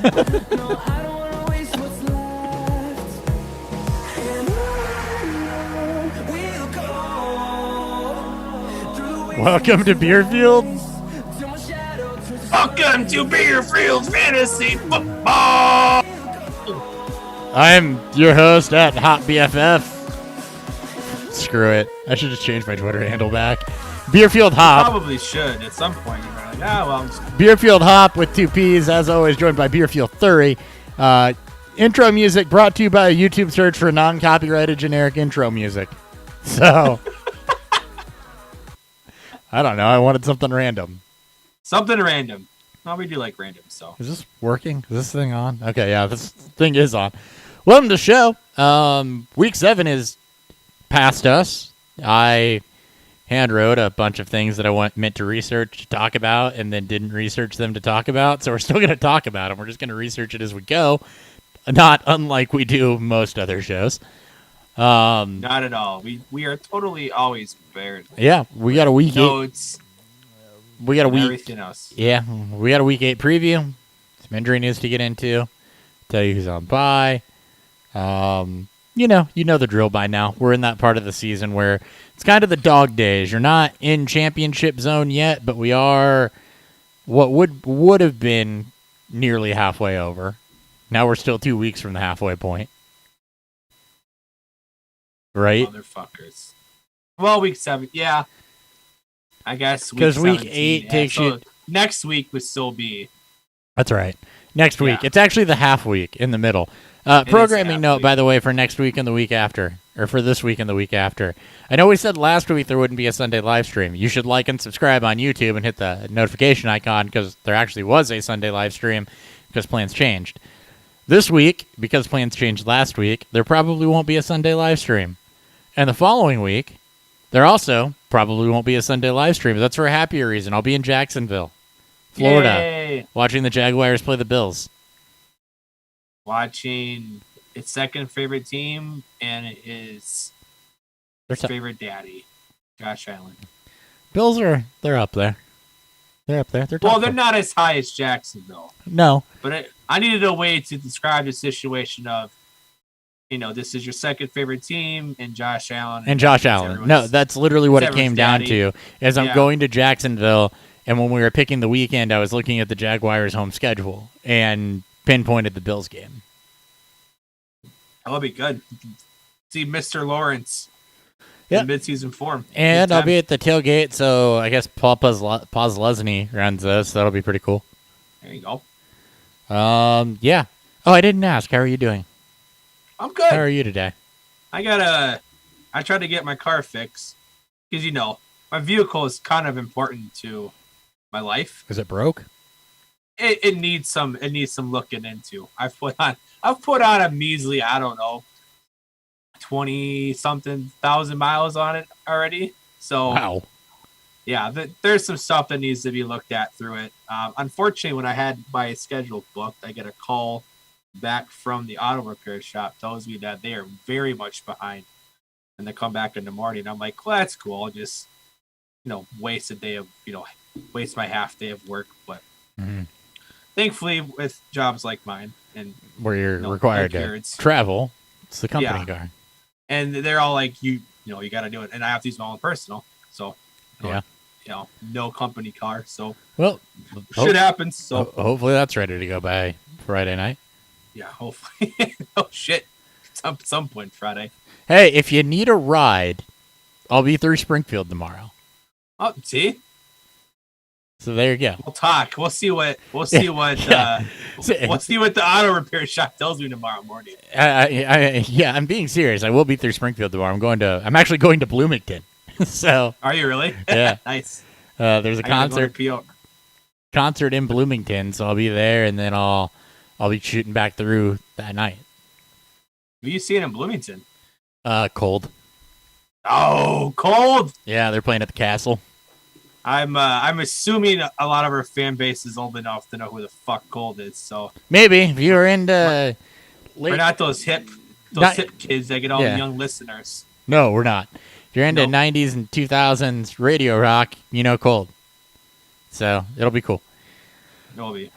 Welcome to Beerfield. Welcome to Beerfield Fantasy Football. I'm your host at Hopp BFF. Screw it. I should just change my Twitter handle back. Beerfield Hopp. Probably should at some point. You're like, well. Beerfield Hopp with 2 P's, as always, joined by Beerfield Thury. Intro music brought to you by a YouTube search for non-copyrighted generic intro music. So, I don't know. I wanted something random. Something random. Well, we do like random, so. Is this working? Is this thing on? Okay, yeah, this thing is on. Welcome to the show. Week 7 is past us. I hand-wrote a bunch of things that I meant to research to talk about and then didn't research them to talk about, so we're still going to talk about them. We're just going to research it as we go, not unlike we do most other shows. Not at all. We are totally always prepared. Yeah, we got a week 8. Notes. We got a week. Everything else. Yeah, we got a week 8 preview. Some injury news to get into. Tell you who's on bye. You know the drill by now. We're in that part of the season where it's kind of the dog days. You're not in championship zone yet, but we are what would have been nearly halfway over. Now we're still 2 weeks from the halfway point. Right? Motherfuckers. Well, week 7, yeah. I guess because week 8 takes you. Next week would still be. That's right. Next week. Yeah. It's actually the half week in the middle. Programming note, by the way, for next week and the week after, or for this week and the week after. I know we said last week there wouldn't be a Sunday live stream. You should like and subscribe on YouTube and hit the notification icon because there actually was a Sunday live stream because plans changed. This week, because plans changed last week, there probably won't be a Sunday live stream. And the following week, there also probably won't be a Sunday live stream. That's for a happier reason. I'll be in Jacksonville, Florida, Yay. Watching the Jaguars play the Bills. Watching its second favorite team and it is his favorite daddy, Josh Allen. Bills they're up there. They're up there. They're not as high as Jacksonville. No. But I needed a way to describe the situation of, this is your second favorite team, and Josh Allen. No, that's literally what it came down to. As I'm going to Jacksonville, and when we were picking the weekend, I was looking at the Jaguars' home schedule and pinpointed the Bills game. That'll be good. See Mr. Lawrence in midseason form. And I'll be at the tailgate, so I guess Paul Lesney runs this. So that'll be pretty cool. There you go. Yeah. Oh, I didn't ask. How are you doing? I'm good. How are you today? I tried to get my car fixed because my vehicle is kind of important to my life. Is it broke? It needs some looking into. I've put on a measly, I don't know, 20-something thousand miles on it already. So wow. Yeah, there's some stuff that needs to be looked at through it. Unfortunately, when I had my schedule booked, I get a call back from the auto repair shop, tells me that they are very much behind, and they come back in the morning. I'm like, well, that's cool. I'll just, waste a day of, waste my half day of work. But thankfully, with jobs like mine, and where you're required to travel, it's the company car, and they're all like, you got to do it, and I have to use my own personal, so no company car, so shit happens. So hopefully that's ready to go by Friday night. Yeah, hopefully. Oh, shit. Some point Friday. Hey, if you need a ride, I'll be through Springfield tomorrow. Oh, see? So there you go. We'll talk. We'll see what we'll see what the auto repair shop tells me tomorrow morning. I'm being serious. I will be through Springfield tomorrow. I'm actually going to Bloomington. So are you really? Yeah. Nice. There's a concert in Bloomington, so I'll be there, and then I'll be shooting back through that night. Who are you seeing in Bloomington? Cold. Oh, Cold. Yeah, they're playing at the Castle. I'm assuming a lot of our fan base is old enough to know who the fuck Cold is. So maybe if you're into, we're not those hip kids that get all the young listeners. No, we're not. If you're into 90s and 2000s radio rock, Cold. So it'll be cool. It'll be.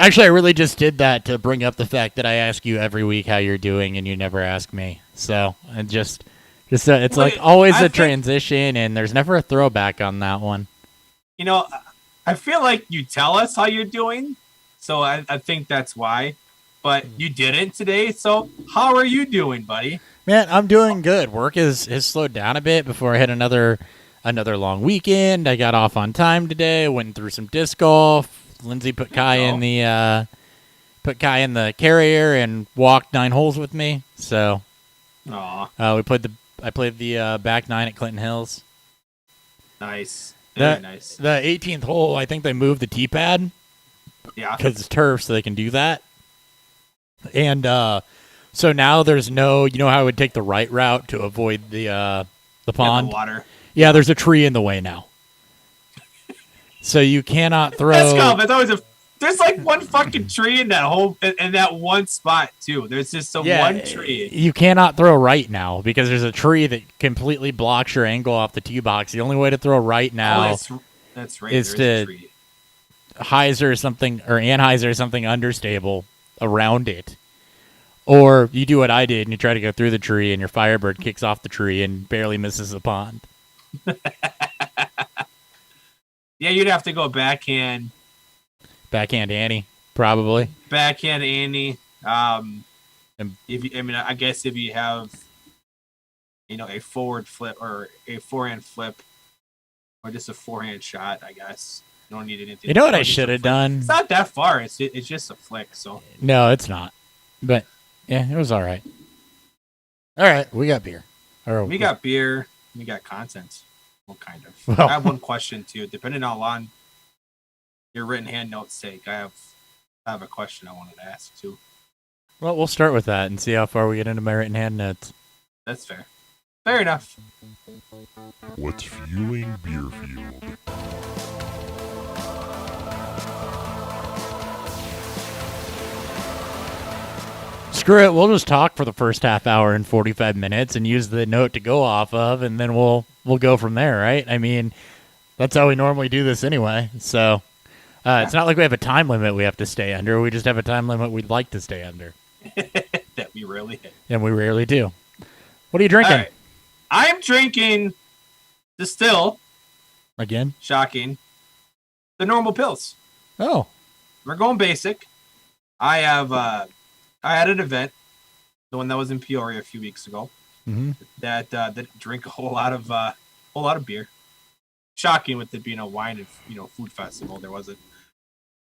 Actually, I really just did that to bring up the fact that I ask you every week how you're doing, and you never ask me. So, and it's like always a transition, and there's never a throwback on that one. You know, I feel like you tell us how you're doing, so I think that's why. But you didn't today, so how are you doing, buddy? Man, I'm doing good. Work has slowed down a bit before I had another long weekend. I got off on time today. Went through some disc golf. Lindsay put Kai in the carrier and walked 9 holes with me. So, I played the back 9 at Clinton Hills. Nice, very nice. The 18th hole, I think they moved the tee pad. Yeah, because it's turf, so they can do that. And so now there's no, you know how I would take the right route to avoid the pond? The water. Yeah, there's a tree in the way now. So you cannot throw. That's always there's like one fucking tree in that one spot too. There's just one tree. You cannot throw right now because there's a tree that completely blocks your angle off the tee box. The only way to throw right now that's right. is to hyzer something or anhyzer something understable around it. Or you do what I did and you try to go through the tree and your Firebird kicks off the tree and barely misses the pond. Yeah, you'd have to go backhand. Backhand Annie, probably. Backhand Annie. I guess if you have, a forward flip or a forehand flip, or just a forehand shot, I guess. You don't need anything. You know what I should have done? It's not that far. It's just a flick. So no, it's not. But yeah, it was all right. All right, we got beer. We got beer. We got content. Well, kind of. I have one question too. Depending on your written hand notes sake, I have a question I wanted to ask too. Well, we'll start with that and see how far we get into my written hand notes. That's fair. Fair enough. What's fueling Beerfield? Screw it. We'll just talk for the first half hour and 45 minutes and use the note to go off of, and then we'll go from there, right? I mean, that's how we normally do this anyway. So it's not like we have a time limit we have to stay under. We just have a time limit we'd like to stay under. That we rarely hit. And we rarely do. What are you drinking? Right. I'm drinking Distill. Again? Shocking. The normal pills. Oh. We're going basic. I had an event, the one that was in Peoria a few weeks ago, that didn't drink a whole lot of beer. Shocking with it being a wine and food festival, there wasn't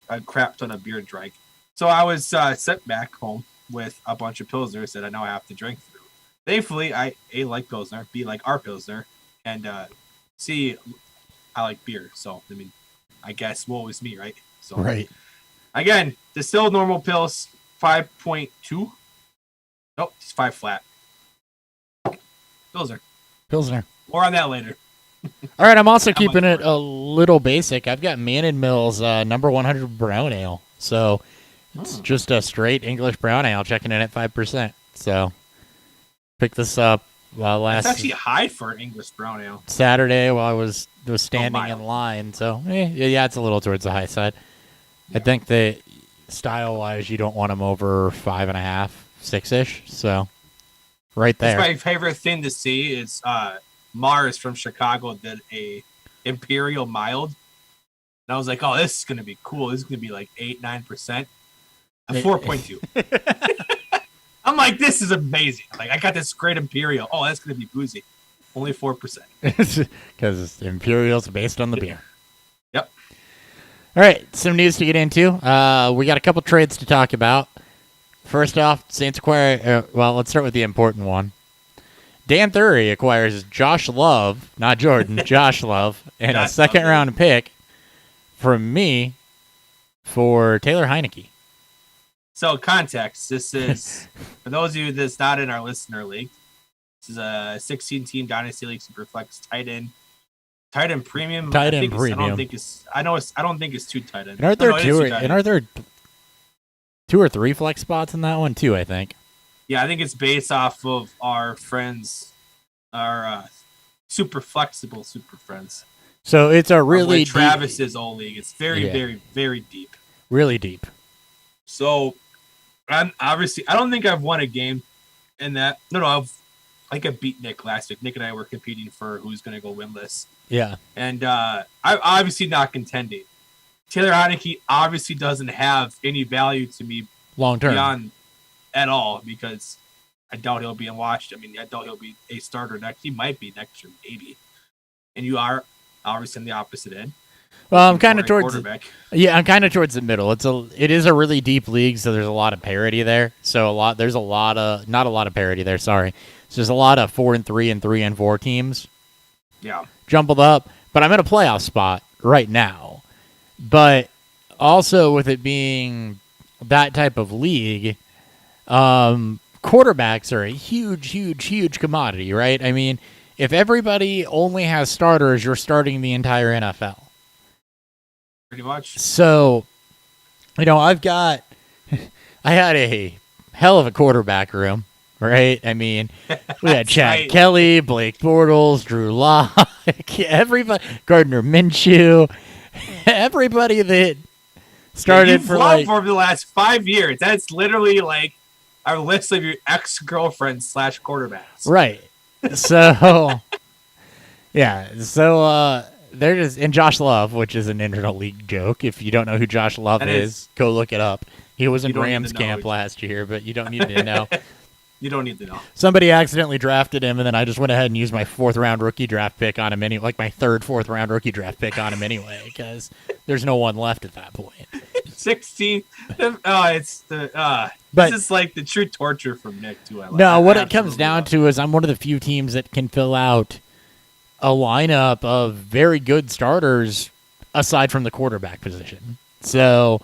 a crap ton of beer drank. So I was sent back home with a bunch of pilsners that I know I have to drink through. Thankfully, I A, like pilsner, B, like our pilsner, and C, I like beer. So I mean, I guess woe is me, right? So right. Again, distilled normal pills. 5.2. Nope, it's 5 flat. Pilsner. More on that later. All right, I'm also keeping it a little basic. I've got Man & Mill's number 100 brown ale. So it's just a straight English brown ale, checking in at 5%. So picked this up last. It's actually high for an English brown ale. Saturday while I was standing in line. So yeah, it's a little towards the high side. Yeah. I think they. Style-wise, you don't want them over 5.5, 6-ish. So, right there. That's my favorite thing to see is Mars from Chicago did a Imperial Mild. And I was like, oh, this is going to be cool. This is going to be like 8-9%. A 4.2. I'm like, this is amazing. Like, I got this great Imperial. Oh, that's going to be boozy. Only 4%. Because Imperial's based on the beer. Yep. All right, some news to get into. We got a couple trades to talk about. First off, Saints acquire. Let's start with the important one. Dan Thury acquires Josh Love, not Jordan, Josh Love, and a second-round pick from me for Taylor Heineke. So, context. This is, for those of you that's not in our listener league, this is a 16-team Dynasty League Superflex tight end premium. Tight end premium. I don't think it's two tight end. And are there 2 or 3 flex spots in that one too? I think. Yeah, I think it's based off of our friends, our super flexible super friends. So it's a really Travis's old league. It's very, very, very deep. Really deep. So I'm obviously I don't think I've won a game in that. No, I beat Nick last week. Nick and I were competing for who's going to go winless. Yeah. And I'm obviously not contending. Taylor Heineke obviously doesn't have any value to me long term beyond at all because I doubt he'll be watched. I mean, I doubt he'll be a starter next. He might be next year, maybe. And you are obviously on the opposite end. Well, I'm kind of towards quarterback. I'm kind of towards the middle. It is a really deep league, so there's a lot of parity there. So not a lot of parity there. Sorry, so there's a lot of 4-3 and 3-4 teams. Yeah, jumbled up. But I'm in a playoff spot right now. But also with it being that type of league, quarterbacks are a huge commodity, right? I mean, if everybody only has starters, you're starting the entire NFL. pretty much. So, I had a hell of a quarterback room, right? I mean, we had Chad right. Kelly, Blake Bortles, Drew Lock, everybody, Gardner Minshew, everybody that started for the last 5 years. That's literally like our list of your ex-girlfriends / quarterbacks. Right. So, yeah. So, they're just in Josh Love, which is an internal league joke. If you don't know who Josh Love is, go look it up. He was in Rams camp last year, but you don't need to know. You don't need to know. Somebody accidentally drafted him, and then I just went ahead and used my 4th-round rookie draft pick on him anyway, like my 3rd, 4th-round rookie draft pick on him anyway, because there's no one left at that point. 16. This is like the true torture from Nick too. What it comes down to is I'm one of the few teams that can fill out a lineup of very good starters aside from the quarterback position. So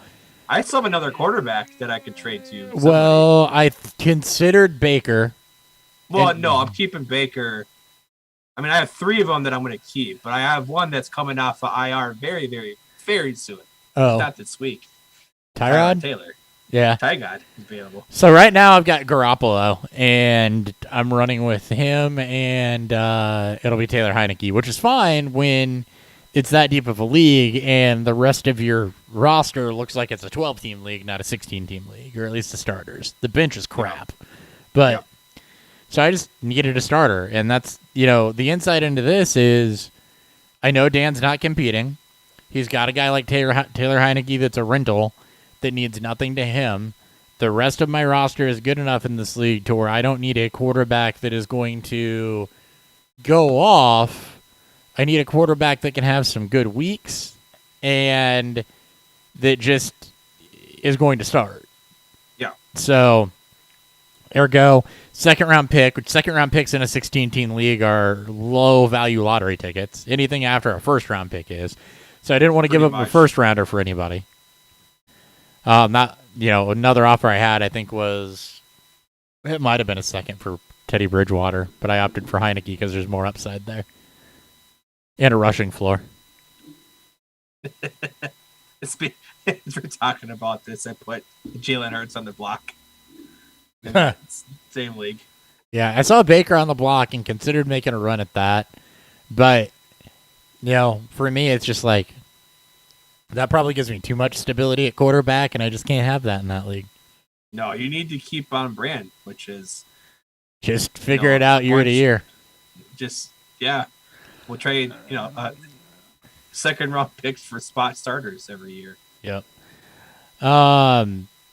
I still have another quarterback that I could trade to. Somebody. Well, I considered Baker. Well, no, I'm keeping Baker. I mean, I have 3 of them that I'm going to keep, but I have one that's coming off of IR very, very, very soon. Oh, not this week. Tyrod Taylor. Yeah, Tyrod is available. So right now I've got Garoppolo, and I'm running with him, and it'll be Taylor Heineke, which is fine when it's that deep of a league, and the rest of your roster looks like it's a 12-team league, not a 16-team league, or at least the starters. The bench is crap. But so I just needed a starter, and that's, the insight into this is I know Dan's not competing. He's got a guy like Taylor Heineke that's a rental that needs nothing to him. The rest of my roster is good enough in this league to where I don't need a quarterback that is going to go off. I need a quarterback that can have some good weeks and that just is going to start. Yeah. So, ergo, second-round picks in a 16-team league are low-value lottery tickets. Anything after a first-round pick is. So I didn't want to give up a first-rounder for anybody. Another offer I had, I think, it might have been a second for Teddy Bridgewater, but I opted for Heineke because there's more upside there. And a rushing floor. As we're talking about this, I put Jalen Hurts on the block. Same league. Yeah, I saw Baker on the block and considered making a run at that. But, for me, it's just like, that probably gives me too much stability at quarterback, and I just can't have that in that league. No, you need to keep on brand, which is... Just figure it out year to year. We'll trade, second-round picks for spot starters every year. Yep.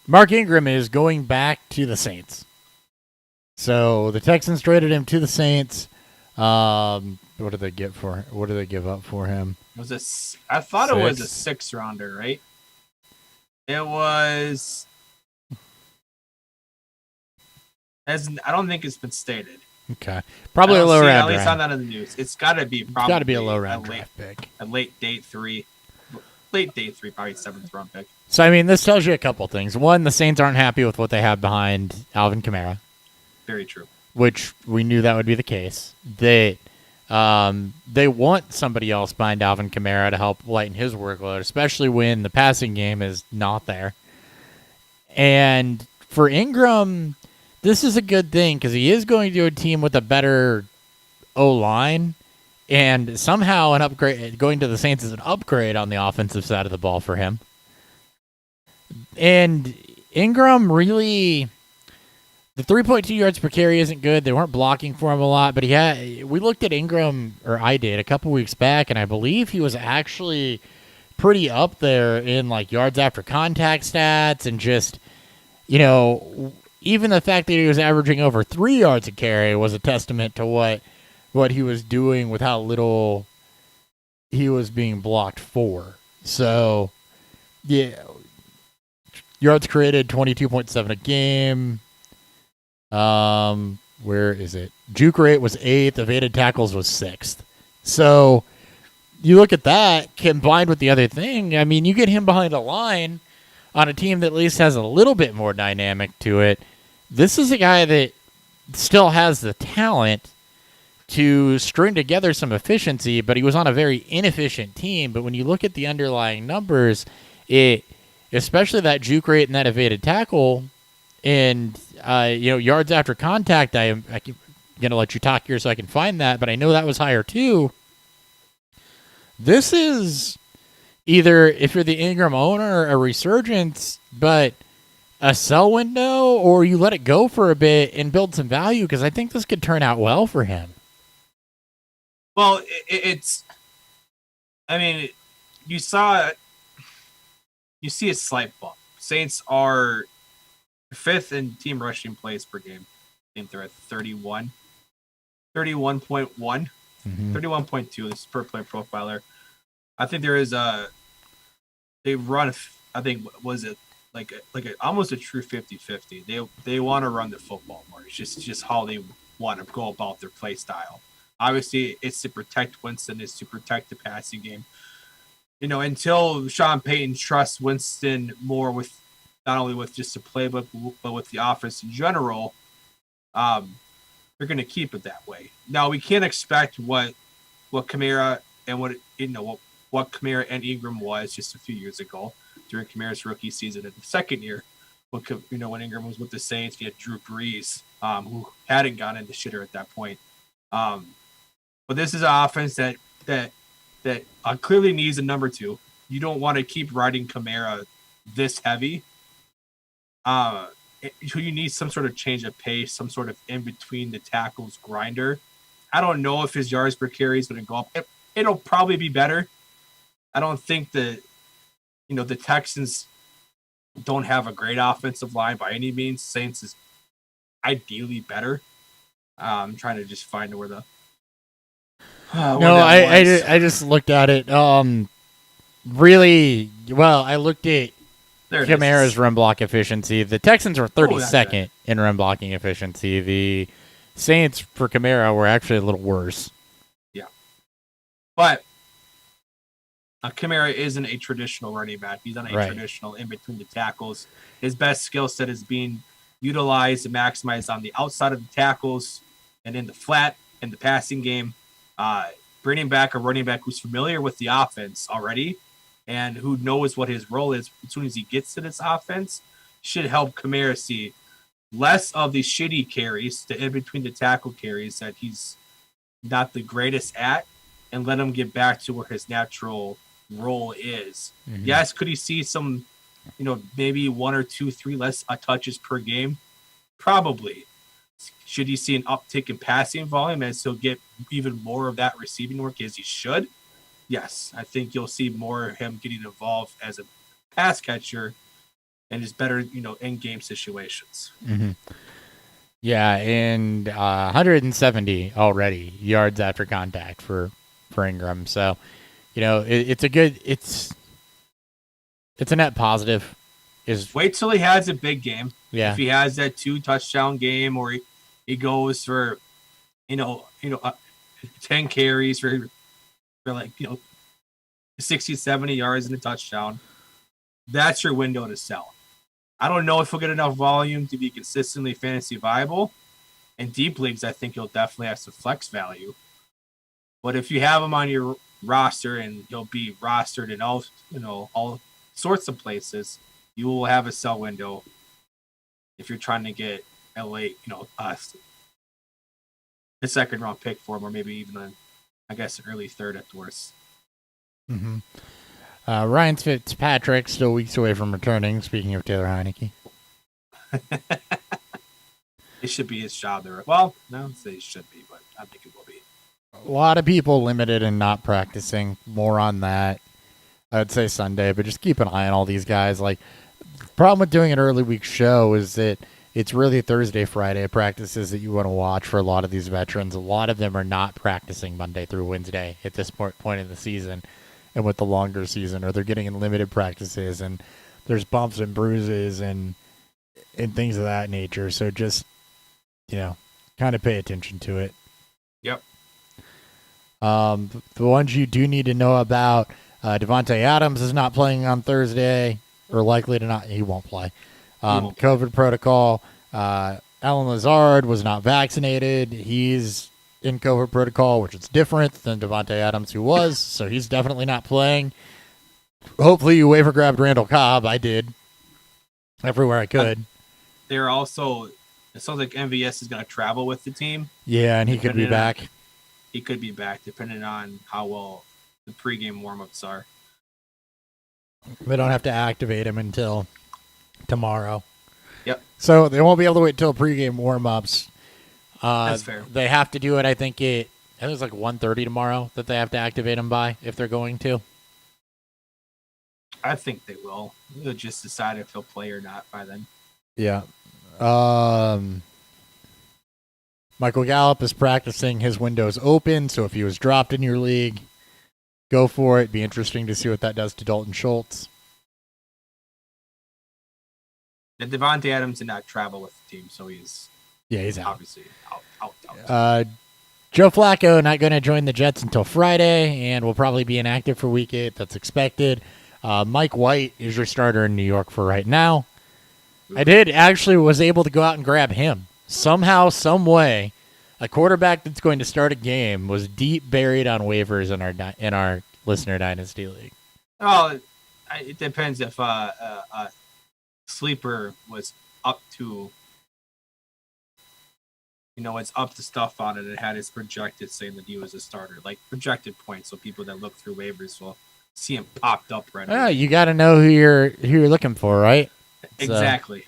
Mark Ingram is going back to the Saints. So the Texans traded him to the Saints. What did they get for? What did they give up for him? I thought it was a 6-rounder, right? It was. I don't think it's been stated. Okay, probably a low round. At least not in the news. It's got to be. It's got to be a low round draft pick. A late day 3, probably 7th round pick. So I mean, this tells you a couple things. One, the Saints aren't happy with what they have behind Alvin Kamara. Very true. Which we knew that would be the case. They want somebody else behind Alvin Kamara to help lighten his workload, especially when the passing game is not there. And for Ingram, this is a good thing because he is going to a team with a better O-line, and somehow an upgrade. Going to the Saints is an upgrade on the offensive side of the ball for him. And Ingram really, the 3.2 yards per carry isn't good. They weren't blocking for him a lot, but we looked at Ingram, or I did, a couple weeks back, and I believe he was actually pretty up there in like yards after contact stats and just, even the fact that he was averaging over 3 yards a carry was a testament to what he was doing with how little he was being blocked for. So, yeah, yards created 22.7 a game. Where is it? Juke rate was 8th. Evaded tackles was 6th. So you look at that combined with the other thing. I mean, you get him behind a line on a team that at least has a little bit more dynamic to it. This is a guy that still has the talent to string together some efficiency, but he was on a very inefficient team. But when you look at the underlying numbers, especially that juke rate and that evaded tackle and yards after contact, I'm going to let you talk here so I can find that, but I know that was higher too. This is either, if you're the Ingram owner, a resurgence, but a sell window, or you let it go for a bit and build some value, because I think this could turn out well for him. Well, you see a slight bump. Saints are 5th in team rushing plays per game. I think they're at 31.1, 31.2. This is per play profiler. I think there is they run, I think, was it like almost a true 50-50. They want to run the football more. It's just how they want to go about their play style. Obviously, it's to protect Winston, it's to protect the passing game. Until Sean Payton trusts Winston more with not only with just the playbook, but with the offense in general, they're going to keep it that way. Now, we can't expect what Kamara and what Kamara and Ingram was just a few years ago during Kamara's rookie season in the second year. When Ingram was with the Saints, he had Drew Brees, who hadn't gone into shitter at that point. But this is an offense that clearly needs a number 2. You don't want to keep riding Kamara this heavy. You need some sort of change of pace, some sort of in between the tackles grinder. I don't know if his yards per carry is going to go up. It'll probably be better. I don't think the Texans don't have a great offensive line by any means. Saints is ideally better. I'm trying to just find where the I just looked at it. Really well. I looked at Kamara's run block efficiency. The Texans were 32nd in run blocking efficiency. The Saints for Kamara were actually a little worse. Yeah, but Kamara isn't a traditional running back. He's not a traditional in between the tackles. His best skill set is being utilized and maximized on the outside of the tackles and in the flat in the passing game. Bringing back a running back who's familiar with the offense already and who knows what his role is as soon as he gets to this offense should help Kamara see less of the shitty carries, the in between the tackle carries that he's not the greatest at, and let him get back to where his natural role is. Mm-hmm. Yes, could he see some, maybe 1 or 2, 3 less touches per game? Probably. Should he see an uptick in passing volume as he'll get even more of that receiving work as he should? Yes, I think you'll see more of him getting involved as a pass catcher and is better, in game situations. Mm-hmm. Yeah, and 170 already yards after contact for Ingram. So, it's a net positive. Wait till he has a big game. Yeah. If he has that 2 touchdown game, or he goes for, 10 carries for 60, 70 yards and a touchdown, that's your window to sell. I don't know if he'll get enough volume to be consistently fantasy viable. In deep leagues, I think he'll definitely have some flex value. But if you have him on your roster and he'll be rostered in all sorts of places, you will have a sell window if you're trying to get a late, a second round pick for him, or maybe even an early third at the worst. Mm-hmm. Ryan Fitzpatrick still weeks away from returning. Speaking of Taylor Heineke. It should be his job there. Well, no, I don't say it should be, but I think it will be. A lot of people limited and not practicing. More on that. I'd say Sunday, but just keep an eye on all these guys. Like, the problem with doing an early week show is that it's really Thursday, Friday practices that you want to watch for a lot of these veterans. A lot of them are not practicing Monday through Wednesday at this point in the season, and with the longer season, or they're getting in limited practices, and there's bumps and bruises and things of that nature. So just, kind of pay attention to it. Yep. The ones you do need to know about, Devontae Adams is not playing on Thursday, or likely to not. He won't play. COVID protocol. Alan Lazard was not vaccinated. He's in COVID protocol, which is different than Devontae Adams, who was. So he's definitely not playing. Hopefully you waiver grabbed Randall Cobb. I did. Everywhere I could. They're also, it sounds like MVS is going to travel with the team. Yeah, and he could be back. He could be back, depending on how well the pregame warm-ups are. They don't have to activate him until tomorrow. Yep. So they won't be able to wait until pregame warm-ups. That's fair. They have to do it, I think it's like 1:30 tomorrow that they have to activate him by, if they're going to. I think they will. They'll just decide if he'll play or not by then. Yeah. Michael Gallup is practicing. His window's open, so if he was dropped in your league, go for it. Be interesting to see what that does to Dalton Schultz. And Devontae Adams did not travel with the team, so he's out. Obviously out. Joe Flacco not going to join the Jets until Friday, and will probably be inactive for Week 8. That's expected. Mike White is your starter in New York for right now. I was able to go out and grab him. Somehow, some way, a quarterback that's going to start a game was deep buried on waivers in our listener dynasty league. Oh, it depends if sleeper was up to, it's up to stuff on it. It had his projected saying that he was a starter, like projected points, so people that look through waivers will see him popped up right away. You got to know who you're looking for, right? Exactly.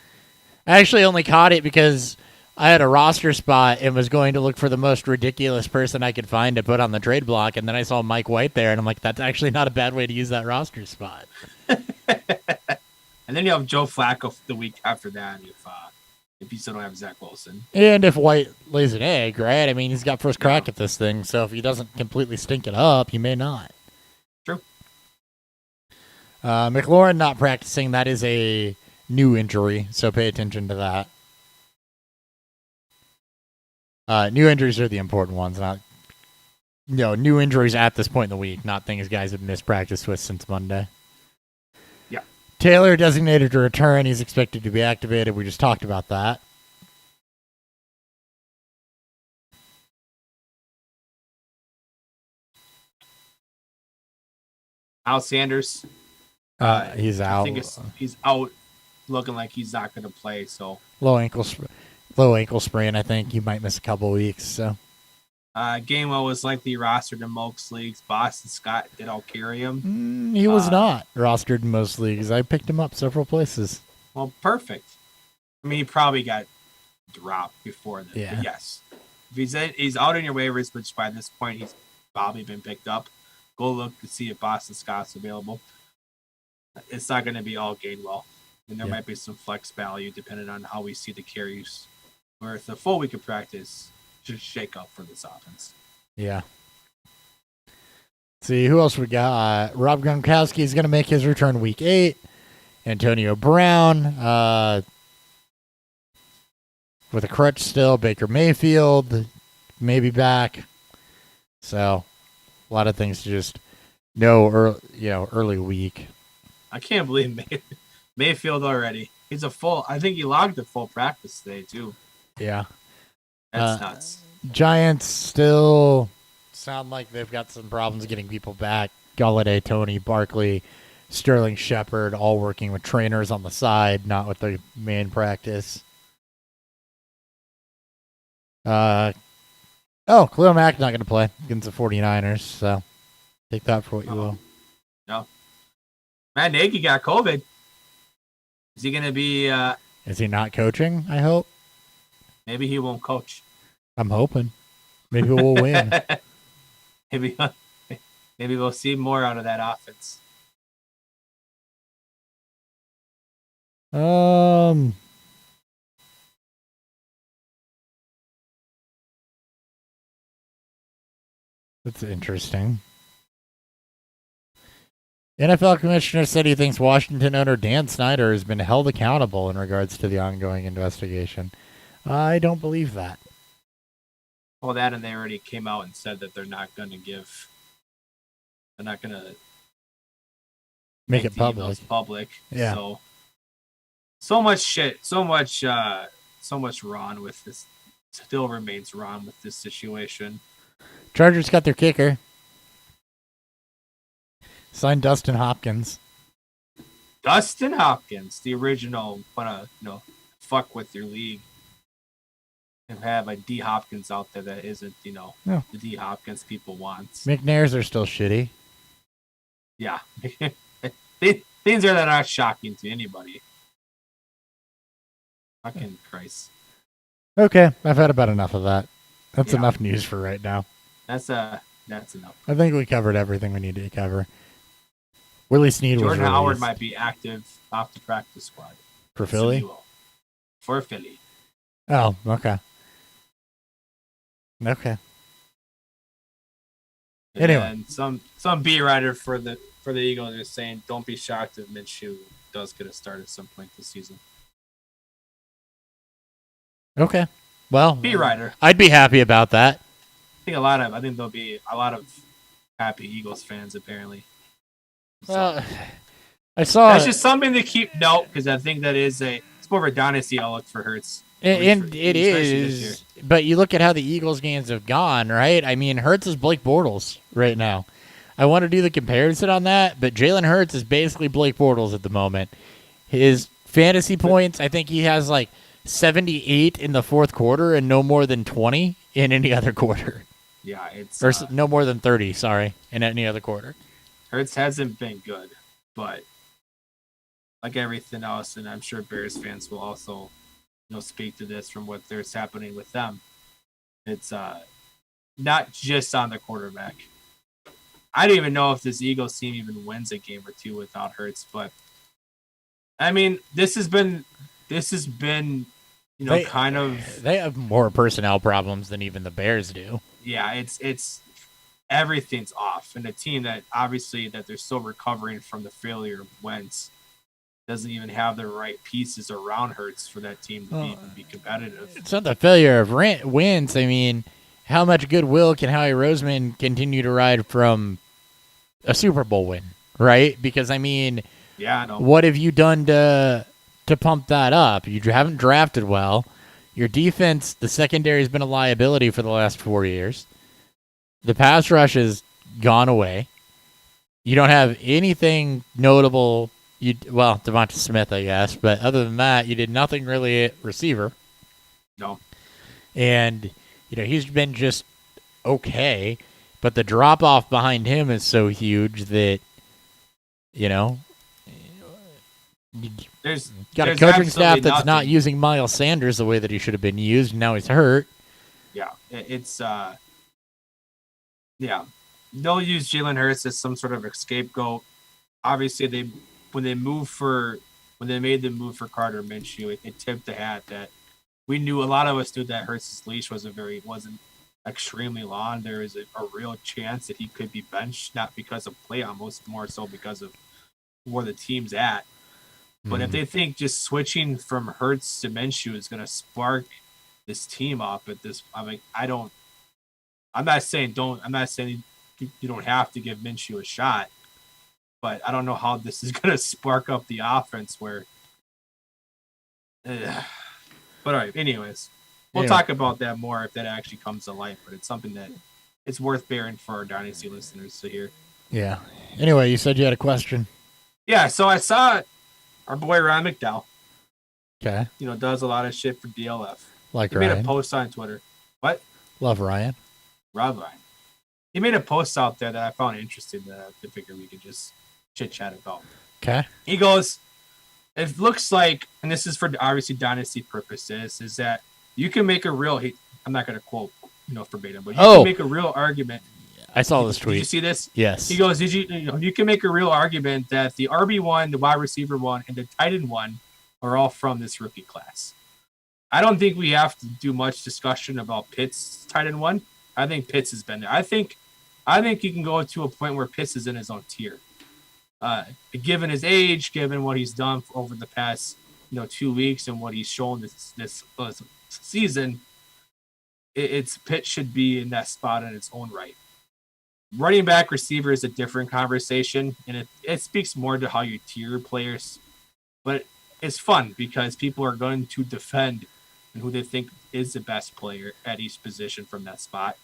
I actually only caught it because I had a roster spot and was going to look for the most ridiculous person I could find to put on the trade block, and then I saw Mike White there, and I'm like, that's actually not a bad way to use that roster spot. And then you have Joe Flacco the week after that if you still don't have Zach Wilson. And if White lays an egg, right? I mean, he's got first crack at this thing, so if he doesn't completely stink it up, he may not. True. McLaurin not practicing. That is a new injury, so pay attention to that. New injuries are the important ones, not new injuries at this point in the week, not things guys have missed practice with since Monday. Yeah. Taylor designated to return. He's expected to be activated. We just talked about that. Al Sanders. He's out. I think he's out, looking like he's not going to play. So low ankle sprain. I think he might miss a couple weeks. So Gainwell was likely rostered in most leagues. Boston Scott did all carry him. He was not rostered in most leagues. I picked him up several places. Well, perfect. I mean, he probably got dropped before that. Yeah. But yes, if he's out in your waivers, which by this point he's probably been picked up, go look to see if Boston Scott's available. It's not going to be all Gainwell. And there might be some flex value depending on how we see the carries. Where the full week of practice should shake up for this offense. Yeah. See, who else we got? Rob Gronkowski is going to make his return Week 8. Antonio Brown with a crutch still. Baker Mayfield maybe back. So a lot of things to just know early week. I can't believe Mayfield already. I think he logged a full practice today too. Yeah. That's nuts. Giants still sound like they've got some problems getting people back. Galladay, Tony, Barkley, Sterling Shepard, all working with trainers on the side, not with the main practice. Khalil Mack not going to play against the 49ers, so take that for what you will. No. Matt Nagy got COVID. Is he going to be Is he not coaching? I hope. Maybe he won't coach. I'm hoping. Maybe we'll win. maybe we'll see more out of that offense. That's interesting. NFL commissioner said he thinks Washington owner Dan Snyder has been held accountable in regards to the ongoing investigation. I don't believe that. Well, that and they already came out and said that they're not going to make it public. Yeah. So much shit, so much wrong with this. Still remains wrong with this situation. Chargers got their kicker. Signed Dustin Hopkins. Dustin Hopkins, the original, fuck with your league. And have a D Hopkins out there that isn't, the D Hopkins people want. McNairs are still shitty. Yeah. Things are not shocking to anybody. Fucking Christ. Okay, I've had about enough of that. That's enough news for right now. That's enough. I think we covered everything we needed to cover. Willie Snead was Jordan Howard might be active off the practice squad. For Philly? For Philly. Oh, okay. Okay. Anyway. And some beat writer for the Eagles is saying, don't be shocked if Minshew does get a start at some point this season. Okay. Well, beat writer. I'd be happy about that. I think there'll be a lot of happy Eagles fans apparently. So, well, I saw that's just something to keep note because I think that it's more of a dynasty outlook for Hurts. And it is, but you look at how the Eagles games have gone, right? I mean, Hurts is Blake Bortles right now. I want to do the comparison on that, but Jalen Hurts is basically Blake Bortles at the moment. His fantasy points, I think he has like 78 in the fourth quarter and no more than 20 in any other quarter. Yeah, it's or no more than 30. Sorry, in any other quarter. Hurts hasn't been good, but like everything else, and I'm sure Bears fans will also, speak to this from what there's happening with them. It's not just on the quarterback. I don't even know if this Eagles team even wins a game or two without Hurts, but I mean, this has been, kind of. They have more personnel problems than even the Bears do. Yeah, it's everything's off, and a team that obviously that they're still recovering from the failure of Wentz doesn't even have the right pieces around Hurts for that team to be competitive. It's not the failure of Wentz. I mean, how much goodwill can Howie Roseman continue to ride from a Super Bowl win, right? Because, I mean, what have you done to pump that up? You haven't drafted well. Your defense, the secondary has been a liability for the last 4 years. The pass rush has gone away. You don't have anything notable. Devonta Smith, I guess. But other than that, you did nothing really at receiver. No. And, he's been just okay. But the drop-off behind him is so huge that, there's got a coaching staff that's not using Miles Sanders the way that he should have been used, and now he's hurt. Yeah, it's they'll use Jalen Hurts as some sort of a scapegoat. Obviously, when they made the move for Carter Minshew, it tipped the hat that a lot of us knew that Hurts' leash wasn't extremely long. There is a real chance that he could be benched, not because of play, almost more so because of where the team's at. But if they think just switching from Hurts to Minshew is going to spark this team up at this, I'm not saying you don't have to give Minshew a shot, but I don't know how this is going to spark up the offense where. But all right, anyways, we'll talk about that more if that actually comes to light. But it's something that it's worth bearing for our Dynasty listeners to hear. Yeah. Anyway, you said you had a question. Yeah, so I saw our boy Ryan McDowell. Okay. Does a lot of shit for DLF. He made a post on Twitter. What? Love Ryan. Rob Ryan. He made a post out there that I found interesting that I figured we could just chit chat about. Okay. He goes, it looks like, and this is for obviously dynasty purposes, is that you can make a real. I'm not going to quote, verbatim, but you can make a real argument. I saw this tweet. Did you see this? Yes. He goes, you can make a real argument that the RB1, the wide receiver one, and the tight end one are all from this rookie class. I don't think we have to do much discussion about Pitts' tight end one. I think Pitts has been there. I think you can go to a point where Pitts is in his own tier. Given his age, given what he's done over the past 2 weeks and what he's shown this season, Pitts should be in that spot in its own right. Running back receiver is a different conversation, and it speaks more to how you tier players. But it's fun because people are going to defend who they think is the best player at each position from that spot.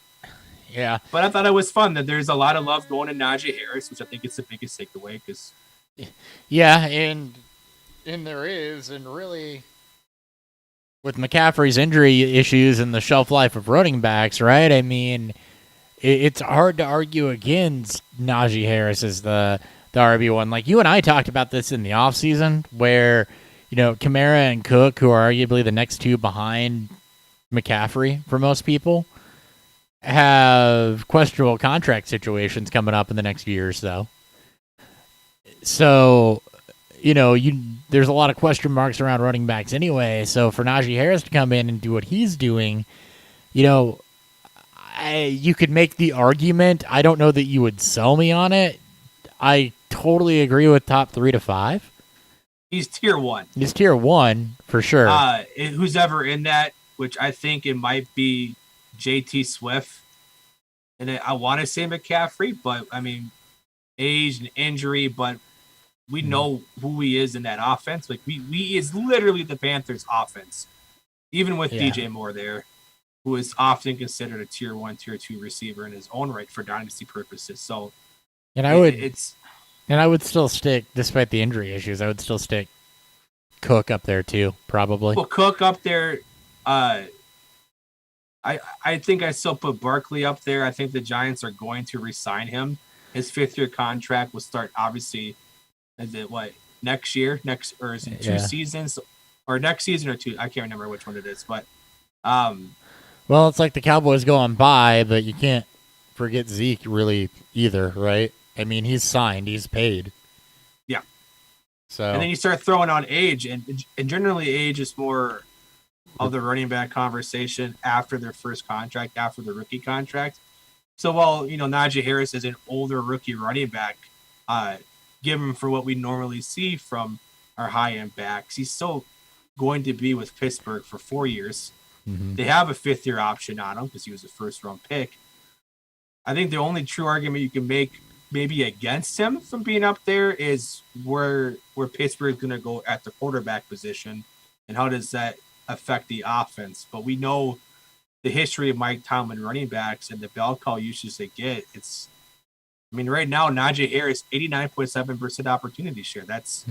Yeah. But I thought it was fun that there's a lot of love going to Najee Harris, which I think is the biggest takeaway. Yeah, and there is, and really, with McCaffrey's injury issues and the shelf life of running backs, right? I mean, it's hard to argue against Najee Harris as the RB1. Like, you and I talked about this in the offseason where, Kamara and Cook, who are arguably the next two behind McCaffrey for most people, have questionable contract situations coming up in the next year or so. So, there's a lot of question marks around running backs anyway. So for Najee Harris to come in and do what he's doing, you could make the argument. I don't know that you would sell me on it. I totally agree with top 3 to 5. He's tier 1. He's tier 1 for sure. Who's ever in that, which I think it might be JT Swift. And I want to say McCaffrey, but I mean, age and injury, but we know who he is in that offense. Like we is literally the Panthers offense, even with DJ Moore there, who is often considered a tier 1, tier 2 receiver in his own right for dynasty purposes. So, and I would still stick, despite the injury issues, I would still stick Cook up there too, probably. Well, Cook up there. I think I still put Barkley up there. I think the Giants are going to re-sign him. His 5th-year contract will start, obviously, next year? Or is it 2 seasons? Or next season or 2? I can't remember which one it is. But, well, it's like the Cowboys go on bye, but you can't forget Zeke really either, right? I mean, he's signed. He's paid. Yeah. So, and then you start throwing on age, and generally age is more of the running back conversation after their first contract, after the rookie contract. So while, Najee Harris is an older rookie running back, given for what we normally see from our high-end backs, he's still going to be with Pittsburgh for 4 years. Mm-hmm. They have a 5th-year option on him because he was a first-round pick. I think the only true argument you can make maybe against him from being up there is where Pittsburgh is going to go at the quarterback position, and how does that affect the offense. But we know the history of Mike Tomlin running backs and the bell call usage they get. Right now, Najee Harris, 89.7% opportunity share. That's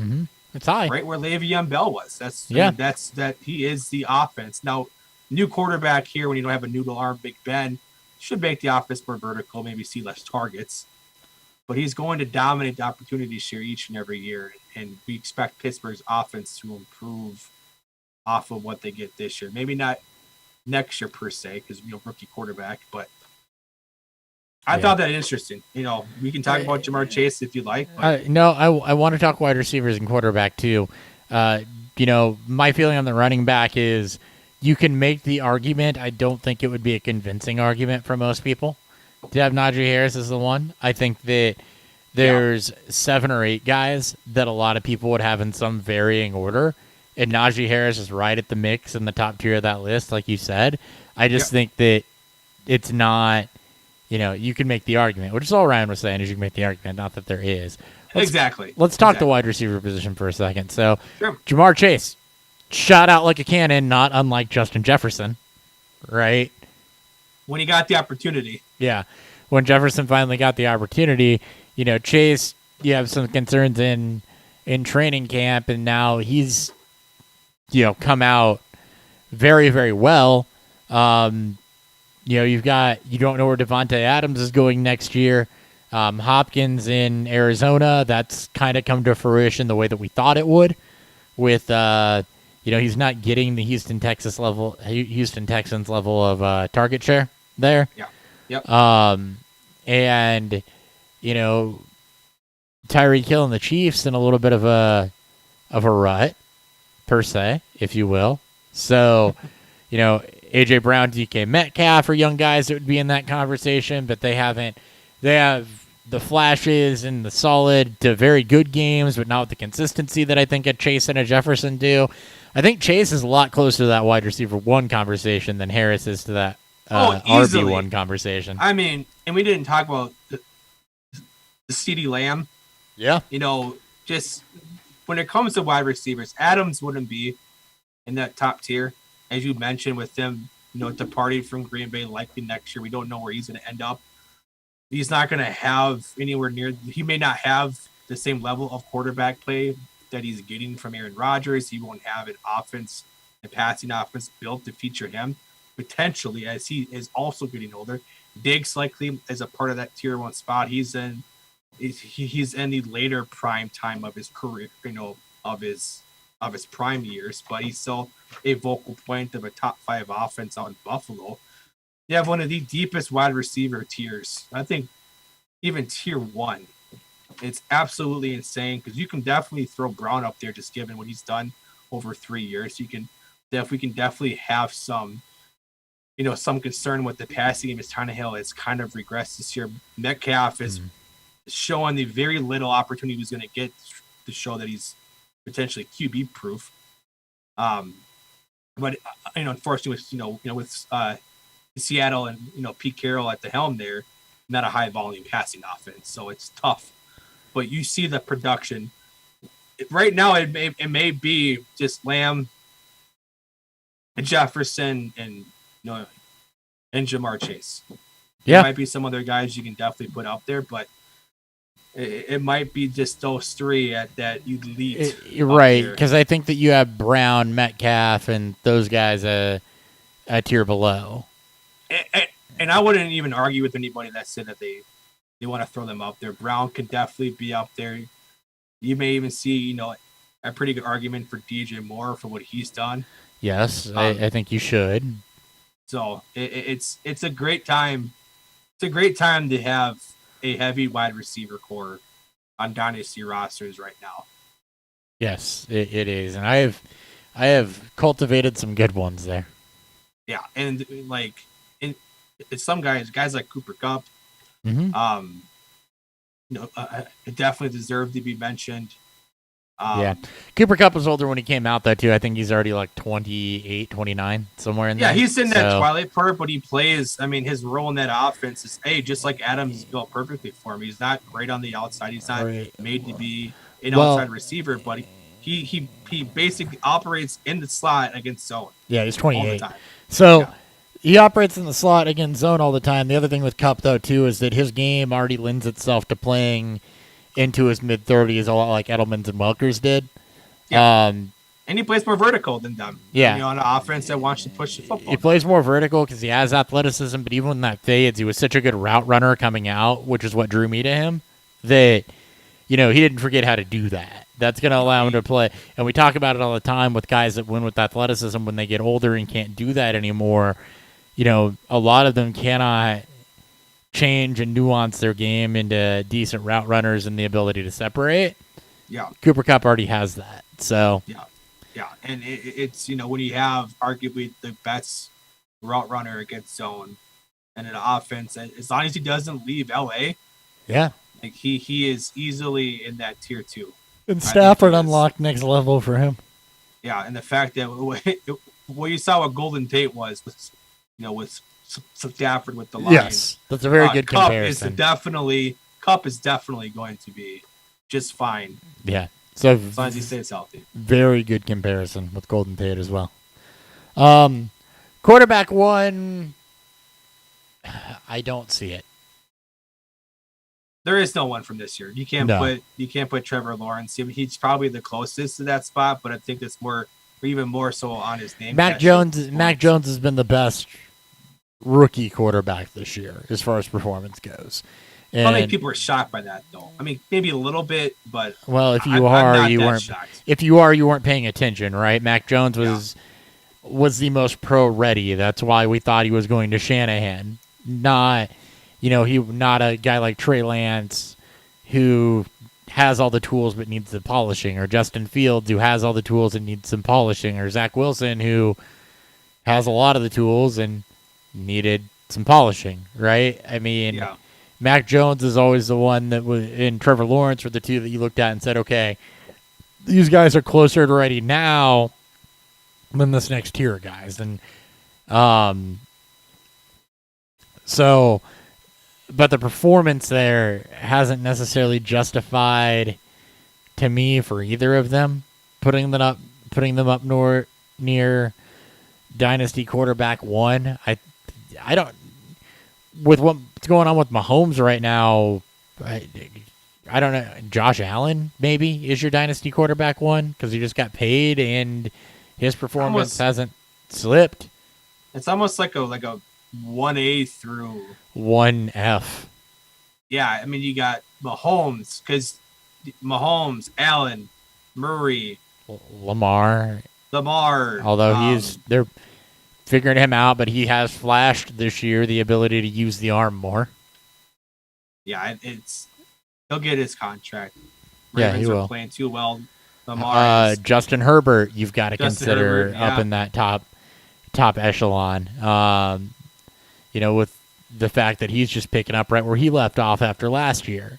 it's high. Right where Le'Veon Bell was. That he is the offense. Now, new quarterback here, when you don't have a noodle arm Big Ben, should make the offense more vertical, maybe see less targets. But he's going to dominate the opportunity share each and every year. And we expect Pittsburgh's offense to improve off of what they get this year. Maybe not next year per se, because rookie quarterback, but I thought that interesting. We can talk about Jamar Chase if you like. No, I want to talk wide receivers and quarterback too. My feeling on the running back is you can make the argument. I don't think it would be a convincing argument for most people to have Najee Harris as the one. I think that there's 7 or 8 guys that a lot of people would have in some varying order. And Najee Harris is right at the mix in the top tier of that list, like you said. I just think that it's not, you can make the argument, which is all Ryan was saying is you can make the argument, not that there is. Let's talk the wide receiver position for a second. So, Jamar Chase, shot out like a cannon, not unlike Justin Jefferson, right? When he got the opportunity. Yeah. When Jefferson finally got the opportunity, Chase, you have some concerns in training camp, and now he's come out very, very well. You don't know where Devontae Adams is going next year. Hopkins in Arizona, that's kind of come to fruition the way that we thought it would with he's not getting the Houston Texans level of target share there. Yeah. Yep. And Tyreek Hill and the Chiefs in a little bit of a rut, per se, if you will. So, AJ Brown, DK Metcalf are young guys that would be in that conversation, but they have the flashes and the solid to very good games, but not with the consistency that I think a Chase and a Jefferson do. I think Chase is a lot closer to that wide receiver 1 conversation than Harris is to that RB1 conversation. I mean, and we didn't talk about the CeeDee Lamb. Yeah. Just when it comes to wide receivers, Adams wouldn't be in that top tier. As you mentioned, with them, departing from Green Bay likely next year. We don't know where he's going to end up. He's not going to have anywhere near – he may not have the same level of quarterback play that he's getting from Aaron Rodgers. He won't have an offense, a passing offense built to feature him, potentially, as he is also getting older. Diggs likely as a part of that tier 1 spot. He's in the later prime time of his career, of his prime years, but he's still a vocal point of a top 5 offense out in Buffalo. You have one of the deepest wide receiver tiers. I think even tier 1. It's absolutely insane because you can definitely throw Brown up there just given what he's done over 3 years. We can definitely have some concern with the passing game as Tannehill has kind of regressed this year. Metcalf is showing the very little opportunity he was going to get to show that he's potentially QB proof. But unfortunately, with Seattle and Pete Carroll at the helm there, not a high volume passing offense, so it's tough. But you see the production right now. It may be just Lamb and Jefferson and Jamar Chase. Yeah, there might be some other guys you can definitely put out there, but it might be just those 3 at that elite. You're right, because I think that you have Brown, Metcalf, and those guys a tier below. And I wouldn't even argue with anybody that said that they want to throw them up there. Brown could definitely be up there. You may even see, a pretty good argument for DJ Moore for what he's done. Yes, I think you should. So it's a great time. It's a great time to have a heavy wide receiver core on dynasty rosters right now. Yes, it is, and I have cultivated some good ones there. Yeah, and it's some guys like Cooper Kupp, definitely deserve to be mentioned. Yeah, Cooper Kupp was older when he came out, though, too. I think he's already 28, 29, somewhere in there. Yeah, he's in that twilight part, but he plays. I mean, his role in that offense is, just like Adams is built perfectly for him. He's not great on the outside. He's not made to be an outside receiver, but he basically operates in the slot against zone. Yeah, he's 28. So he operates in the slot against zone all the time. The other thing with Kupp, though, too, is that his game already lends itself to playing into his mid-30s, a lot like Edelman's and Welker's did. Yeah. And he plays more vertical than them. Yeah. On an offense that wants to push the football. He plays more vertical because he has athleticism, but even when that fades, he was such a good route runner coming out, which is what drew me to him, that, he didn't forget how to do that. That's going to allow him to play. And we talk about it all the time with guys that win with athleticism when they get older and can't do that anymore. A lot of them cannot change and nuance their game into decent route runners and the ability to separate. Yeah. Cooper Kupp already has that. So yeah. And it's when you have arguably the best route runner against zone and an offense, as long as he doesn't leave LA, he is easily in that tier 2. And Stafford unlocked next level for him. Yeah, and the fact that what you saw what Golden Tate was with Stafford with the Lions. Yes, that's a very good comparison. Kupp is definitely going to be just fine. Yeah, so as long as he stays healthy. Very good comparison with Golden Tate as well. Quarterback 1, I don't see it. There is no one from this year. You can't put Trevor Lawrence. He's probably the closest to that spot, but I think it's even more so on his name. Mac Jones has been the best rookie quarterback this year as far as performance goes. And, how many people are shocked by that, though? I mean, maybe a little bit, but well, if I'm you are, not you that weren't. shocked. If you are, you weren't paying attention, right? Mac Jones was the most pro ready. That's why we thought he was going to Shanahan. Not, not a guy like Trey Lance who has all the tools but needs the polishing, or Justin Fields who has all the tools and needs some polishing, or Zach Wilson who has a lot of the tools and needed some polishing, right? I mean, Yeah. Mac Jones is always the one that was, and Trevor Lawrence were the two that you looked at and said, okay, these guys are closer to ready now than this next tier of guys. And so, but the performance there hasn't necessarily justified to me for either of them putting them up near dynasty quarterback one. I don't, with what's going on with Mahomes right now, I don't know. Josh Allen maybe is your dynasty quarterback one because he just got paid and his performance hasn't slipped. It's almost like a 1A through 1F. Yeah, I mean you got Mahomes, Allen, Murray, Lamar. Although they're figuring him out, but he has flashed this year the ability to use the arm more. Yeah, he'll get his contract. Ravens he will. Are playing too well. Lamar Justin Herbert, you've got to consider up in that top echelon. With the fact that he's just picking up right where he left off after last year.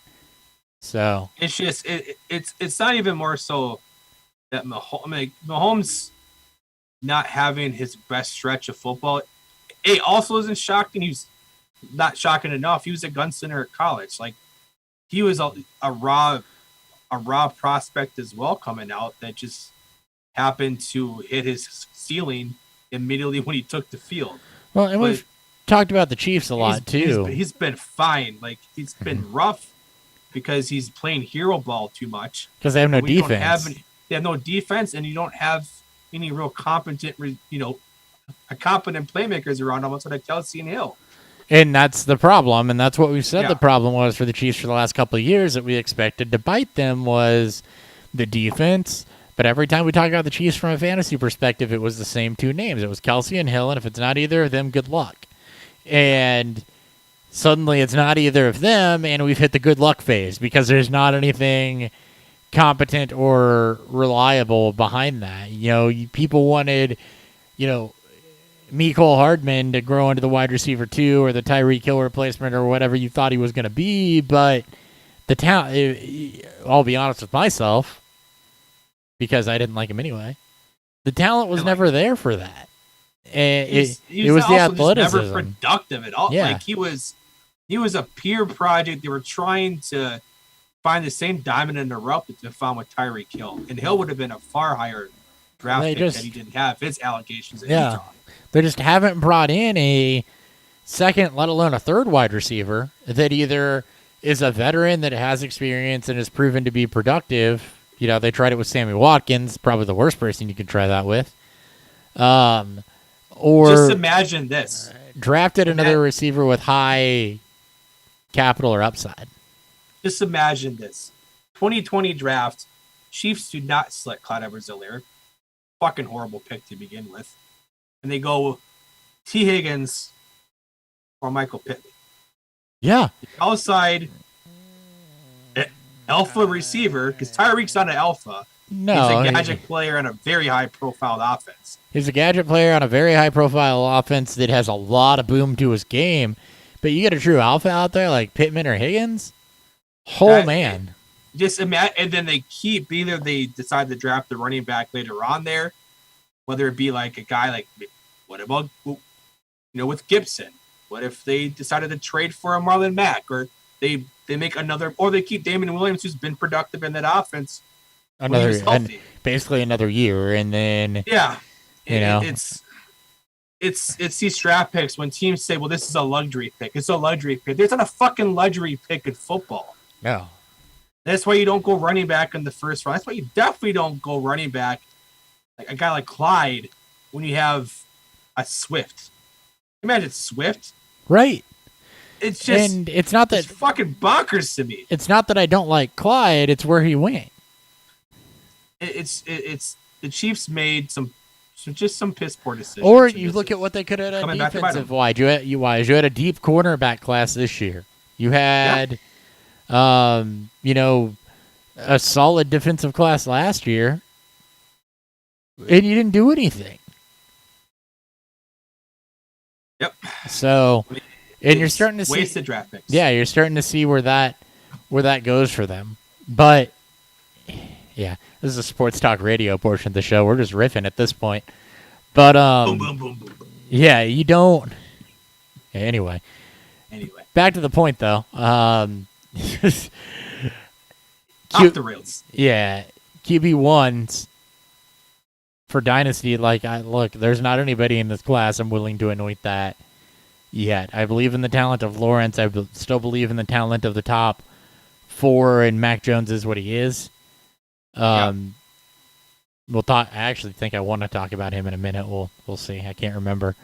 So it's just it's not even more so that Mahomes not having his best stretch of football. It also isn't shocking. He's not shocking enough. He was a gunslinger at college. Like he was a raw prospect as well coming out that just happened to hit his ceiling immediately when he took the field. Well, and we've talked about the Chiefs a lot too. He's been fine. Like he's been rough because he's playing hero ball too much. Because they have no defense. They have no defense, and you don't have any real competent playmakers around them outside of Kelsey and Hill. And that's the problem, and that's what we've said the problem was for the Chiefs for the last couple of years that we expected to bite them was the defense. But every time we talk about the Chiefs from a fantasy perspective, it was the same two names. It was Kelsey and Hill, and if it's not either of them, good luck. And suddenly it's not either of them, and we've hit the good luck phase because there's not anything competent or reliable behind that. People wanted, Mecole Hardman to grow into the wide receiver 2 or the Tyreek Hill replacement or whatever you thought he was going to be, but the talent, I'll be honest with myself, because I didn't like him anyway, the talent was never there for that. It was the athleticism. Never productive at all. Yeah. Like he was a pure project. They were trying to find the same diamond in the rough that they found with Tyreek Hill, and Hill would have been a far higher draft pick that he didn't have. His allegations at Utah. They just haven't brought in a second, let alone a third wide receiver that either is a veteran that has experience and has proven to be productive. They tried it with Sammy Watkins, probably the worst person you could try that with. Or just imagine this. Drafted another receiver with high capital or upside. Just imagine this. 2020 draft, Chiefs do not select Clyde Edwards-Helaire. Fucking horrible pick to begin with. And they go T. Higgins or Michael Pittman. Yeah. Outside alpha receiver, because Tyreek's not an alpha. No. He's a gadget player on a very high-profile offense. He's a gadget player on a very high-profile offense that has a lot of boom to his game. But you get a true alpha out there like Pittman or Higgins? Man. Just imagine, and then they keep, either they decide to draft the running back later on there, whether it be like a guy like, what about, with Gibson? What if they decided to trade for a Marlon Mack, or they make another, or they keep Damian Williams, who's been productive in that offense, basically another year, and then it's these draft picks when teams say, well, this is a luxury pick. It's a luxury pick. There's not a fucking luxury pick in football. No. That's why you don't go running back in the first round. That's why you definitely don't go running back like a guy like Clyde when you have a Swift. Imagine Swift. Right. It's just, and it's not that it's fucking bonkers to me. It's not that I don't like Clyde. It's where he went. It's the Chiefs made some piss poor decisions. Or you look at what they could have done coming back to bite defensive 'em. wise. You had a deep cornerback class this year. You had, you know, a solid defensive class last year, and you didn't do anything. Yep. So, and you're starting to see wasted draft picks. Yeah, you're starting to see where that goes for them. But yeah, this is a sports talk radio portion of the show. We're just riffing at this point. But Boom, boom, boom, boom, boom. yeah, you don't. Anyway, back to the point though. Off the rails. Yeah, QB1s for Dynasty. Like, look, there's not anybody in this class I'm willing to anoint that yet. I believe in the talent of Lawrence. I still believe in the talent of the top 4, and Mac Jones is what he is. We'll talk. I actually think I want to talk about him in a minute. We'll see. I can't remember,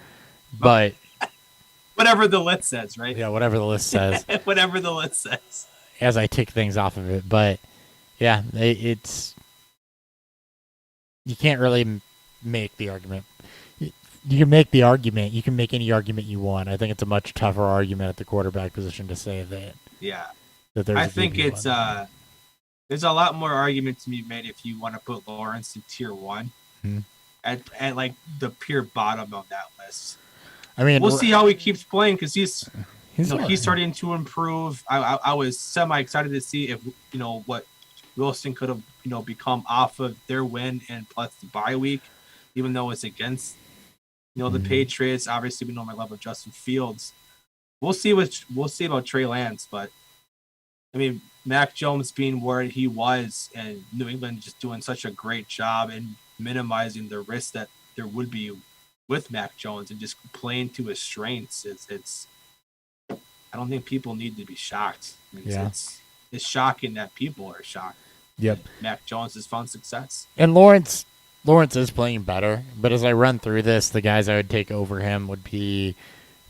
but whatever the list says, right? Yeah, whatever the list says. Whatever the list says. As I tick things off of it, but yeah, it's you can't really make the argument. You can make the argument. You can make any argument you want. I think it's a much tougher argument at the quarterback position to say that. Yeah, that there's. I think it's there's a lot more argument to be made if you want to put Lawrence in tier 1 at like the pure bottom of that list. I mean, we'll see how he keeps playing because he's starting to improve. I was semi excited to see if what Wilson could have become off of their win and plus the bye week, even though it's against the Patriots. Obviously, we know my love of Justin Fields. We'll see about Trey Lance, but I mean, Mac Jones being where he was and New England just doing such a great job and minimizing the risk that there would be with Mac Jones and just playing to his strengths. It's I don't think people need to be shocked. I mean, it's shocking that people are shocked. Yep. Mac Jones has found success. And Lawrence is playing better, but as I run through this, the guys I would take over him would be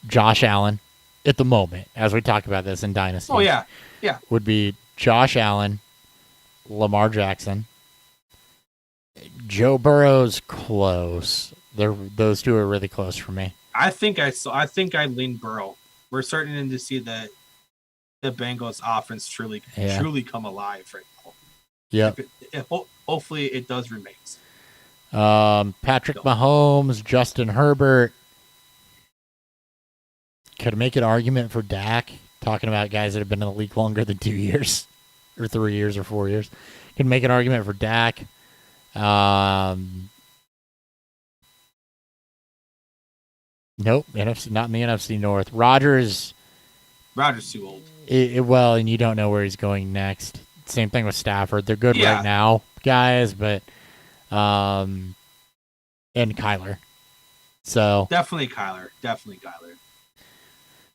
Josh Allen at the moment, as we talk about this in Dynasty. Oh, yeah. Yeah. Would be Josh Allen, Lamar Jackson, Joe Burrow's close. Those two are really close for me. I think I lean Burrow. We're starting to see the Bengals offense truly come alive right now. Yeah. Hopefully it does remain. Patrick Mahomes, Justin Herbert. Could make an argument for Dak. Talking about guys that have been in the league longer than 2 years, or 3 years, or 4 years. Could make an argument for Dak. Nope, NFC, not in the NFC North. Rodgers too old. Well, and you don't know where he's going next. Same thing with Stafford. They're good right now, guys, but and Kyler. So definitely Kyler.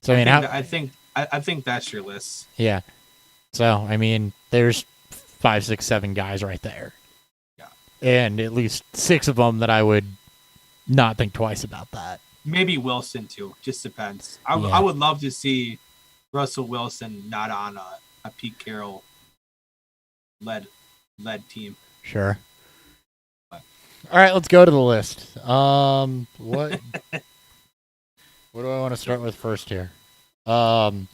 So I think that's your list. Yeah. So I mean, there's 5, 6, 7 guys right there. Yeah. And at least 6 of them that I would not think twice about that. Maybe Wilson too. Just depends. I would love to see Russell Wilson not on a Pete Carroll led team. Sure. But. All right, let's go to the list. What do I want to start with first here? I'm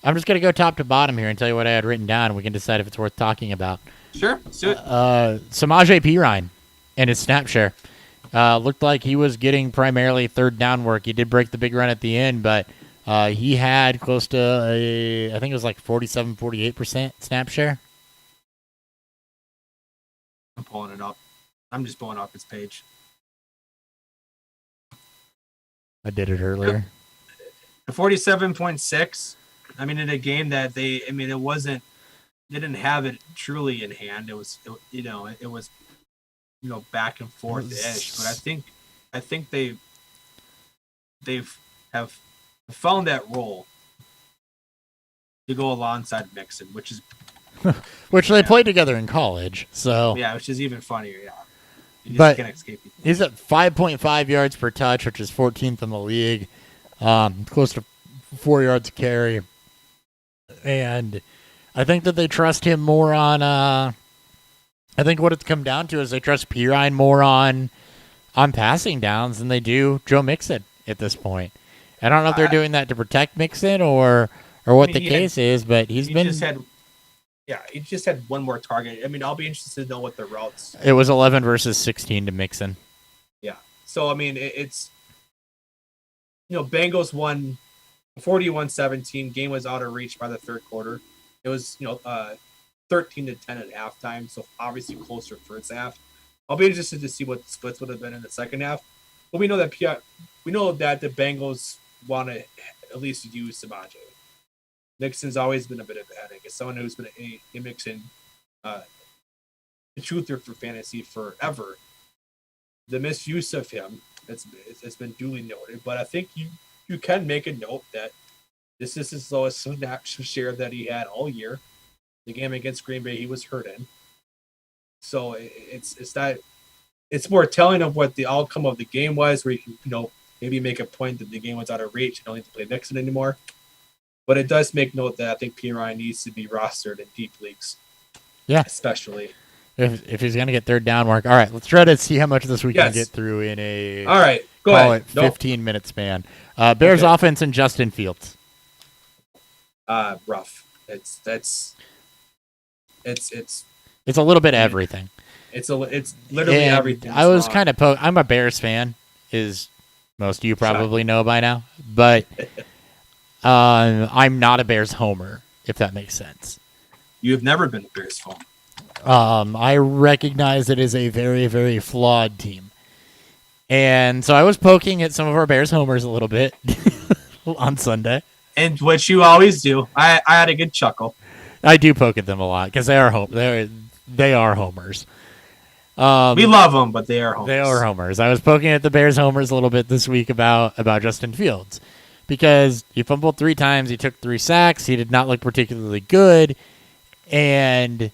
just gonna go top to bottom here and tell you what I had written down, and we can decide if it's worth talking about. Sure, let's do it. Samaje Perine and his snap share. Looked like he was getting primarily third down work. He did break the big run at the end, but he had close to, I think it was like 47, 48% snap share. I'm pulling it up. I'm just pulling up his page. I did it earlier. 47.6. I mean, in a game that they didn't have it truly in hand. It was back and forth ish. But I think they've found that role to go alongside Mixon, which is which they played together in college. So yeah, which is even funnier. Yeah, you just can't escape it. He's at 5.5 yards per touch, which is 14th in the league. Close to 4 yards a carry. And I think that they trust him more on. I think what it's come down to is they trust Pirine more on passing downs than they do Joe Mixon at this point. I don't know if they're doing that to protect Mixon or what the case is, but he just had one more target. I mean, I'll be interested to know what the routes. It was 11 versus 16 to Mixon. Yeah. So I mean, it's Bengals won 41-17. Game was out of reach by the third quarter. It was 13-10 at halftime, so obviously closer first half. I'll be interested to see what the splits would have been in the second half. But we know that the Bengals want to at least use Samaje. Mixon's always been a bit of a headache. As someone who's been a Mixon truther for fantasy forever, the misuse of him it's been duly noted. But I think you can make a note that this is his lowest snap share that he had all year. The game against Green Bay, he was hurt in. So it's more telling of what the outcome of the game was, where you can maybe make a point that the game was out of reach. You don't need to play Mixon anymore. But it does make note that I think Pirine needs to be rostered in deep leagues. Yeah, especially if he's going to get third down work. All right, let's try to see how much of this we can get through in a 15-minute span. Bears offense and Justin Fields. Rough. It's a little bit of everything. It's literally everything. I was kind of I'm a Bears fan, as most of you probably know by now, but I'm not a Bears homer, if that makes sense. You have never been a Bears fan. I recognize it is a very, very flawed team. And so I was poking at some of our Bears homers a little bit on Sunday. And what you always do. I had a good chuckle. I do poke at them a lot because they are homers. We love them, but they are homers. They are homers. I was poking at the Bears homers a little bit this week about Justin Fields because he fumbled 3 times. He took 3 sacks. He did not look particularly good. And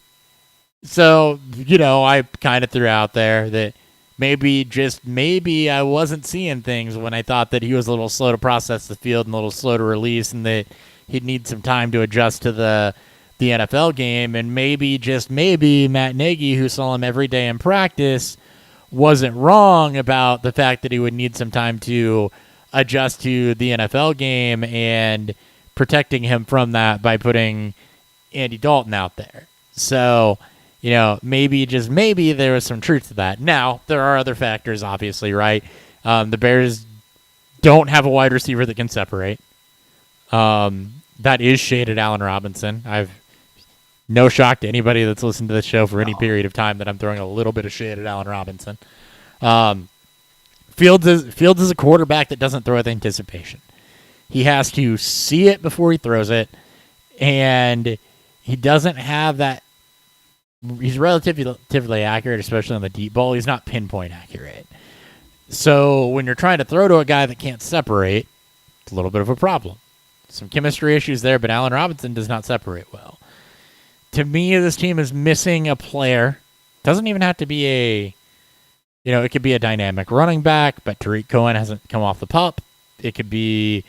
so, I kind of threw out there that maybe I wasn't seeing things when I thought that he was a little slow to process the field and a little slow to release and that he'd need some time to adjust to the NFL game. And maybe, just maybe, Matt Nagy, who saw him every day in practice, wasn't wrong about the fact that he would need some time to adjust to the NFL game and protecting him from that by putting Andy Dalton out there. So, maybe, just maybe, there was some truth to that. Now, there are other factors, obviously, right? The Bears don't have a wide receiver that can separate. That is shaded Allen Robinson. I've no shock to anybody that's listened to this show for any period of time that I'm throwing a little bit of shade at Allen Robinson. Fields is a quarterback that doesn't throw with anticipation. He has to see it before he throws it, and he doesn't have that. He's relatively accurate, especially on the deep ball. He's not pinpoint accurate. So when you're trying to throw to a guy that can't separate, it's a little bit of a problem. Some chemistry issues there, but Allen Robinson does not separate well. To me, this team is missing a player. Doesn't even have to be it could be a dynamic running back, but Tariq Cohen hasn't come off the pup. It could be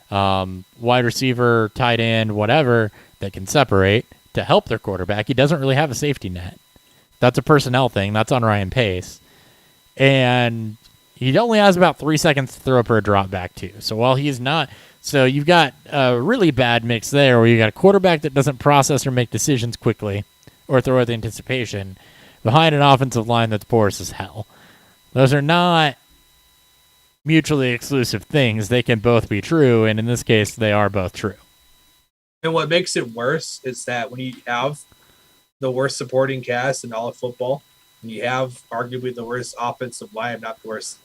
wide receiver, tight end, whatever, that can separate to help their quarterback. He doesn't really have a safety net. That's a personnel thing. That's on Ryan Pace. And he only has about 3 seconds to throw for a drop back, too. So while he's not... So you've got a really bad mix there where you got a quarterback that doesn't process or make decisions quickly or throw with anticipation behind an offensive line that's porous as hell. Those are not mutually exclusive things. They can both be true, and in this case, they are both true. And what makes it worse is that when you have the worst supporting cast in all of football, and you have arguably the worst offensive line, not the worst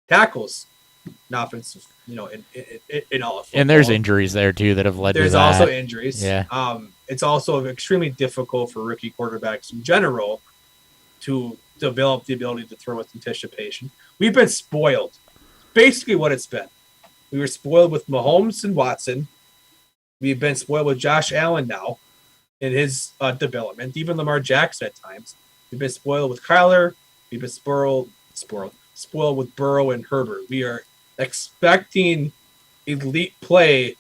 tackles, in offensive, in all of football. And there's injuries there too that have led to that. There's also injuries. Yeah. It's also extremely difficult for rookie quarterbacks in general to develop the ability to throw with anticipation. We've been spoiled. Basically what it's been. We were spoiled with Mahomes and Watson. We've been spoiled with Josh Allen now in his development. Even Lamar Jackson at times. We've been spoiled with Kyler. We've been spoiled with Burrow and Herbert. We are expecting elite play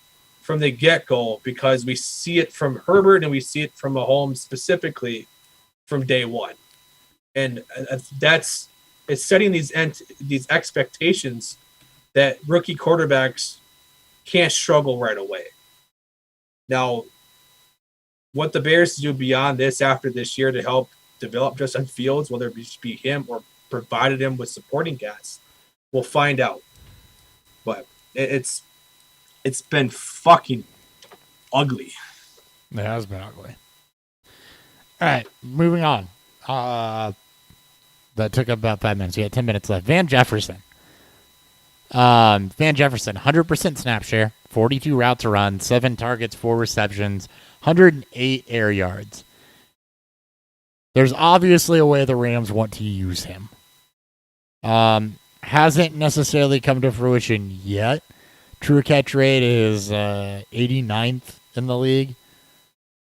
from the get-go because we see it from Herbert and we see it from Mahomes specifically from day one. And it's setting these expectations that rookie quarterbacks can't struggle right away. Now, what the Bears do beyond this after this year to help develop Justin Fields, whether it be him or provided him with supporting cast, we'll find out. But it's been fucking ugly. It has been ugly. All right, moving on. That took about 5 minutes. We got 10 minutes left. Van Jefferson. 100% snap share, 42 routes to run, 7 targets, 4 receptions, 108 air yards. There's obviously a way the Rams want to use him. Hasn't necessarily come to fruition yet. True catch rate is 89th in the league.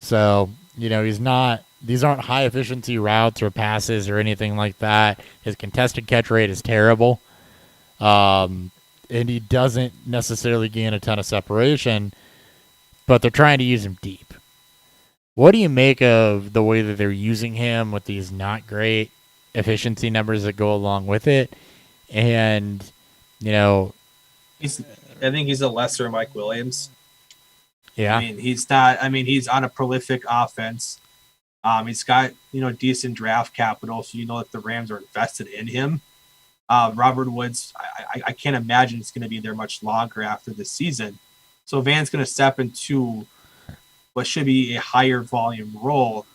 So, he's not, these aren't high efficiency routes or passes or anything like that. His contested catch rate is terrible. And he doesn't necessarily gain a ton of separation, but they're trying to use him deep. What do you make of the way that they're using him with these not great efficiency numbers that go along with it? And, I think he's a lesser Mike Williams. Yeah. He's on a prolific offense. He's got, decent draft capital, so that the Rams are invested in him. Robert Woods, I can't imagine it's going to be there much longer after this season. So Van's going to step into what should be a higher volume role.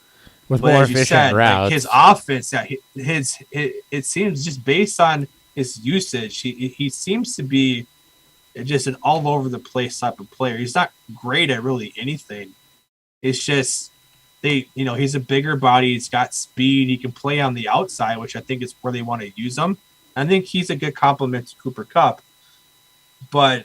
With more efficient routes. Like his offense, it seems just based on his usage, he seems to be just an all over the place type of player. He's not great at really anything. It's just he's a bigger body. He's got speed. He can play on the outside, which I think is where they want to use him. I think he's a good complement to Cooper Kupp. But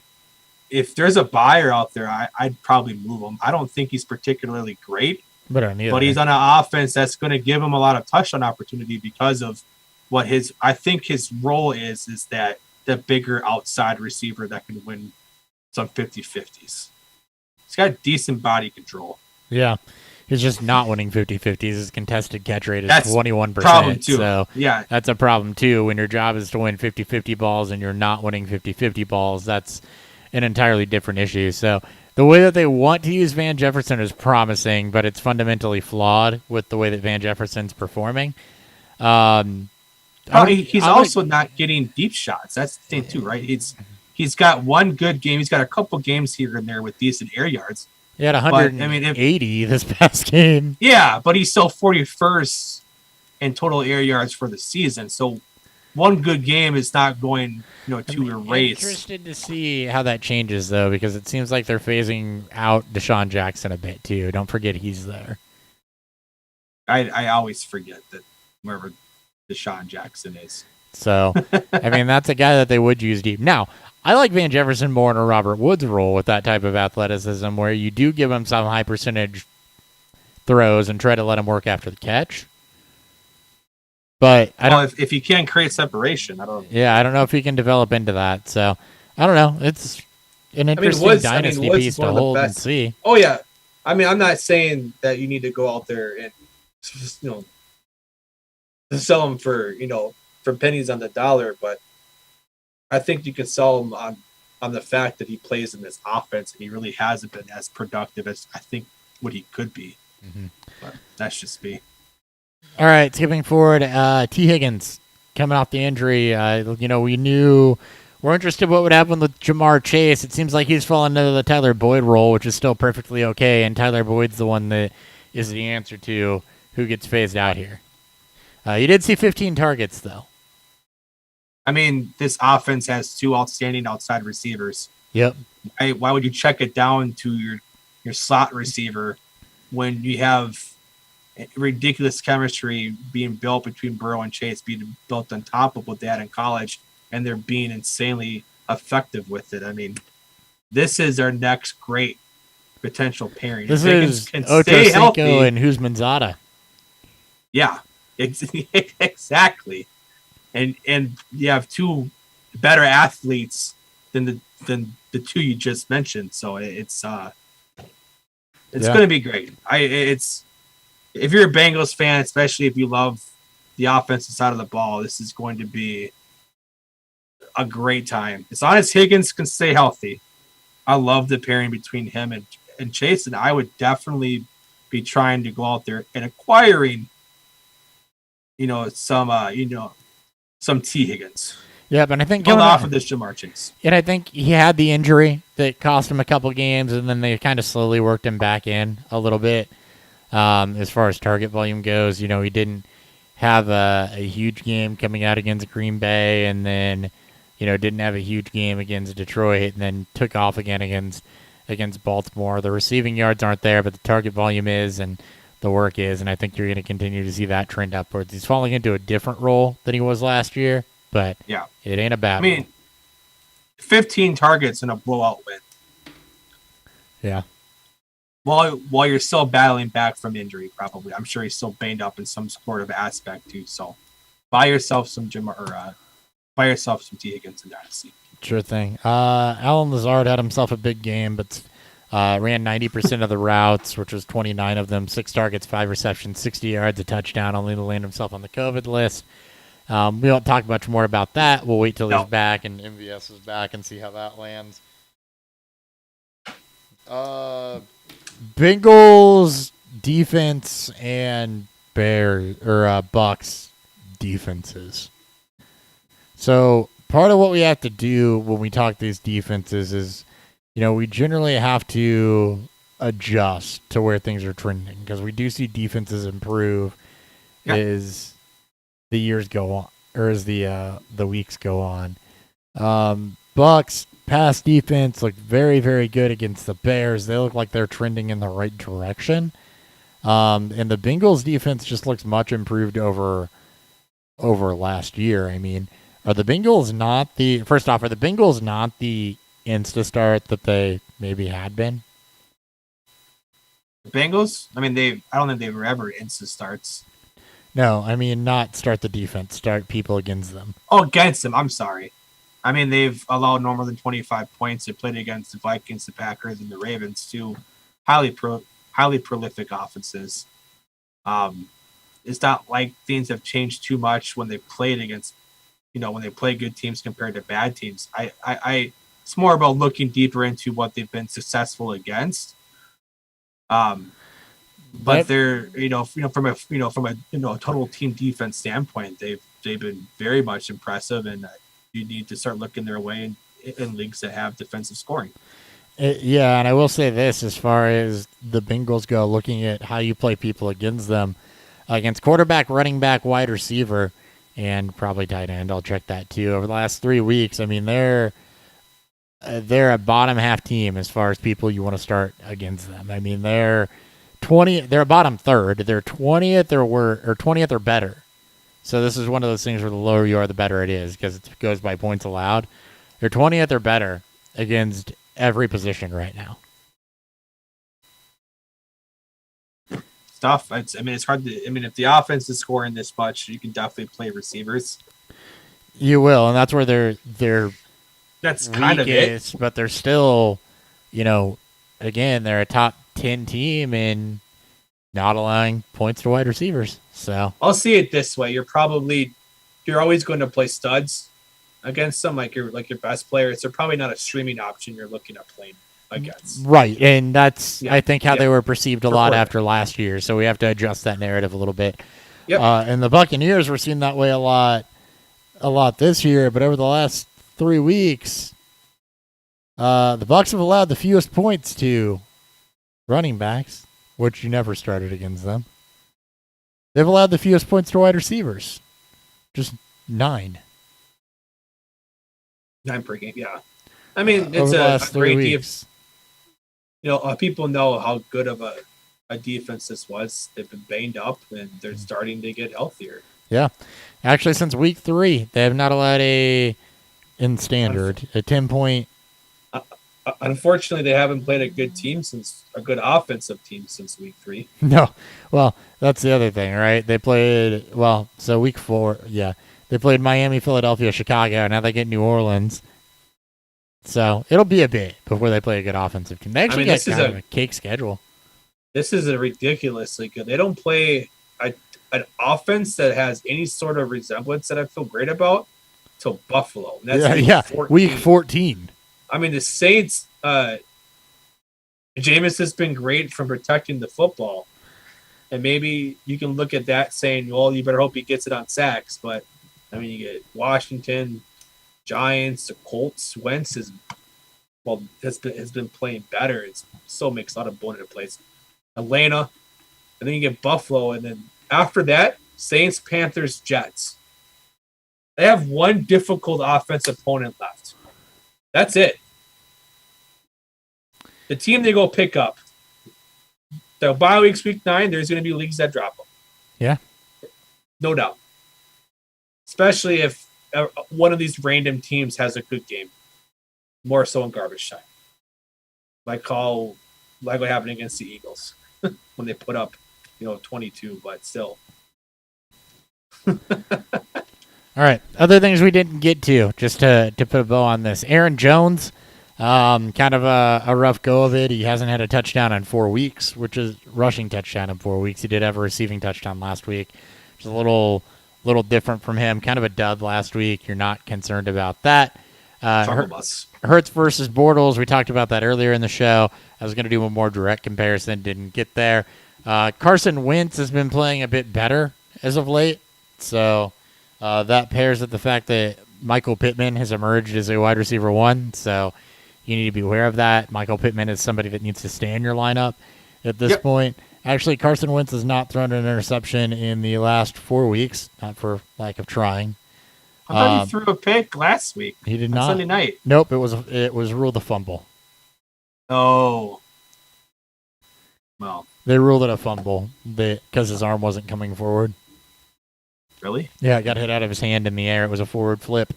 if there's a buyer out there, I'd probably move him. I don't think he's particularly great. But he's on an offense that's going to give him a lot of touchdown opportunity because of what I think his role is that the bigger outside receiver that can win some 50-50s. He's got decent body control. Yeah. He's just not winning 50-50s. His contested catch rate is 21%. Problem too. So yeah, that's a problem too. When your job is to win 50-50 balls and you're not winning 50-50 balls, that's an entirely different issue. So the way that they want to use Van Jefferson is promising, but it's fundamentally flawed with the way that Van Jefferson's performing. He's also not getting deep shots. That's the thing too, right? He's got one good game. He's got a couple games here and there with decent air yards. He had 180 this past game. Yeah, but he's still 41st in total air yards for the season. So one good game is not going, to erase. I'm interested to see how that changes, though, because it seems like they're phasing out Deshaun Jackson a bit, too. Don't forget he's there. I always forget that wherever Deshaun Jackson is. So, that's a guy that they would use deep. Now, I like Van Jefferson more in a Robert Woods role with that type of athleticism where you do give him some high percentage throws and try to let him work after the catch. But if he can create separation, I don't know if he can develop into that. So, I don't know. It's an interesting dynasty piece to hold and see. Oh, yeah. I'm not saying that you need to go out there and, sell him for pennies on the dollar, but I think you can sell him on the fact that he plays in this offense and he really hasn't been as productive as I think what he could be. Mm-hmm. But that's just me. All right, skipping forward, T. Higgins coming off the injury. We're interested in what would happen with Jamar Chase. It seems like he's fallen into the Tyler Boyd role, which is still perfectly okay, and Tyler Boyd's the one that is the answer to who gets phased out here. You did see 15 targets, though. This offense has 2 outstanding outside receivers. Yep. Why would you check it down to your slot receiver when you have ridiculous chemistry being built between Burrow and Chase, being built on top of what they had in college, and they're being insanely effective with it? This is our next great potential pairing. This is Ocho Cinco and Huzmanzada. Yeah, exactly. And you have 2 better athletes than than the two you just mentioned. So it's Yeah. going to be great. It's if you're a Bengals fan, especially if you love the offensive side of the ball, this is going to be a great time. As long as Higgins can stay healthy, I love the pairing between him and Chase, and I would definitely be trying to go out there and acquiring, some T. Higgins. Yeah, but I think Build off of this Jamar Chase. And I think he had the injury that cost him a couple games, and then they kind of slowly worked him back in a little bit. As far as target volume goes, he didn't have a huge game coming out against Green Bay, and then, didn't have a huge game against Detroit, and then took off again against Baltimore. The receiving yards aren't there, but the target volume is, and the work is, and I think you're going to continue to see that trend upwards. He's falling into a different role than he was last year, but yeah, it ain't a bad one. 15 targets in a blowout win. Yeah. While you're still battling back from injury, probably. I'm sure he's still banged up in some sort of aspect too. So buy yourself some T. Higgins in Dynasty. Sure thing. Alan Lazard had himself a big game, but ran 90% of the routes, which was 29 of them, 6 targets, 5 receptions, 60 yards, a touchdown, only to land himself on the COVID list. We won't talk much more about that. We'll wait till he's back and MVS is back and see how that lands. Bengals defense and Bucks defenses. So part of what we have to do when we talk these defenses is, we generally have to adjust to where things are trending, because we do see defenses improve as the years go on, or as the weeks go on. Bucks pass defense looked very, very good against the Bears. They look like they're trending in the right direction. And the Bengals defense just looks much improved over last year. I mean, are the Bengals not the insta start that they maybe had been? The Bengals? I mean, I don't think they were ever insta starts. No, I mean not start the defense, start people against them. Oh, against them. I'm sorry. I mean, they've allowed no more than 25 points. They played against the Vikings, the Packers, and the Ravens, two highly prolific offenses. It's not like things have changed too much when they played against, when they play good teams compared to bad teams. It's more about looking deeper into what they've been successful against. But they're, from a total team defense standpoint, they've been very much impressive, and you need to start looking their way in leagues that have defensive scoring. Yeah, and I will say this, as far as the Bengals go, looking at how you play people against them, against quarterback, running back, wide receiver, and probably tight end. I'll check that too. Over the last 3 weeks, I mean, they're a bottom half team as far as people you want to start against them. I mean, they're a bottom third. They're 20th or 20th or better. So this is one of those things where the lower you are, the better it is, because it goes by points allowed. They're 20th or better against every position right now. Stuff. It's hard to. If the offense is scoring this much, you can definitely play receivers. You will, and that's where they're that's kind of it. But they're still, again, they're a top 10 team in not allowing points to wide receivers. So I'll see it this way: you're always going to play studs against them, like your best players. They're probably not a streaming option you're looking at playing against. Right, and that's I think how they were perceived a lot after last year. So we have to adjust that narrative a little bit. Yep. And the Buccaneers were seen that way a lot this year, but over the last 3 weeks, the Bucs have allowed the fewest points to running backs, which you never started against them. They've allowed the fewest points to wide receivers, just 9. 9 per game, yeah. I mean, it's a great defense. People know how good of a defense this was. They've been banged up, and they're starting to get healthier. Yeah. Actually, since week 3, they have not allowed in standard, a 10-point. Unfortunately, they haven't played a good offensive team since week 3. No. Well, that's the other thing, right? They played, so week 4, yeah. They played Miami, Philadelphia, Chicago. Now they get New Orleans. So it'll be a bit before they play a good offensive team. They actually get this is kind of a cake schedule. This is a ridiculously good. They don't play an offense that has any sort of resemblance that I feel great about till Buffalo. And that's week 14. I mean, the Saints, Jameis has been great from protecting the football. And maybe you can look at that saying, well, you better hope he gets it on sacks. But, I mean, you get Washington, Giants, the Colts. Wentz has been playing better. It still makes a lot of bullet in place. Atlanta, and then you get Buffalo, and then after that, Saints, Panthers, Jets. They have one difficult offensive opponent left. That's it. The team they go pick up. The bye week's week 9, there's going to be leagues that drop them. Yeah. No doubt. Especially if one of these random teams has a good game. More so in garbage time. Like what happened against the Eagles when they put up, 22, but still. All right. Other things we didn't get to, just to put a bow on this. Aaron Jones, kind of a rough go of it. He hasn't had a touchdown in 4 weeks, which is rushing touchdown in 4 weeks. He did have a receiving touchdown last week, which is a little different from him. Kind of a dud last week. You're not concerned about that. Hurts versus Bortles. We talked about that earlier in the show. I was going to do a more direct comparison. Didn't get there. Carson Wentz has been playing a bit better as of late. So that pairs with the fact that Michael Pittman has emerged as a wide receiver 1. So you need to be aware of that. Michael Pittman is somebody that needs to stay in your lineup at this point. Actually, Carson Wentz has not thrown an interception in the last 4 weeks, not for lack of trying. I thought he threw a pick last week. He did not. Sunday night. Nope, it was ruled a fumble. Oh. Well. They ruled it a fumble because his arm wasn't coming forward. Really? Yeah, it got hit out of his hand in the air. It was a forward flip.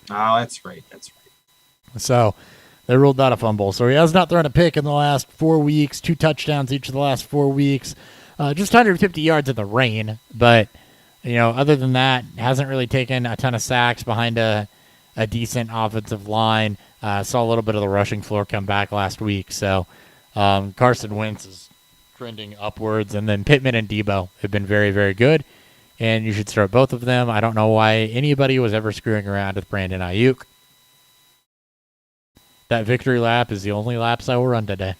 Oh, that's right. So they ruled that a fumble. So he has not thrown a pick in the last 4 weeks, 2 touchdowns each of the last 4 weeks. Just 150 yards in the rain, but other than that, hasn't really taken a ton of sacks behind a decent offensive line. Saw a little bit of the rushing floor come back last week. So Carson Wentz is trending upwards. And then Pittman and Debo have been very, very good. And you should start both of them. I don't know why anybody was ever screwing around with Brandon Ayuk. That victory lap is the only laps I will run today.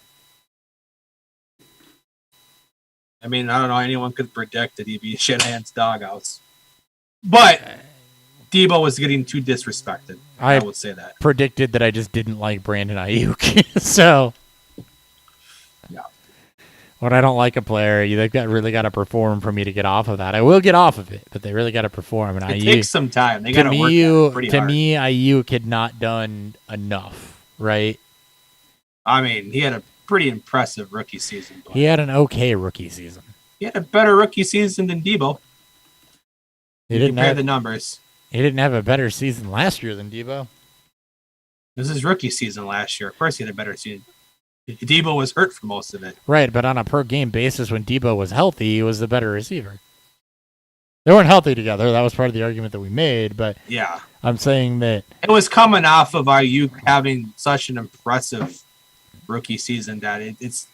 I mean, I don't know. Anyone could predict that he'd be Shanahan's doghouse. But Debo was getting too disrespected. I would say that. Predicted that I just didn't like Brandon Ayuk. So, yeah. When I don't like a player, they've really got to perform for me to get off of that. I will get off of it, but they really got to perform. And it takes some time. They got to work at it pretty hard. To me, Ayuk had not done enough, right? I mean, he had a pretty impressive rookie season. He had an okay rookie season. He had a better rookie season than Debo. Compare the numbers. He didn't have a better season last year than Debo. This is his rookie season last year. Of course he had a better season. Debo was hurt for most of it. Right, but on a per-game basis, when Debo was healthy, he was the better receiver. They weren't healthy together. That was part of the argument that we made, but yeah, I'm saying that it was coming off of Ayuk having such an impressive rookie season that it's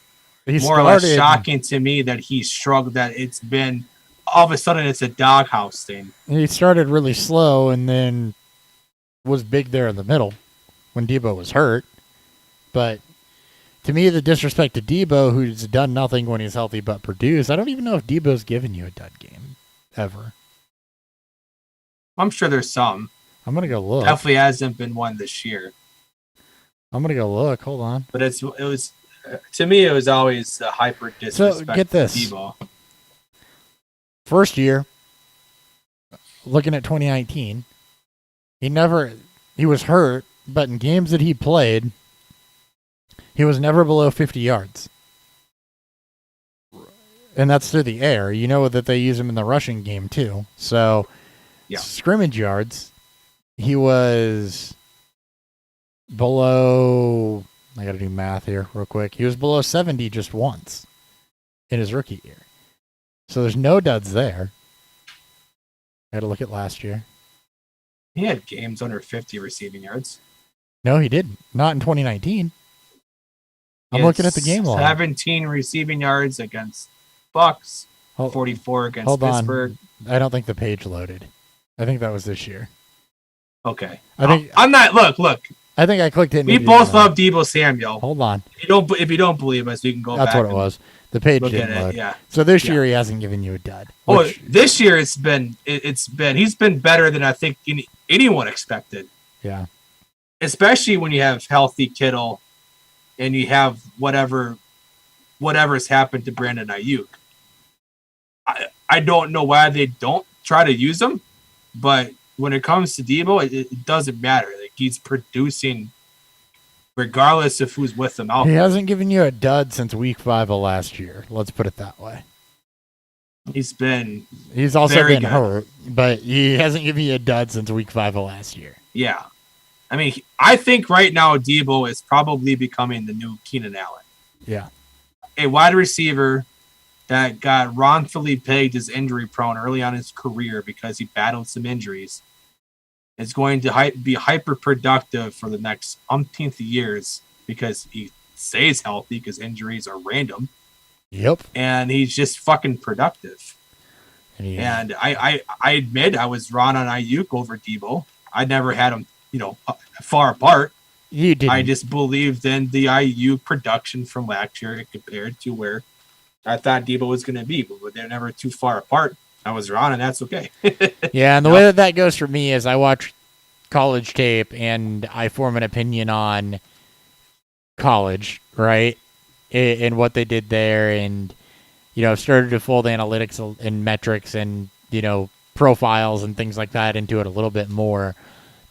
more or less shocking to me that he struggled, that it's been all of a sudden it's a doghouse thing. He started really slow and then was big there in the middle when Debo was hurt. But to me, the disrespect to Debo, who's done nothing when he's healthy but produced, I don't even know if Debo's given you a dud game ever. I'm sure there's some. I'm going to go look. Definitely hasn't been one this year. I'm going to go look. Hold on. But it was to me, it was always the hyper disrespect. So get this. To Debo. First year, looking at 2019, he was hurt, but in games that he played, he was never below 50 yards. And that's through the air. You know that they use him in the rushing game too. So, scrimmage yards, he was below, I got to do math here real quick. He was below 70 just once in his rookie year. So there's no duds there. I got to look at last year. He had games under 50 receiving yards. No, he didn't. Not in 2019. I'm looking at the game log. 17 receiving yards against Bucks, 44 against hold Pittsburgh. On. I don't think the page loaded. I think that was this year. Okay. I'm not. Look. I think I clicked it. We both love Deebo Samuel. Hold on. If you don't believe us, we can go back. That's what it was. The page didn't load. Yeah. So this year he hasn't given you a dud. This year he's been better than I think anyone expected. Yeah. Especially when you have healthy Kittle, and you have whatever's happened to Brandon Ayuk. I don't know why they don't try to use him, but when it comes to Deebo, it doesn't matter. Like, he's producing regardless of who's with him out. He hasn't given you a dud since week 5 of last year. Let's put it that way. He's also been hurt, but he hasn't given you a dud since week 5 of last year. Yeah. I mean, I think right now Deebo is probably becoming the new Keenan Allen. Yeah. A wide receiver that got wrongfully pegged as injury prone early on in his career because he battled some injuries. Is going to be hyper productive for the next umpteenth years because he stays healthy because injuries are random. Yep. And he's just fucking productive. Yeah. And I admit I was wrong on Ayuk over Deebo. I never had him, far apart. You didn't. I just believed in the Ayuk production from last year compared to where I thought Deebo was going to be, but they're never too far apart. I was wrong, and that's okay. Yeah, and the way that goes for me is I watch college tape, and I form an opinion on college, right, and what they did there, and, I've started to fold analytics and metrics and, profiles and things like that into it a little bit more.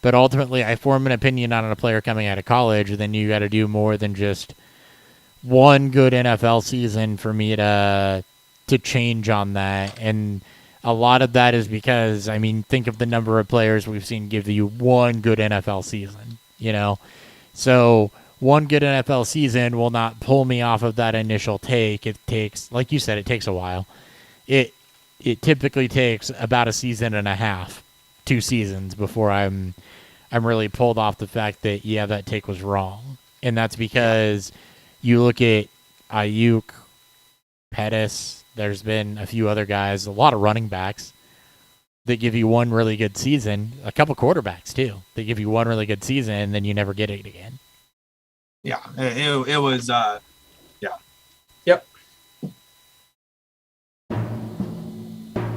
But ultimately, I form an opinion on a player coming out of college, then you got to do more than just one good NFL season for me to change on that. And a lot of that is because, think of the number of players we've seen give you one good NFL season, So one good NFL season will not pull me off of that initial take. It takes, like you said, it takes a while. It typically takes about a season and a half, 2 seasons before I'm really pulled off the fact that, yeah, that take was wrong. And that's because you look at Ayuk, Pettis, there's been a few other guys, a lot of running backs that give you one really good season, a couple quarterbacks too. They give you one really good season and then you never get it again. Yeah, it was, yeah. Yep.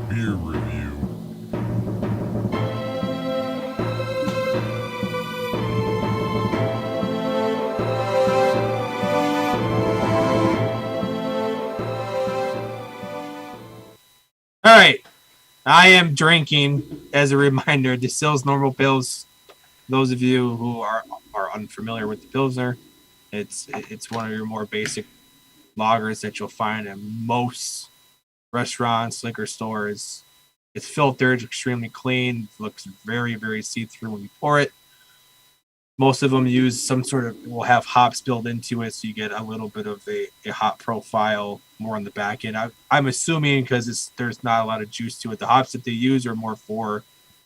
Beer review. All right. I am drinking, as a reminder, Distill's Normal Pills. Those of you who are unfamiliar with the Pilsner, it's one of your more basic lagers that you'll find in most restaurants, liquor stores. It's filtered, extremely clean, looks very, very see-through when you pour it. Most of them use some sort of, will have hops built into it, so you get a little bit of a hop profile more on the back end. I'm assuming because there's not a lot of juice to it. The hops that they use are more for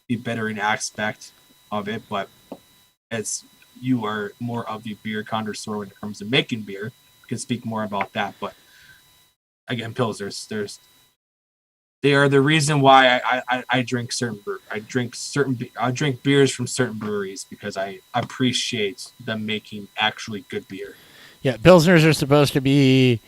the bittering aspect of it, but as you are more of the beer connoisseur when it comes to making beer, you can speak more about that. But again, Pilsners, they are the reason why I drink certain I drink beers from certain breweries because I appreciate them making actually good beer. Yeah, Pilsners are supposed to be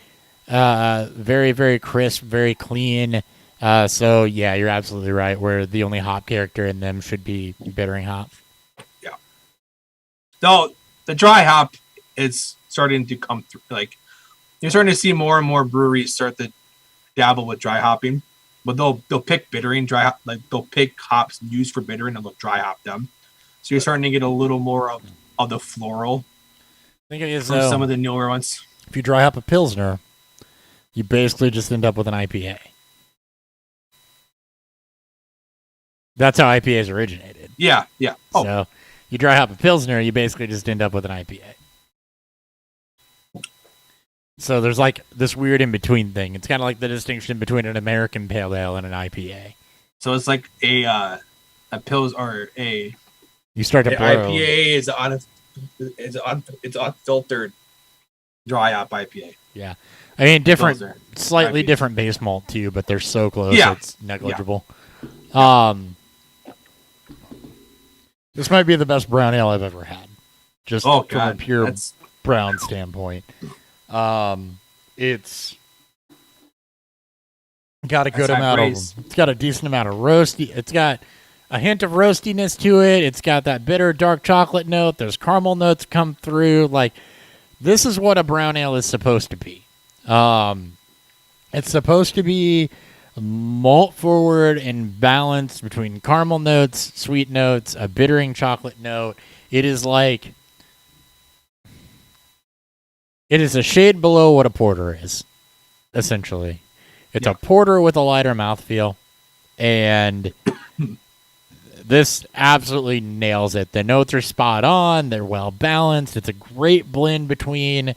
very, very crisp, very clean. So yeah, you're absolutely right. Where the only hop character in them should be bittering hop. Yeah. Though the dry hop is starting to come through. Like, you're starting to see more and more breweries start to dabble with dry hopping. But they'll pick bittering dry hop, like they'll pick hops used for bittering and they'll dry hop them. So you're starting to get a little more of the floral. I think it is from some of the newer ones. If you dry hop a Pilsner, you basically just end up with an IPA. That's how IPAs originated. Yeah. Oh. So you dry hop a Pilsner, you basically just end up with an IPA. So there's like this weird in-between thing. It's kind of like the distinction between an American Pale Ale and an IPA. So it's like a Pils or a... You start to IPA is on a It's unfiltered dry hop IPA. Yeah. I mean, slightly different base malt too, but they're so close it's negligible. Yeah. This might be the best brown ale I've ever had. Just from a pure brown standpoint. It's got a good amount of them. It's got a decent amount of roasty. It's got a hint of roastiness to it. It's got that bitter dark chocolate note. There's caramel notes come through. Like, this is what a brown ale is supposed to be. It's supposed to be malt forward and balanced between caramel notes, sweet notes, a bittering chocolate note. It is a shade below what a porter is, essentially. It's a porter with a lighter mouthfeel, and this absolutely nails it. The notes are spot on. They're well balanced. It's a great blend between,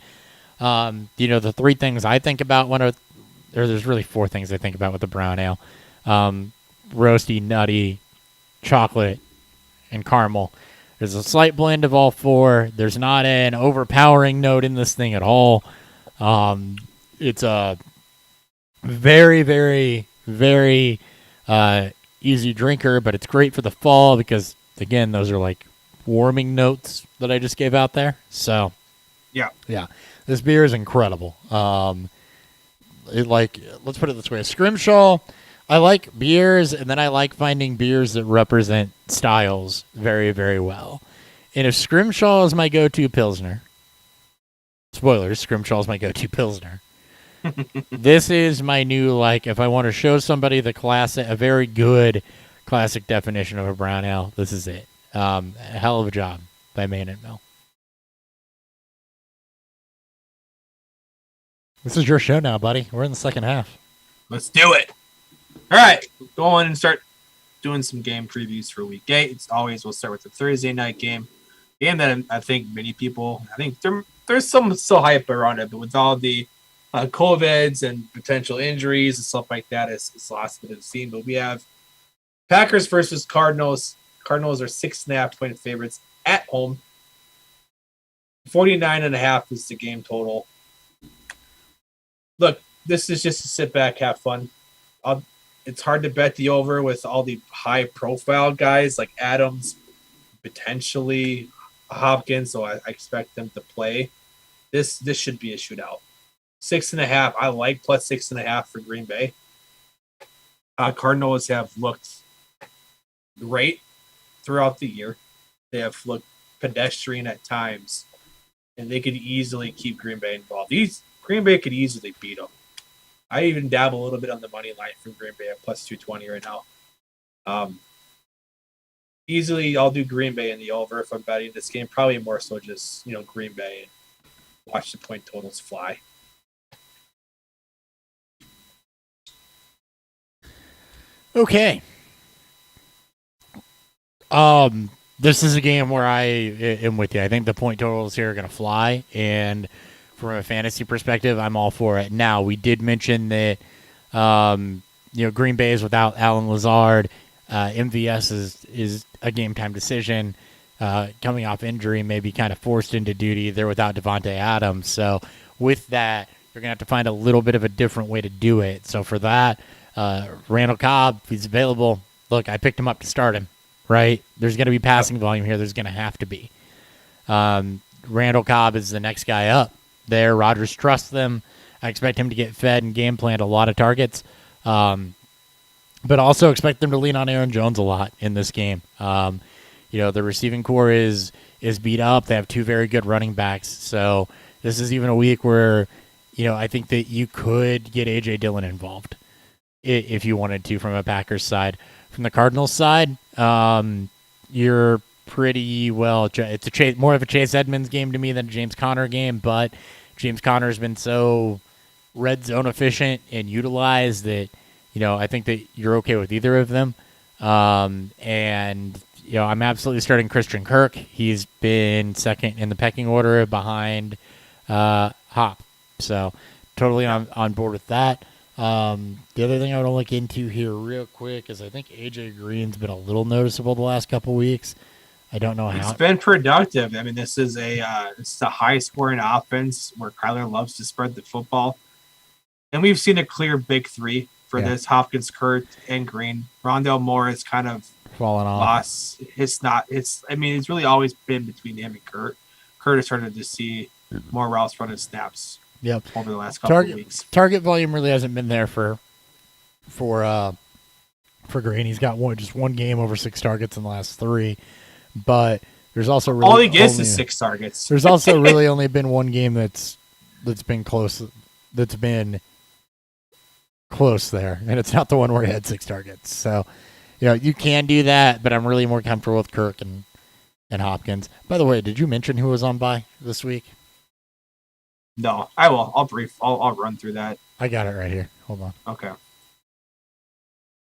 the three things I think about there's really four things I think about with the brown ale. Roasty, nutty, chocolate, and caramel. There's a slight blend of all four. There's not an overpowering note in this thing at all. It's a very, very, very easy drinker, but it's great for the fall because, again, those are like warming notes that I just gave out there. So, yeah, this beer is incredible. Let's put it this way: a Scrimshaw. I like beers, and then I like finding beers that represent styles very, very well. And if Scrimshaw is my go-to Pilsner, spoilers, Scrimshaw is my go-to Pilsner. This is my new, if I want to show somebody a very good classic definition of a brown ale, this is it. A hell of a job by Main and Mill. This is your show now, buddy. We're in the second half. Let's do it. All right. Go on and start doing some game previews for week 8. We'll start with the Thursday night game. Game that I think many people, there's some so hype around it, but with all the COVIDs and potential injuries and stuff like that, it's lost a bit of the scene. But we have Packers versus Cardinals. Cardinals are 6.5-point favorites at home. 49.5 is the game total. Look, this is just to sit back, have fun. It's hard to bet the over with all the high-profile guys like Adams, potentially Hopkins, so I expect them to play. This should be a shootout. 6.5. I like plus 6.5 for Green Bay. Cardinals have looked great throughout the year. They have looked pedestrian at times, and they could easily keep Green Bay involved. Green Bay could easily beat them. I even dabble a little bit on the money line from Green Bay at plus 220 right now. Easily, I'll do Green Bay in the over if I'm betting this game. Probably more so just Green Bay and watch the point totals fly. Okay. This is a game where I am with you. I think the point totals here are going to fly, and from a fantasy perspective, I'm all for it. Now, we did mention that Green Bay is without Alan Lazard. MVS is a game time decision. Coming off injury, maybe kind of forced into duty. They're without Devontae Adams. So with that, you're going to have to find a little bit of a different way to do it. So for that, Randall Cobb, if he's available, look, I picked him up to start him, right? There's going to be passing volume here. There's going to have to be. Randall Cobb is the next guy up there. Rodgers trusts them. I expect him to get fed and game planned a lot of targets. But also expect them to lean on Aaron Jones a lot in this game. The receiving core is beat up. They have two very good running backs. So this is even a week where, I think that you could get A.J. Dillon involved if you wanted to from a Packers side. From the Cardinals side, you're pretty well. It's more of a Chase Edmonds game to me than a James Conner game, but James Conner has been so red zone efficient and utilized that, I think that you're okay with either of them. And I'm absolutely starting Christian Kirk. He's been second in the pecking order behind Hopp. So totally on board with that. The other thing I want to look into here real quick is I think AJ Green's been a little noticeable the last couple weeks. I don't know how. It's been productive. I mean, this is a high-scoring offense where Kyler loves to spread the football. And we've seen a clear big three for this: Hopkins, Kurt, and Green. Rondell Moore has kind of fallen off. Lost. It's really always been between him and Kurt. Kurt has started to see more routes running snaps. Yep. Over the last couple of weeks. Target volume really hasn't been there for Green. He's got just one game over 6 targets in the last 3, but there's also really all he gets is 6 targets. There's also really only been one game that's been close. That's been close there, and it's not the one where he had 6 targets. So, you can do that, but I'm really more comfortable with Kirk and Hopkins. By the way, did you mention who was on bye this week? No, I will. I'll run through that. I got it right here. Hold on. Okay.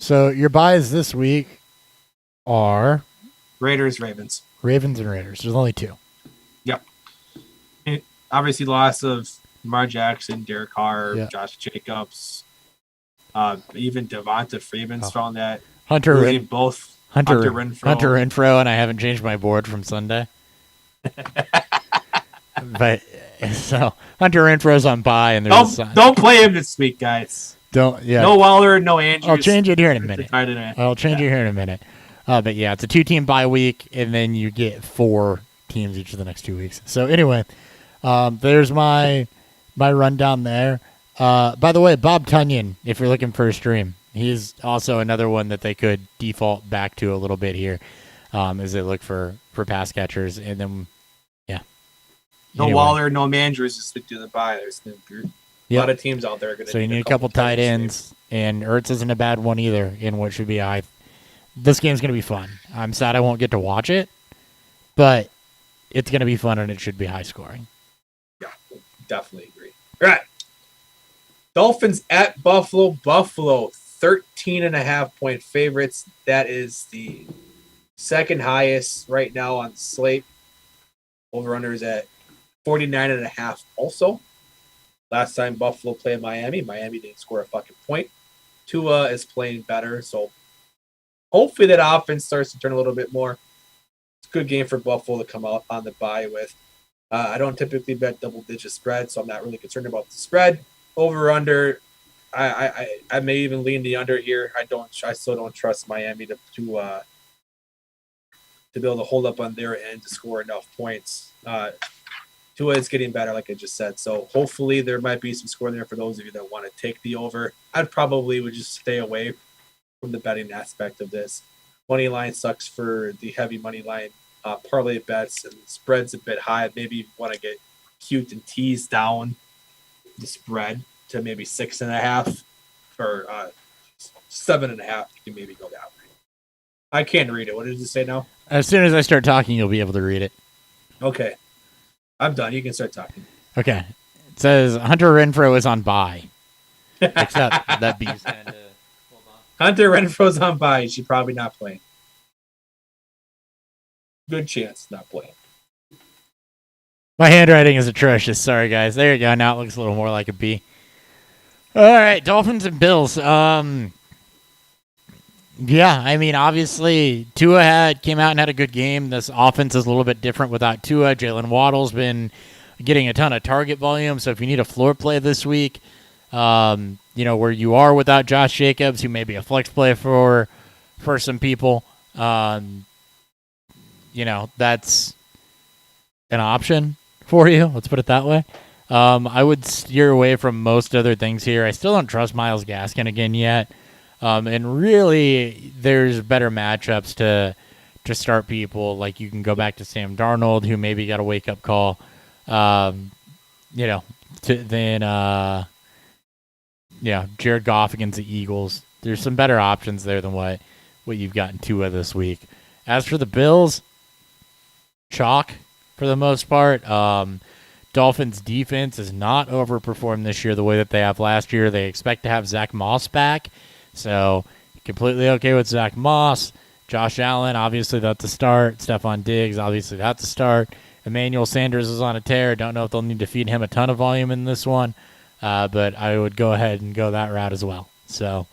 So your buys this week are Raiders, Ravens. Ravens and Raiders. There's only 2. Yep. Obviously, loss of Lamar Jackson, Derek Carr, Josh Jacobs, even Devonta Freeman's thrown that. Hunter Renfro, and I haven't changed my board from Sunday. But so Hunter Renfro's on bye, and don't play him this week, guys. No Waller, no Andrews. I'll change it here in a minute. But yeah, it's a 2-team bye week, and then you get 4 teams each of the next 2 weeks. So anyway, there's my rundown there. By the way, Bob Tunyon, if you're looking for a stream, he's also another one that they could default back to a little bit here, as they look for pass catchers. And then, no Waller, no Andrews to stick to the bye. There's a lot of teams out there are going to. So you need a couple tight ends, and Ertz isn't a bad one either. In what should be this game's going to be fun. I'm sad I won't get to watch it, but it's going to be fun and it should be high scoring. Yeah, definitely agree. All right. Dolphins at Buffalo. Buffalo, 13.5-point favorites. That is the second highest right now on the slate. Over-under is at 49.5 also. Last time Buffalo played Miami didn't score a fucking point. Tua is playing better, so hopefully that offense starts to turn a little bit more. It's a good game for Buffalo to come out on the bye with. I don't typically bet double-digit spread, so I'm not really concerned about the spread. Over under, I may even lean the under here. I still don't trust Miami to be able to hold up on their end to score enough points. Tua is getting better, like I just said. So hopefully there might be some score there for those of you that want to take the over. I'd probably would just stay away from the betting aspect of this. Money line sucks for the heavy money line parlay bets, and spread's a bit high. Maybe you want to get cute and tease down the spread to maybe 6.5 or 7.5. You can maybe go that way. I can't read it. What did it say now? As soon as I start talking, you'll be able to read it. Okay. I'm done. You can start talking. Okay. It says Hunter Renfro is on bye. Except that B's kind of... Hold on. Hunter Renfro's on bye. She's probably not playing. Good chance not playing. My handwriting is atrocious. Sorry, guys. There you go. Now it looks a little more like a B. All right. Dolphins and Bills. Yeah, I mean, obviously, Tua came out and had a good game. This offense is a little bit different without Tua. Jalen Waddle's been getting a ton of target volume, so if you need a floor play this week, where you are without Josh Jacobs, who may be a flex play for some people, that's an option for you. Let's put it that way. I would steer away from most other things here. I still don't trust Myles Gaskin again yet. And really, there's better matchups to start people. Like you can go back to Sam Darnold, who maybe got a wake up call. Jared Goff against the Eagles. There's some better options there than what you've gotten Tua this week. As for the Bills, chalk for the most part. Dolphins defense has not overperformed this year the way that they have last year. They expect to have Zach Moss back. So, completely okay with Zach Moss. Josh Allen, obviously that's a start. Stephon Diggs, obviously that's a start. Emmanuel Sanders is on a tear. Don't know if they'll need to feed him a ton of volume in this one. But I would go ahead and go that route as well. So,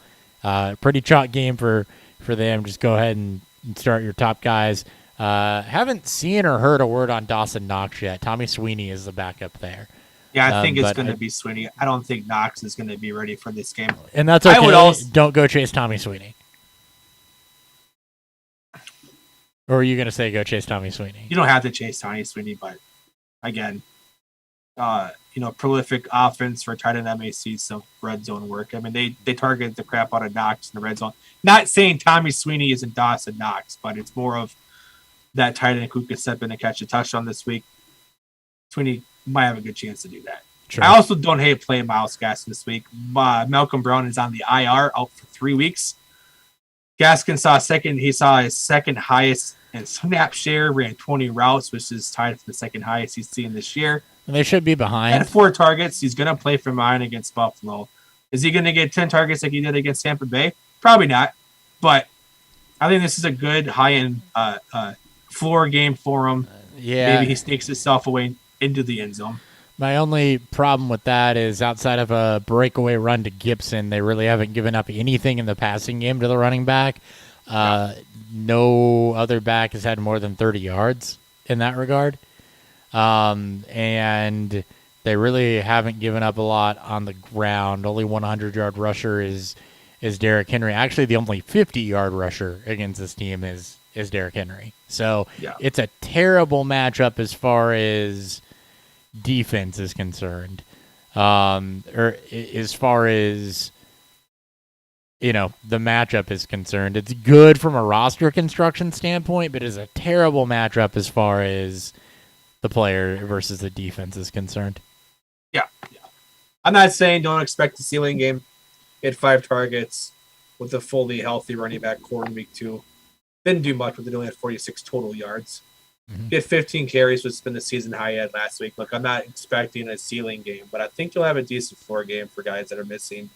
pretty chalk game for them. Just go ahead and start your top guys. Haven't seen or heard a word on Dawson Knox yet. Tommy Sweeney is the backup there. Yeah, I think it's going to be Sweeney. I don't think Knox is going to be ready for this game. And that's okay. I would also, don't go chase Tommy Sweeney. Or are you going to say go chase Tommy Sweeney? You don't have to chase Tommy Sweeney, but again, prolific offense for tight end MAC, some red zone work. I mean, they target the crap out of Knox in the red zone. Not saying Tommy Sweeney isn't Dawson Knox, but it's more of that tight end who could step in and catch a touchdown this week. Sweeney might have a good chance to do that. Sure. I also don't hate playing Miles Gaskin this week. Malcolm Brown is on the IR, out for 3 weeks. Gaskin saw his second highest in snap share, ran 20 routes, which is tied for the second highest he's seen this year. And they should be behind. At 4 targets, he's going to play from behind against Buffalo. Is he going to get 10 targets like he did against Tampa Bay? Probably not. But I think this is a good high-end floor game for him. Maybe he sneaks himself away into the end zone. My only problem with that is outside of a breakaway run to Gibson, they really haven't given up anything in the passing game to the running back. No other back has had more than 30 yards in that regard. And they really haven't given up a lot on the ground. Only 100-yard rusher is Derrick Henry. Actually, the only 50-yard rusher against this team is Derrick Henry. So It's a terrible matchup as far as defense is concerned. Or as far as the matchup is concerned. It's good from a roster construction standpoint, but it's a terrible matchup as far as the player versus the defense is concerned. Yeah. I'm not saying don't expect the ceiling game. Hit 5 targets with a fully healthy running back core in week 2. Didn't do much, but they only had 46 total yards. Mm-hmm. Get 15 carries, which has been the season high at last week. Look, I'm not expecting a ceiling game, but I think you'll have a decent floor game for guys that are missing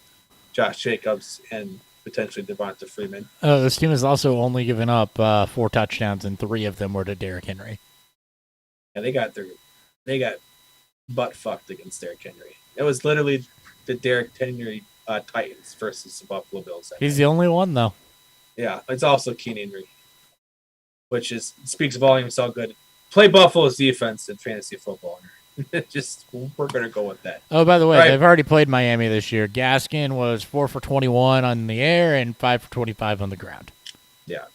Josh Jacobs and potentially Devonta Freeman. This team has also only given up 4 touchdowns, and 3 of them were to Derrick Henry. Yeah, they got butt fucked against Derrick Henry. It was literally the Derrick Henry Titans versus the Buffalo Bills. He's the only one, though. Yeah, it's also Keenan Henry, which speaks volumes how good. Play Buffalo's defense in fantasy football. We're going to go with that. Oh, by the way, they've already played Miami this year. Gaskin was 4 for 21 on the air and 5 for 25 on the ground. Yeah.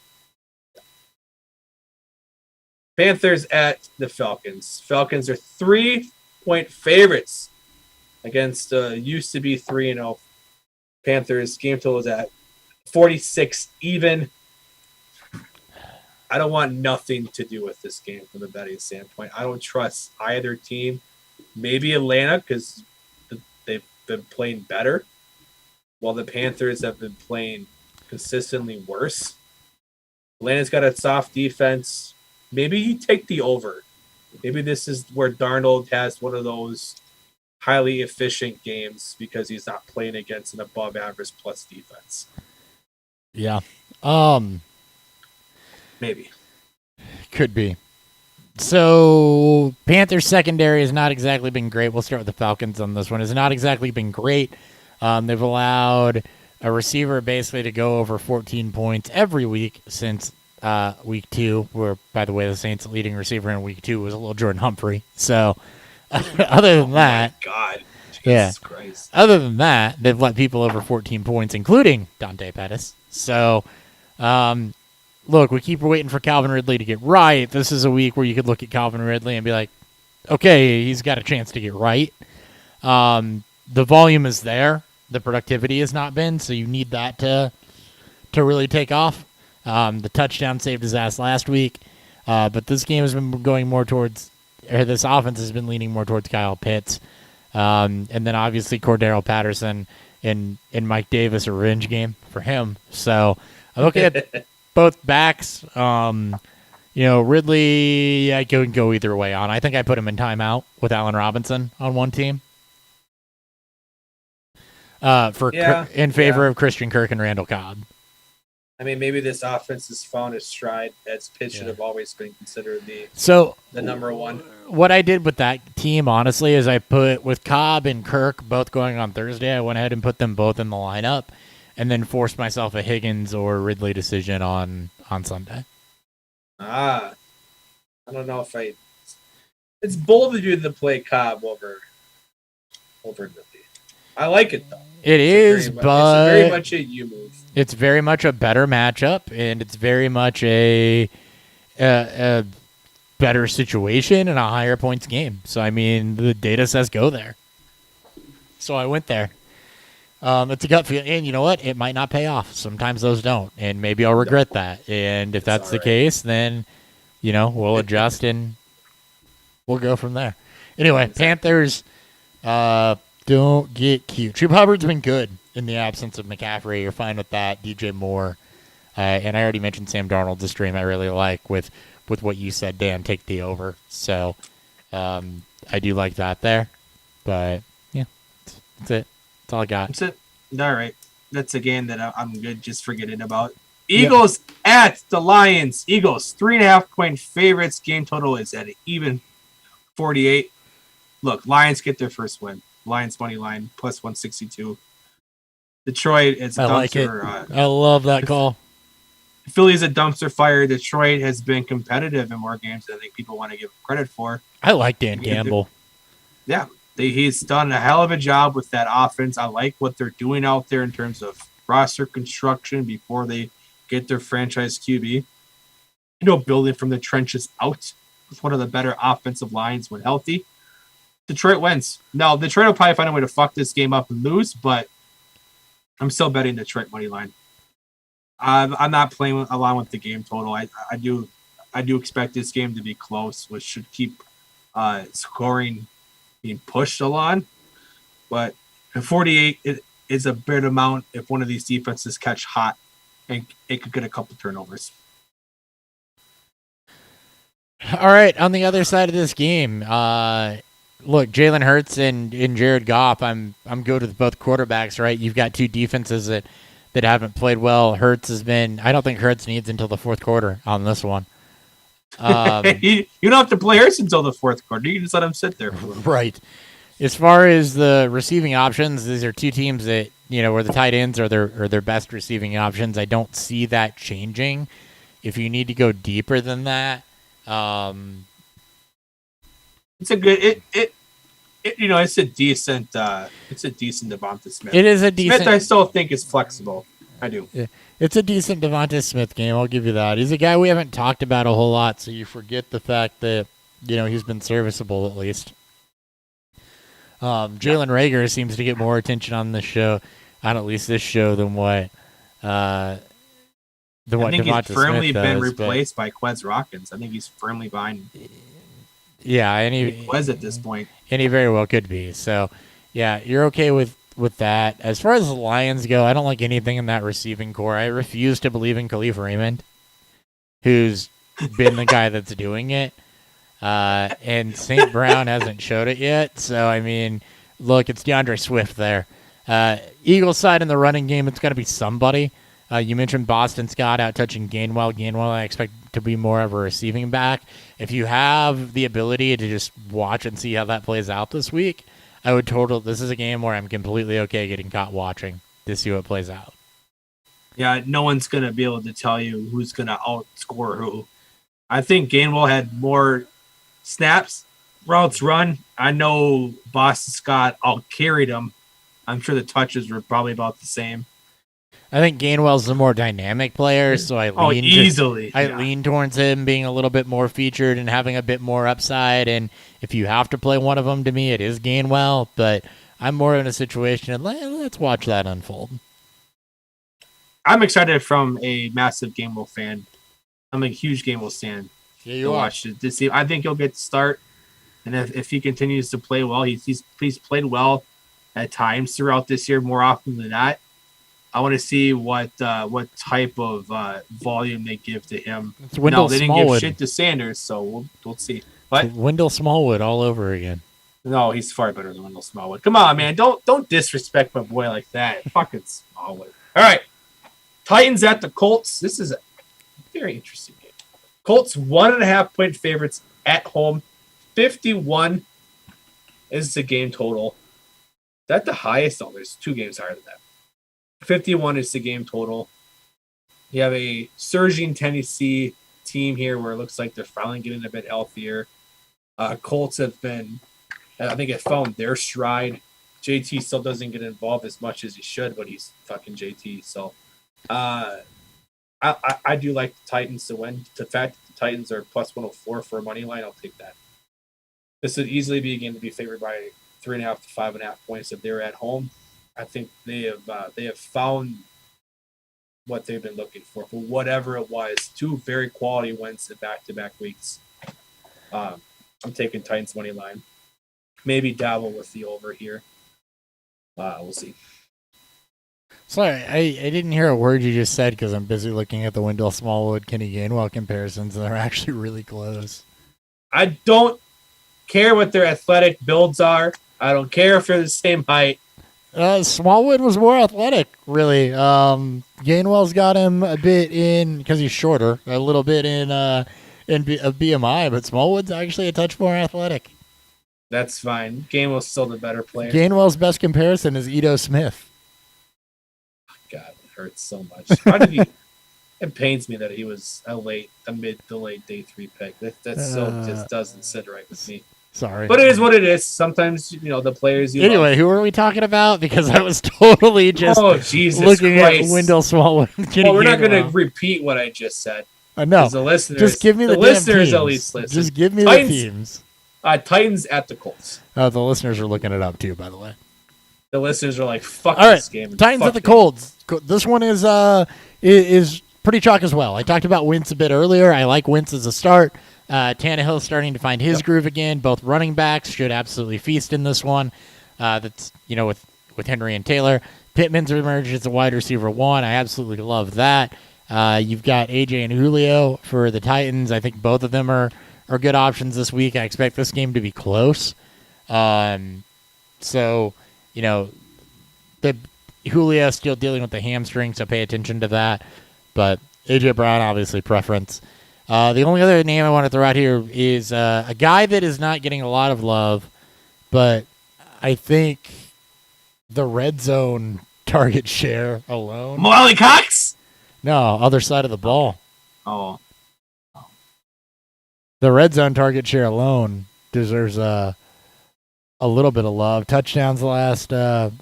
Panthers at the Falcons. Falcons are 3-point favorites against used to be 3-0 Panthers. Game total is at 46 even. I don't want nothing to do with this game from the betting standpoint. I don't trust either team. Maybe Atlanta because they've been playing better, while the Panthers have been playing consistently worse. Atlanta's got a soft defense. Maybe you take the over. Maybe this is where Darnold has one of those highly efficient games because he's not playing against an above average plus defense. Yeah. Maybe. Could be. So, Panthers secondary has not exactly been great. We'll start with the Falcons on this one. Has not exactly been great. They've allowed a receiver basically to go over 14 points every week since week 2, where, by the way, the Saints' leading receiver in week 2 was a little Jordan Humphrey. So, other than that. Oh, my God. Jesus Christ. Other than that, they've let people over 14 points, including Dante Pettis. So, look, we keep waiting for Calvin Ridley to get right. This is a week where you could look at Calvin Ridley and be like, okay, he's got a chance to get right. The volume is there. The productivity has not been, so you need that to really take off. The touchdown saved his ass last week, but this game has been going more towards, or this offense has been leaning more towards Kyle Pitts. And then obviously Cordero Patterson in Mike Davis, a revenge game for him. So I look at both backs. Ridley, I can go either way on. I think I put him in timeout with Allen Robinson on one team. In favor of Christian Kirk and Randall Cobb. I mean, maybe this offense has found its stride, as Pitt should have always been considered the number one. What I did with that team, honestly, is I put, with Cobb and Kirk both going on Thursday, I went ahead and put them both in the lineup and then forced myself a Higgins or Ridley decision on Sunday. I don't know if I. It's bold of you to play Cobb over Lilly. I like it though. It's very much a you move. It's very much a better matchup, and it's very much a better situation and a higher points game. So I mean, the data says go there. So I went there. It's a gut feel, and you know what? It might not pay off. Sometimes those don't, and maybe I'll regret that. And if that's the case, then we'll adjust and we'll go from there. Anyway, Panthers don't get cute. Chuba Hubbard's been good in the absence of McCaffrey. You're fine with that. DJ Moore, and I already mentioned Sam Darnold, the stream I really like with what you said, Dan. Take the over. So I do like that there, but yeah, that's it. That's all I got. That's it. All right. That's a game that I'm good just forgetting about. Eagles at the Lions. Eagles, 3.5-point favorites. Game total is at an even 48. Look, Lions get their first win. Lions money line, plus 162. Detroit is a dumpster. I like it. I love that call. Philly's a dumpster fire. Detroit has been competitive in more games than I think people want to give credit for. I like Dan Campbell. Yeah. He's done a hell of a job with that offense. I like what they're doing out there in terms of roster construction before they get their franchise QB. Building from the trenches out with one of the better offensive lines when healthy. Detroit wins. Now, Detroit will probably find a way to fuck this game up and lose, but I'm still betting Detroit money line. I'm not playing along with the game total. I do expect this game to be close, which should keep scoring being pushed along, but 48 is a bit amount if one of these defenses catch hot and it could get a couple turnovers. All right, on the other side of this game, look, Jalen Hurts and Jared Goff. I'm good with both quarterbacks, right? You've got two defenses that haven't played well. Hurts has been. I don't think Hurts needs until the fourth quarter on this one. You don't have to play Hurts until the fourth quarter. You can just let him sit there. Right. As far as the receiving options, these are two teams that where the tight ends are their best receiving options. I don't see that changing. If you need to go deeper than that, it's a good. It's a decent. It's a decent Devonta Smith. It is a decent. Smith, I still think is flexible. I do. Yeah. It's a decent Devonta Smith game. I'll give you that. He's a guy we haven't talked about a whole lot, so you forget the fact that he's been serviceable at least. Jalen Reagor seems to get more attention on this show, on at least this show, than what I think Devonta he's firmly Smith been does, replaced by Quez Rockins. I think he's firmly behind. Yeah, Quez at this point, and he very well could be. So, yeah, you're okay with that. As far as the Lions go, I don't like anything in that receiving core. I refuse to believe in Khalif Raymond, who's been the guy that's doing it. And St. Brown hasn't showed it yet. So, I mean, look, it's DeAndre Swift there. Eagles side in the running game, it's got to be somebody. You mentioned Boston Scott out touching Gainwell. Gainwell, I expect to be more of a receiving back. If you have the ability to just watch and see how that plays out this week, this is a game where I'm completely okay getting caught watching to see what plays out. Yeah, no one's going to be able to tell you who's going to outscore who. I think Gainwell had more snaps, routes run. I know Boston Scott out-carried him. I'm sure the touches were probably about the same. I think Gainwell's the more dynamic player, so I lean towards him being a little bit more featured and having a bit more upside. And if you have to play one of them, to me, it is Gainwell. But I'm more in a situation of let's watch that unfold. I'm excited from a massive Gainwell fan. I'm a huge Gainwell fan. Yeah, you are. Watch it to see. I think he'll get to start, and if he continues to play well, he's played well at times throughout this year, more often than not. I want to see what type of volume they give to him. It's Wendell they didn't Smallwood. give shit to Sanders, so we'll see. But Wendell Smallwood all over again. No, he's far better than Wendell Smallwood. Come on, man, don't disrespect my boy like that. Fucking Smallwood. All right, Titans at the Colts. This is a very interesting game. Colts 1.5-point favorites at home. 51 is the game total. Is that the highest? Oh, there's two games higher than that. 51 is the game total. You have a surging Tennessee team here where it looks like they're finally getting a bit healthier. Colts have been, I think, have found their stride. JT still doesn't get involved as much as he should, but he's fucking JT. So I do like the Titans to win. The fact that the Titans are plus 104 for a money line, I'll take that. This would easily be a game to be favored by 3.5 to 5.5 points if they're at home. I think they have found what they've been looking for whatever it was. 2 very quality wins in back-to-back weeks. I'm taking Titans money line. Maybe dabble with the over here. We'll see. Sorry, I didn't hear a word you just said because I'm busy looking at the Wendell Smallwood Kenny Gainwell comparisons, and they're actually really close. I don't care what their athletic builds are. I don't care if they're the same height. Smallwood was more athletic, really. Gainwell's got him a bit in, because he's shorter, a little bit in BMI, but Smallwood's actually a touch more athletic. That's fine. Gainwell's still the better player. Gainwell's best comparison is Ito Smith. God, it hurts so much. How did he? It pains me that he was a mid to late day 3 pick. That just doesn't sit right with me. Sorry, but it is what it is. Sometimes the players. Anyway, who are we talking about? Because I was totally just looking Christ. at Wendell Smallwood. Well, we're not going to repeat what I just said. No, the listeners. Just give me the listeners teams. At least listen. Just give me Titans, the teams. Titans at the Colts. The listeners are looking it up too, by the way. The listeners are like, "Fuck all right, this game." Titans at the Colts. This one is pretty chalk as well. I talked about Wentz a bit earlier. I like Wentz as a start. Tannehill starting to find his groove again. Both running backs should absolutely feast in this one. That's with Henry and Taylor. Pittman's emerged as a wide receiver 1. I absolutely love that. You've got AJ and Julio for the Titans. I think both of them are good options this week. I expect this game to be close. So the Julio still dealing with the hamstring, so pay attention to that. But AJ Brown, obviously, preference. The only other name I want to throw out here is a guy that is not getting a lot of love, but I think the red zone target share alone. Molly Cox? No, other side of the ball. Oh. The red zone target share alone deserves a little bit of love. Touchdowns the last, 2 of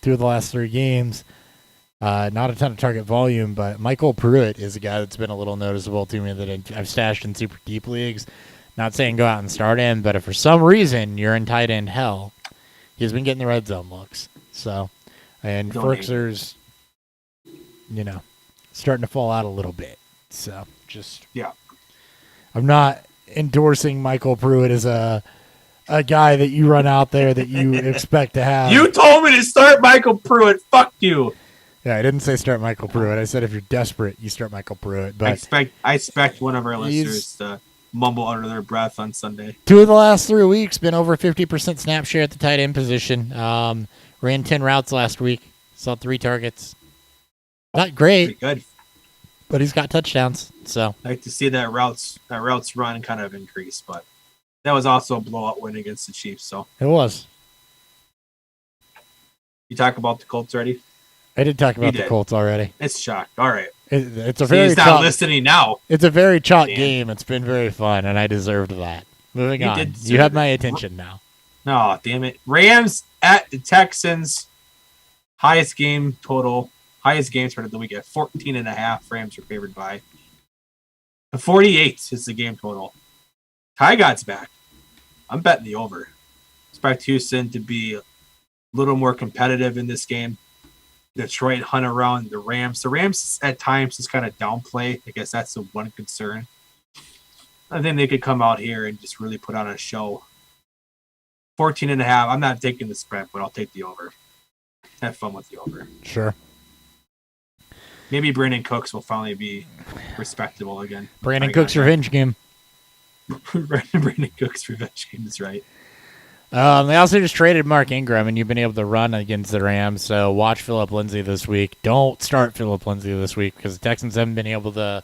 the last 3 games. Not a ton of target volume, but Michael Pruitt is a guy that's been a little noticeable to me that I've stashed in super deep leagues. Not saying go out and start him, but if for some reason you're in tight end hell, he's been getting the red zone looks. So, and Ferkser's, starting to fall out a little bit. So, I'm not endorsing Michael Pruitt as a guy that you run out there that you expect to have. You told me to start Michael Pruitt. Fuck you. Yeah, I didn't say start Michael Pruitt. I said if you're desperate, you start Michael Pruitt. But I expect one of our listeners to mumble under their breath on Sunday. 2 of the last 3 weeks, been over 50% snap share at the tight end position. Ran 10 routes last week. Saw 3 targets. Not great. Pretty good. But he's got touchdowns. So I like to see that routes run kind of increase, but that was also a blowout win against the Chiefs. So it was. You talk about the Colts already? I did talk about the Colts already. It's shocked. All right. It's a very he's not listening now. It's a very chalk game. It's been very fun, and I deserved that. Moving on. You have my attention now. No, damn it. Rams at the Texans. Highest game spread of the week at 14.5. Rams are favored by 48 is the game total. Ty God's back. I'm betting the over. Expect Houston to be a little more competitive in this game. Detroit hunt around the Rams. The Rams at times just kind of downplay. I guess that's the one concern. I think they could come out here and just really put on a show. 14.5. I'm not taking the spread, but I'll take the over. Have fun with the over. Sure. Maybe Brandon Cooks will finally be respectable again. Brandon Cooks' revenge game. Brandon Cooks' revenge game is right. They also just traded Mark Ingram, and you've been able to run against the Rams, so watch Phillip Lindsay this week. Don't start Phillip Lindsay this week because the Texans haven't been able to...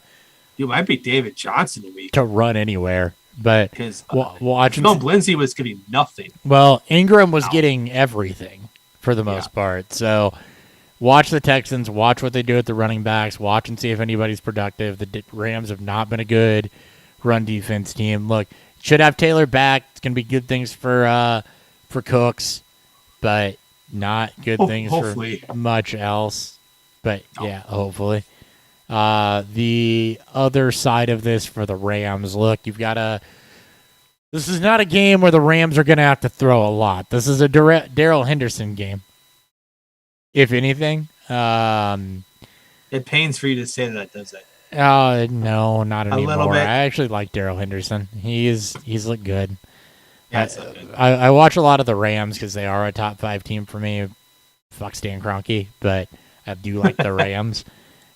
You might be David Johnson a week. To run anywhere, but watch him... No, Lindsay was getting nothing. Well, Ingram was getting everything for the most part, so watch the Texans, watch what they do at the running backs, watch and see if anybody's productive. The Rams have not been a good run defense team. Look, should have Taylor back. It's going to be good things for Cooks, but not good things hopefully. for much else. But, yeah, hopefully. The other side of this for the Rams, look, you've got to – this is not a game where the Rams are going to have to throw a lot. This is a Darrell Henderson game, if anything. It pains for you to say that, does it? No, not anymore. little bit. I actually like Darrell Henderson. He's looked good. Yeah, it's not good. I watch a lot of the Rams because they are a top 5 team for me. Fuck Stan Kroenke, but I do like the Rams.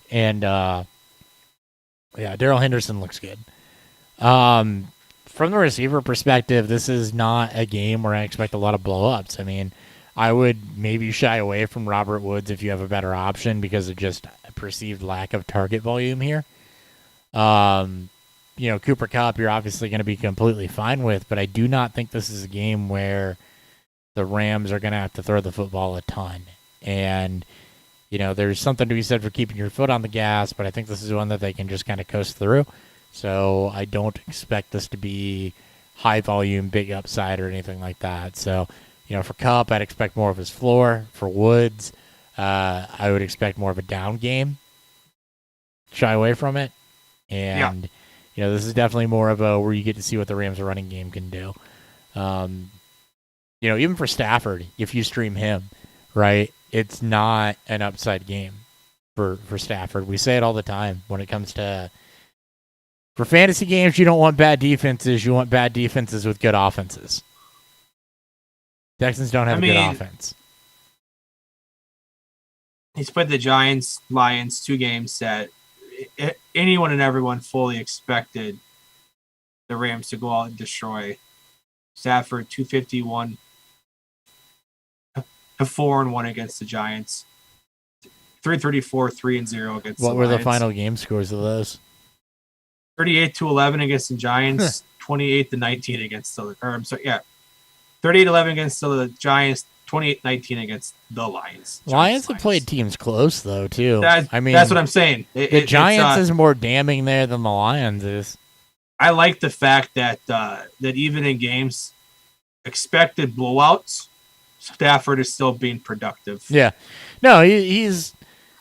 And, Darrell Henderson looks good. From the receiver perspective, this is not a game where I expect a lot of blow-ups. I mean, I would maybe shy away from Robert Woods if you have a better option because of just a perceived lack of target volume here. Cooper Kupp, you're obviously going to be completely fine with, but I do not think this is a game where the Rams are going to have to throw the football a ton. And, there's something to be said for keeping your foot on the gas, but I think this is one that they can just kind of coast through. So I don't expect this to be high volume, big upside or anything like that. So, for Kupp, I'd expect more of his floor. For Woods, I would expect more of a down game. Shy away from it. And, this is definitely more of a where you get to see what the Rams' running game can do. Even for Stafford, if you stream him, right, it's not an upside game for Stafford. We say it all the time when it comes to for fantasy games, you don't want bad defenses. You want bad defenses with good offenses. Texans don't have a good offense. He's played the Giants, Lions, 2 games that anyone and everyone fully expected the Rams to go out and destroy. Stafford 251, 4-1 against the Giants, 334, 3-0 against the Lions. What were the final game scores of those? 38-11 against the Giants, 28-19 against the 38-11 against the Giants, 28-19 against the Lions. Lions have played teams close though too. That's what I'm saying. The Giants is more damning there than the Lions is. I like the fact that even in games expected blowouts, Stafford is still being productive. Yeah, no, he's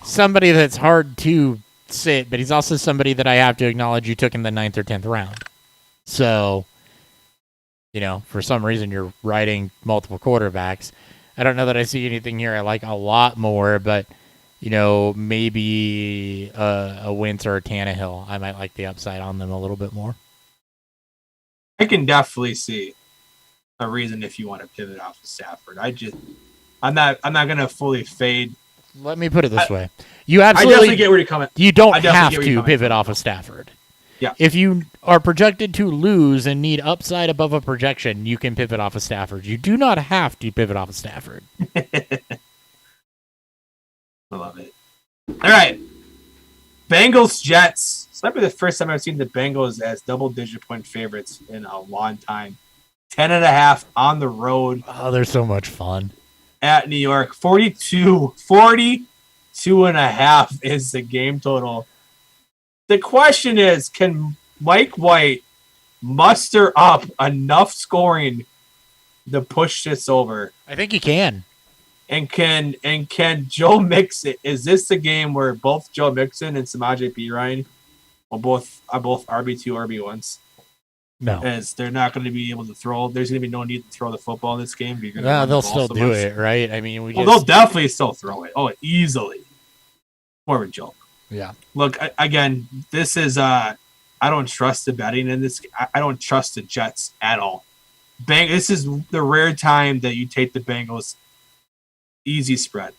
somebody that's hard to sit, but he's also somebody that I have to acknowledge you took in the 9th or 10th round. So, for some reason you're riding multiple quarterbacks. I don't know that I see anything here I like a lot more, but, maybe a Wentz or a Tannehill. I might like the upside on them a little bit more. I can definitely see a reason if you want to pivot off of Stafford. I'm not going to fully fade. Let me put it this way. You absolutely I definitely get where you're coming. You don't have to pivot off of Stafford. Yeah. If you are projected to lose and need upside above a projection, you can pivot off of Stafford. You do not have to pivot off of Stafford. I love it. All right. Bengals, Jets. This might be the first time I've seen the Bengals as double-digit point favorites in a long time. 10.5 on the road. Oh, they're so much fun. At New York. 42.5 is the game total. The question is, can Mike White muster up enough scoring to push this over? I think he can. And can Joe Mixon? Is this the game where both Joe Mixon and Samaje Perine are both RB2, RB1s? No, as they're not going to be able to throw. There's going to be no need to throw the football in this game. Yeah, they'll still do it, right? I mean, they'll definitely still throw it. Oh, easily. More of a joke. Yeah. Look, again, this is I don't trust the betting in this. I don't trust the Jets at all. This is the rare time that you take the Bengals easy spread.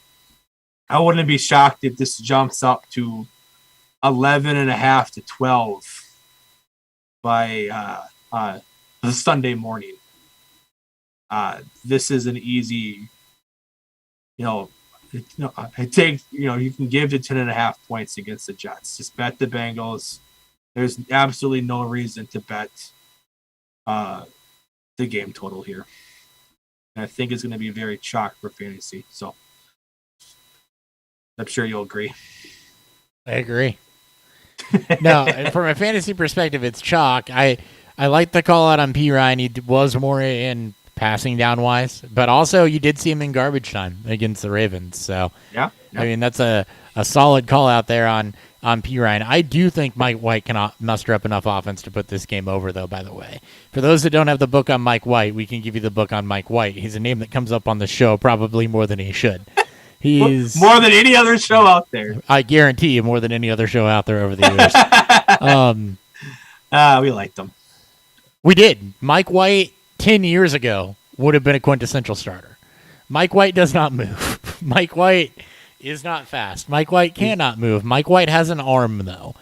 I wouldn't be shocked if this jumps up to 11.5 to 12 by the Sunday morning. This is an easy, I take, you can give to 10.5 points against the Jets. Just bet the Bengals. There's absolutely no reason to bet the game total here. And I think it's going to be very chalk for fantasy. So I'm sure you'll agree. I agree. No, from a fantasy perspective, it's chalk. I like the call out on P. Ryan. He was more in passing down wise, but also you did see him in garbage time against the Ravens. So Yeah. I mean that's a solid call out there on P. Ryan. I do think Mike White cannot muster up enough offense to put this game over, though. By the way, for those that don't have the book on Mike White, we can give you the book on Mike White. He's a name that comes up on the show probably more than he should. He's more than any other show out there. I guarantee you more than any other show out there over the years. We liked them. We did. Mike White 10 years ago would have been a quintessential starter. Mike White does not move. Mike White is not fast. Mike White cannot move. Mike White has an arm, though.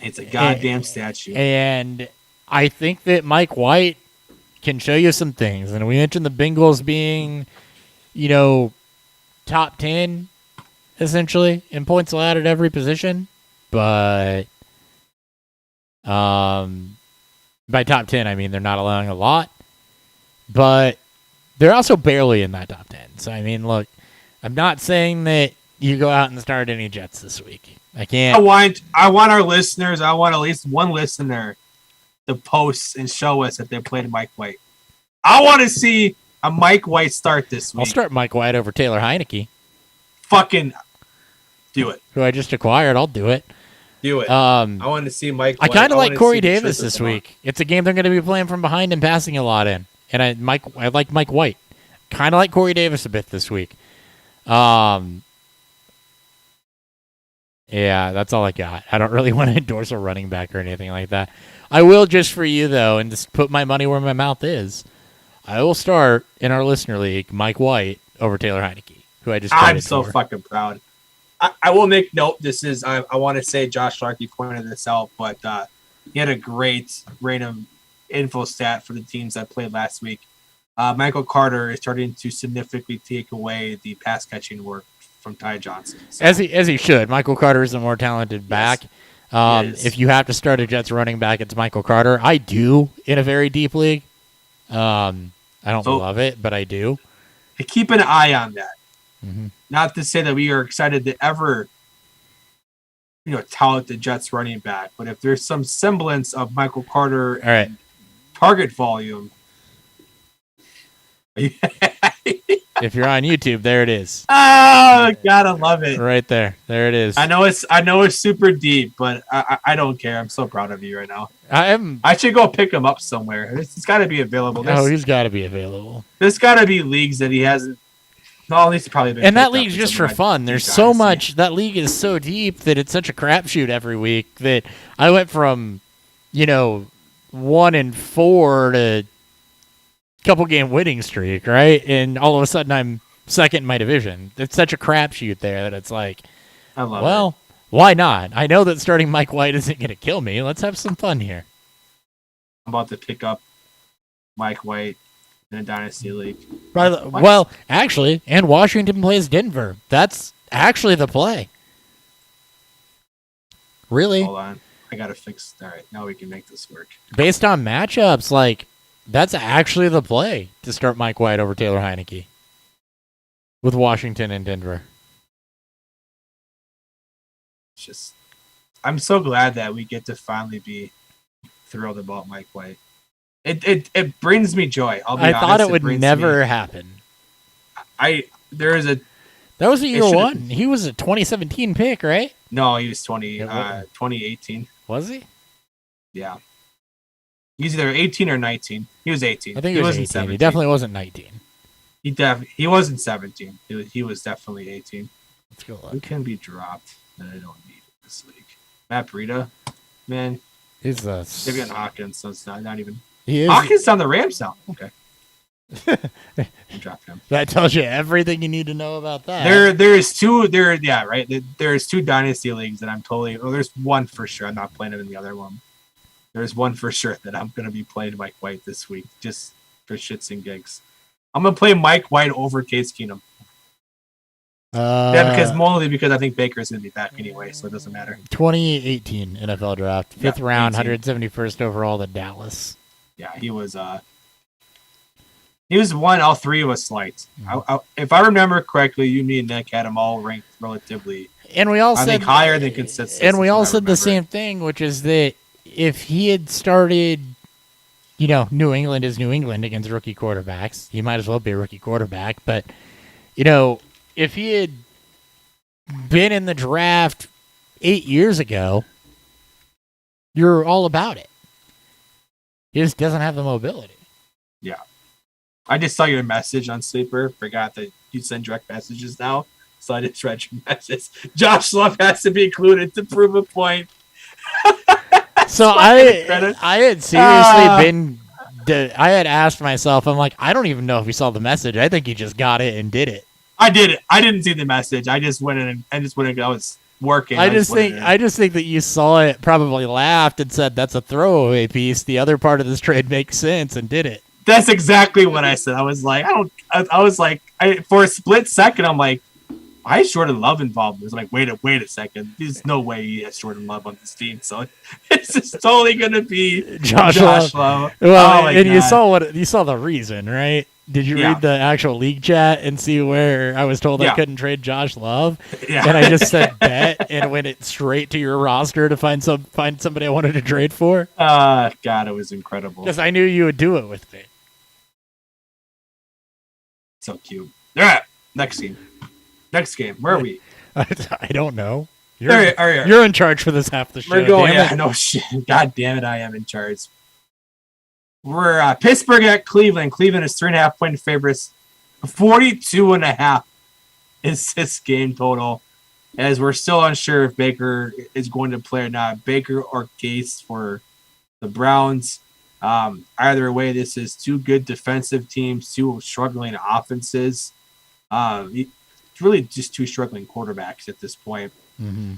It's a goddamn statue. And I think that Mike White can show you some things. And we mentioned the Bengals being, top 10, essentially, in points allowed at every position. But by top 10, I mean they're not allowing a lot. But they're also barely in that top 10. So, I mean, look, I'm not saying that you go out and start any Jets this week. I can't. I want our listeners, I want at least one listener to post and show us that they played Mike White. I want to see a Mike White start this week. I'll start Mike White over Taylor Heineke. Fucking do it. Who I just acquired. I'll do it. Do it. I want to see Mike White. I kind of like Corey Davis this week. It's a game they're going to be playing from behind and passing a lot in. And I like Mike White. Kind of like Corey Davis a bit this week. Yeah, that's all I got. I don't really want to endorse a running back or anything like that. I will just for you, though, and just put my money where my mouth is. I will start in our listener league Mike White over Taylor Heineke, who I just I'm so fucking proud. I will make note. This is I want to say Josh Larkey pointed this out, but he had a great random info stat for the teams that played last week. Michael Carter is starting to significantly take away the pass catching work from Ty Johnson. So. As he should. Michael Carter is a more talented back. If you have to start a Jets running back, it's Michael Carter. I do in a very deep league. I don't love it, but I do. Keep an eye on that. Mm-hmm. Not to say that we are excited to ever, tout the Jets running back, but if there's some semblance of Michael Carter and target volume. If you're on YouTube, there it is. Oh, gotta love it. Right there. There it is. I know it's super deep, but I don't care. I'm so proud of you right now. I should go pick him up somewhere. It's got to be available. He's got to be available. There's got to be leagues that he hasn't. No, at least probably been. And that league's just for fun. There's so much. That league is so deep that it's such a crapshoot every week that I went from, 1-4 to couple game winning streak, right? And all of a sudden I'm second in my division. It's such a crapshoot there that it's like, I love it. Why not? I know that starting Mike White isn't going to kill me. Let's have some fun here. I'm about to pick up Mike White in a dynasty league. Well, actually, and Washington plays Denver. That's actually the play. Really? Hold on. I got to fix. All right, now we can make this work. Based on matchups, that's actually the play to start Mike White over Taylor Heineke with Washington and Denver. I'm so glad that we get to finally be thrilled about Mike White. It brings me joy. I'll be honest. I thought it would never happen. That was a year one. He was a 2017 pick, right? No, he was 2018. Was he? Yeah. He's either 18 or 19. He was 18. I think he was 18. 17. He definitely wasn't 19. He wasn't 17. He was definitely 18. Let's go look. Who can be dropped that I don't need in this league? Matt Breida, man. He's Davion Hawkins. So it's not even. He is. Hawkins on the Rams now. Okay. I dropped him. That tells you everything you need to know about that. There's two dynasty leagues that I'm totally. Well, there's one for sure. I'm not playing him in the other one. There's one for sure that I'm going to be playing Mike White this week, just for shits and gigs. I'm going to play Mike White over Case Keenum. Because I think Baker's going to be back anyway, so it doesn't matter. 2018 NFL draft, 5th round, 171st overall to Dallas. Yeah, he was one all three of us liked. If I remember correctly, you, me, and Nick had him all ranked relatively And we all I said think higher than consensus. And we is what all I said the remember. same thing, which is that if he had started, you know, New England is New England against rookie quarterbacks, he might as well be a rookie quarterback. But, you know, if he had been in the draft 8 years ago, you're all about it. He just doesn't have the mobility. Yeah. I just saw your message on Sleeper. Forgot that you send direct messages now. So I just read your message. Josh Love has to be included to prove a point. So I had seriously been. I had asked myself, I'm like, I don't even know if he saw the message. I think he just got it and did it. I did it. I didn't see the message. I just went in and I was working. I just think that you saw it, probably laughed and said that's a throwaway piece. The other part of this trade makes sense and did it. That's exactly what I said. I was like, for a split second, I'm like, why is Jordan Love involved? I was like, wait a second. There's no way he has Jordan Love on this team. So it's just totally gonna be Josh Love. Well, and God. you saw the reason, right? Did you read the actual league chat and see where I was told I couldn't trade Josh Love? Yeah. And I just said bet and went it straight to your roster to find somebody I wanted to trade for. God, it was incredible. Because I knew you would do it with me. So cute. All right, next game. Where are we? I don't know. You're in charge for this half the show. We're going. Yeah, no shit. God damn it, I am in charge. We're Pittsburgh at Cleveland. Cleveland is 3.5-point favorites. 42.5 is this game total. As we're still unsure if Baker is going to play or not. Baker or Gase for the Browns. Either way, this is two good defensive teams, two struggling offenses. It's really just two struggling quarterbacks at this point. Mm-hmm.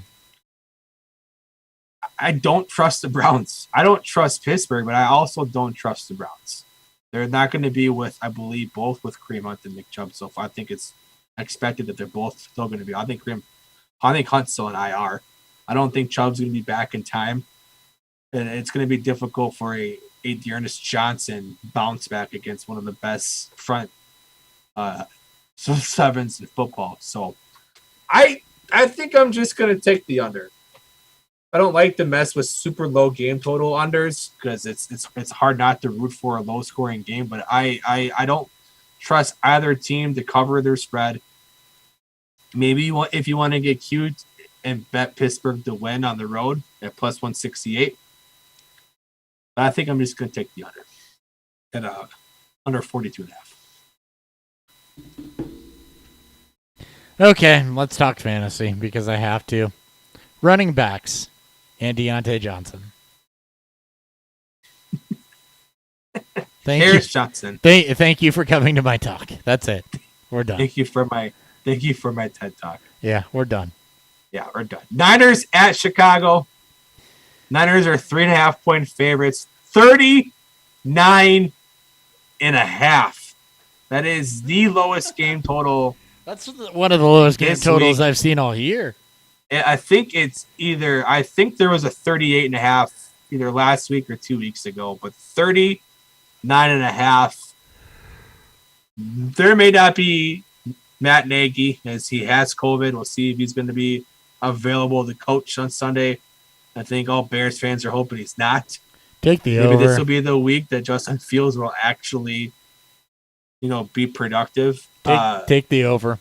I don't trust the Browns. I don't trust Pittsburgh, but I also don't trust the Browns. They're not going to be with, I believe, both with Kareem Hunt and Nick Chubb. So I think it's expected that they're both still going to be. I think Hunt's still in IR. I don't think Chubb's going to be back in time. And it's going to be difficult for a Dearness Johnson bounce back against one of the best front sevens in football. So I think I'm just going to take the under. I don't like to mess with super low game total unders because it's hard not to root for a low scoring game, but I don't trust either team to cover their spread. Maybe if you want to get cute and bet Pittsburgh to win on the road at plus 168. But I think I'm just going to take the under at under 42.5. Okay, let's talk fantasy because I have to. Running backs and Deontay Johnson. Harris Johnson. Thank you for coming to my talk. That's it. We're done. Thank you for my TED talk. Yeah, we're done. Yeah, we're done. Niners at Chicago. Niners are 3.5-point favorites. 39.5. That is the lowest game total. That's one of the lowest game totals I've seen all year. I think there was a 38.5 either last week or 2 weeks ago, but 39.5. There may not be Matt Nagy as he has COVID. We'll see if he's going to be available to coach on Sunday. I think all Bears fans are hoping he's not. Take the over. Maybe this will be the week that Justin Fields will actually, be productive. Take the over.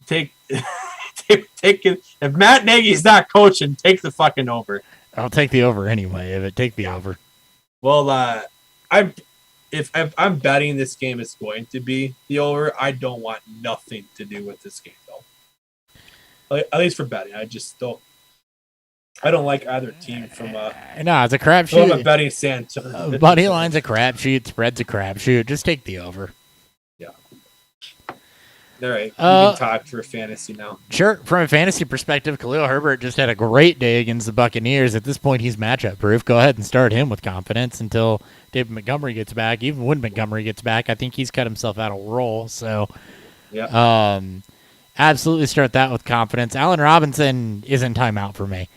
Take it. If Matt Nagy's not coaching, take the fucking over. I'll take the over anyway. Take the over. Well, if I'm betting this game is going to be the over, I don't want nothing to do with this game though. At least for betting, I just don't. I don't like either team from no, it's a crapshoot. I'm a betting stand. Money line's a crapshoot. Spread's a crapshoot. Just take the over. Yeah. All right. You can talk for fantasy now. Sure. From a fantasy perspective, Khalil Herbert just had a great day against the Buccaneers. At this point, he's matchup proof. Go ahead and start him with confidence until David Montgomery gets back. Even when Montgomery gets back, I think he's cut himself out of role. So, yeah. Absolutely start that with confidence. Allen Robinson is in timeout for me.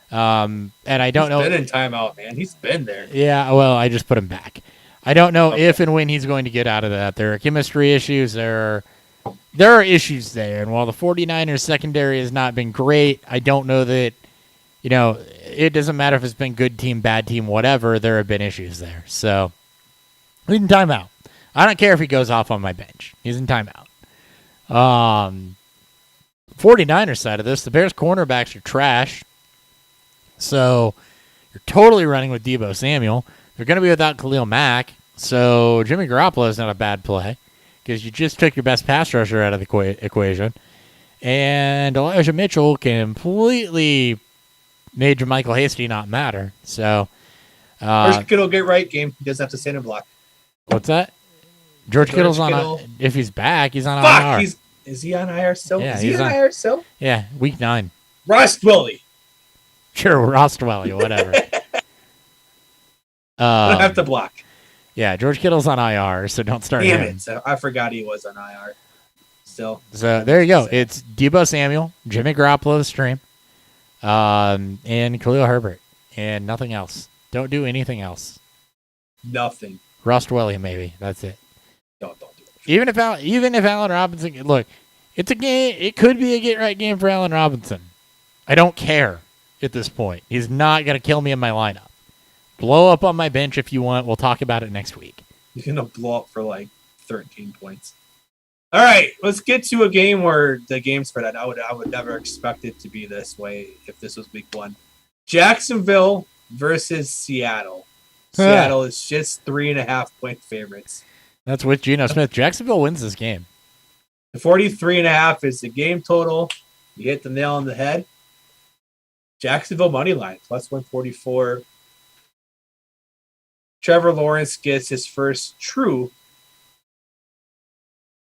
And I don't know. He's been in timeout, man. He's been there. Yeah, well, I just put him back. I don't know if and when he's going to get out of that. There are chemistry issues. There there are issues there. And while the 49ers secondary has not been great, I don't know that, it doesn't matter if it's been good team, bad team, whatever. There have been issues there. So, he's in timeout. I don't care if he goes off on my bench. He's in timeout. 49ers side of this, the Bears cornerbacks are trash. So, you're totally running with Deebo Samuel. They're going to be without Khalil Mack. So, Jimmy Garoppolo is not a bad play because you just took your best pass rusher out of the equation. And Elijah Mitchell completely made Jermichael Hasty not matter. So, George Kittle get right game. He doesn't have to stand and block. What's that? George Kittle's on. If he's back, he's on IR. Is he on IR still? Yeah, is he on IR still? Yeah, week 9. Ross Willie. Sure, Ross Willie, whatever. I don't have to block. Yeah, George Kittle's on IR, so don't start Damn him. it. So I forgot he was on IR. Still. So there you go. It's Deebo Samuel, Jimmy Garoppolo, the stream, and Khalil Herbert, and nothing else. Don't do anything else. Nothing. Ross Willie, maybe. That's it. Don't do it. Even if Allen Robinson, look, it's a game. It could be a get right game for Allen Robinson. I don't care at this point. He's not gonna kill me in my lineup. Blow up on my bench if you want. We'll talk about it next week. He's gonna blow up for like 13 points. All right, let's get to a game where the game spread. I would never expect it to be this way if this was week 1. Jacksonville versus Seattle. Seattle is just 3.5 point favorites. That's with Geno Smith. Jacksonville wins this game. The 43.5 is the game total. You hit the nail on the head. Jacksonville money line plus 144. Trevor Lawrence gets his first true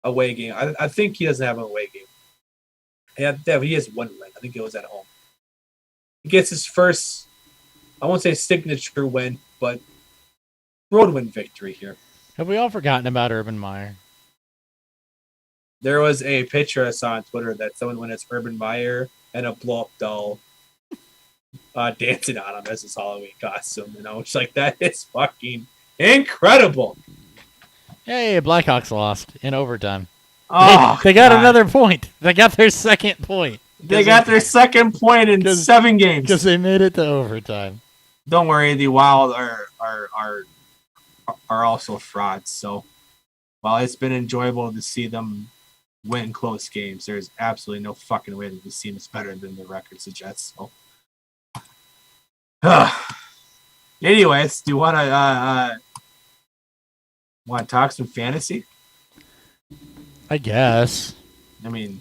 away game. I think he doesn't have an away game. Yeah, he has one win. I think it was at home. He gets his first, I won't say signature win, but road win victory here. Have we all forgotten about Urban Meyer? There was a picture I saw on Twitter that someone went as Urban Meyer and a blow-up doll dancing on him as his Halloween costume. It's like, that is fucking incredible. Hey, Blackhawks lost in overtime. Oh, they got another point. They got their second point. They got their second point in 7 games. Because they made it to overtime. Don't worry, the Wild are also frauds. So while it's been enjoyable to see them win close games, there's absolutely no fucking way that this team is better than the record suggests. So, anyways, do you want to talk some fantasy? I guess. I mean,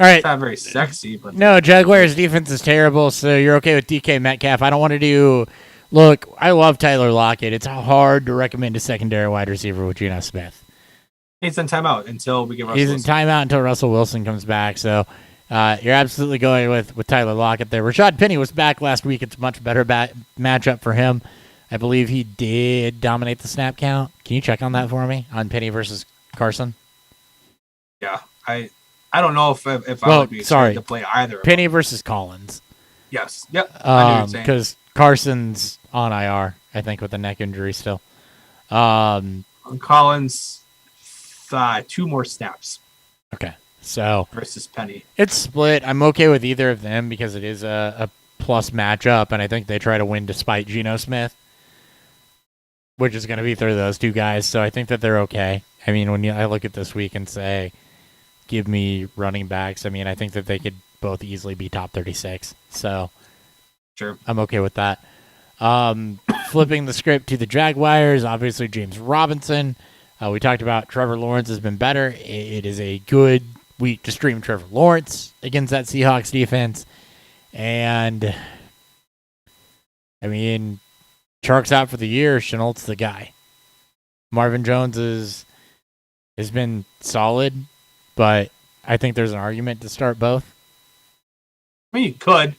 all right. It's not very sexy, but no, Jaguars defense is terrible. So you're okay with DK Metcalf? I don't want to do. Look, I love Tyler Lockett. It's hard to recommend a secondary wide receiver with Geno Smith. He's in timeout until we get Russell Wilson. He's in timeout until Russell Wilson comes back. So you're absolutely going with Tyler Lockett there. Rashad Penny was back last week. It's a much better matchup for him. I believe he did dominate the snap count. Can you check on that for me on Penny versus Carson? Yeah, I don't know if I would be excited to play either. Penny versus Collins. Yes. Yep. Because Carson's on IR, I think, with a neck injury still. Collins, 2 more snaps. Okay, so versus Penny, it's split. I'm okay with either of them because it is a plus matchup, and I think they try to win despite Geno Smith, which is going to be through those 2 guys. So I think that they're okay. I mean, when I look at this week and say, give me running backs, I mean, I think that they could both easily be top 36. So sure, I'm okay with that. Flipping the script to the Jaguars, obviously James Robinson. We talked about Trevor Lawrence has been better. It is a good week to stream Trevor Lawrence against that Seahawks defense. And, I mean, Chark's out for the year. Chenault's the guy. Marvin Jones has been solid, but I think there's an argument to start both. I mean, you could.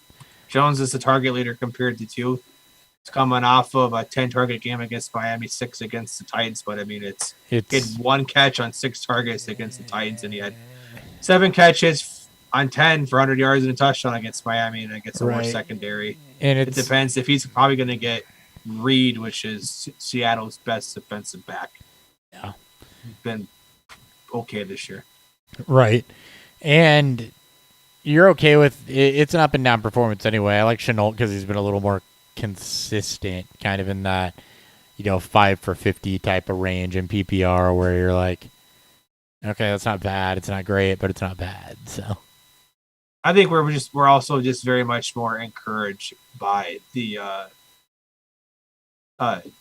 Jones is the target leader compared to 2. It's coming off of a 10-target game against Miami, 6 against the Titans. But, I mean, it's he had 1 catch on 6 targets against the Titans, and he had 7 catches on 10 for 100 yards and a touchdown against Miami and against a more secondary. And it depends if he's probably going to get Reed, which is Seattle's best defensive back. Yeah. He's been okay this year. Right. And you're okay with it's an up and down performance anyway. I like Chenault because he's been a little more consistent, kind of in that 5 for 50 type of range in PPR, where you're like, okay, that's not bad. It's not great, but it's not bad. So I think we're also just very much more encouraged by the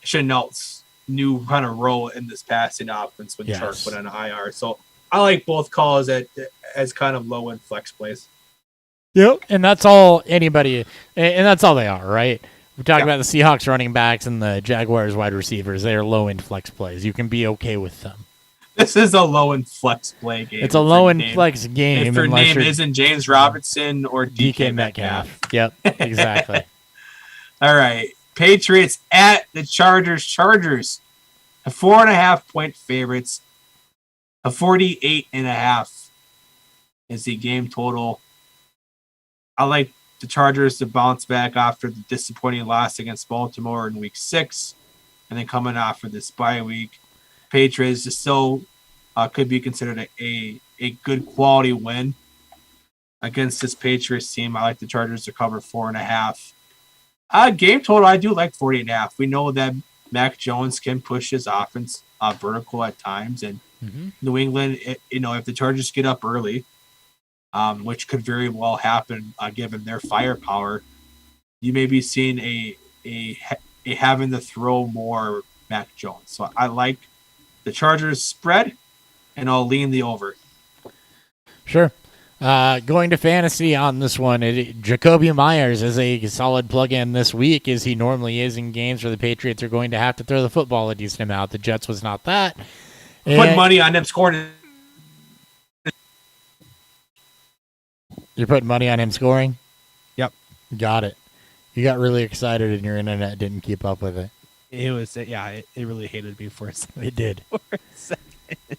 Chenault's new kind of role in this passing offense when Chark went on IR. So I like both calls as kind of low end flex plays. Yep, and that's all anybody, and that's all they are, right? We talk about the Seahawks running backs and the Jaguars wide receivers. They are low end flex plays. You can be okay with them. This is a low end flex play game. It's a low end flex game. If your name isn't James Robinson or DK Metcalf. Yep, exactly. All right. Patriots at the Chargers. Chargers, a 4.5-point favorites. A 48.5 is the game total. I like the Chargers to bounce back after the disappointing loss against Baltimore in Week 6, and then coming off of this bye week. Patriots is still could be considered a good quality win against this Patriots team. I like the Chargers to cover 4.5. Game total, I do like 48.5. We know that Mac Jones can push his offense vertical at times, and New England, if the Chargers get up early, which could very well happen given their firepower, you may be seeing a having to throw more Mac Jones. So I like the Chargers spread, and I'll lean the over. Sure. Going to fantasy on this one, Jacoby Myers is a solid plug-in this week, as he normally is in games where the Patriots are going to have to throw the football a decent amount. The Jets was not that. Put money on them scoring. You're putting money on him scoring? Yep. Got it. You got really excited and your internet didn't keep up with it. It really hated me for a second. It did.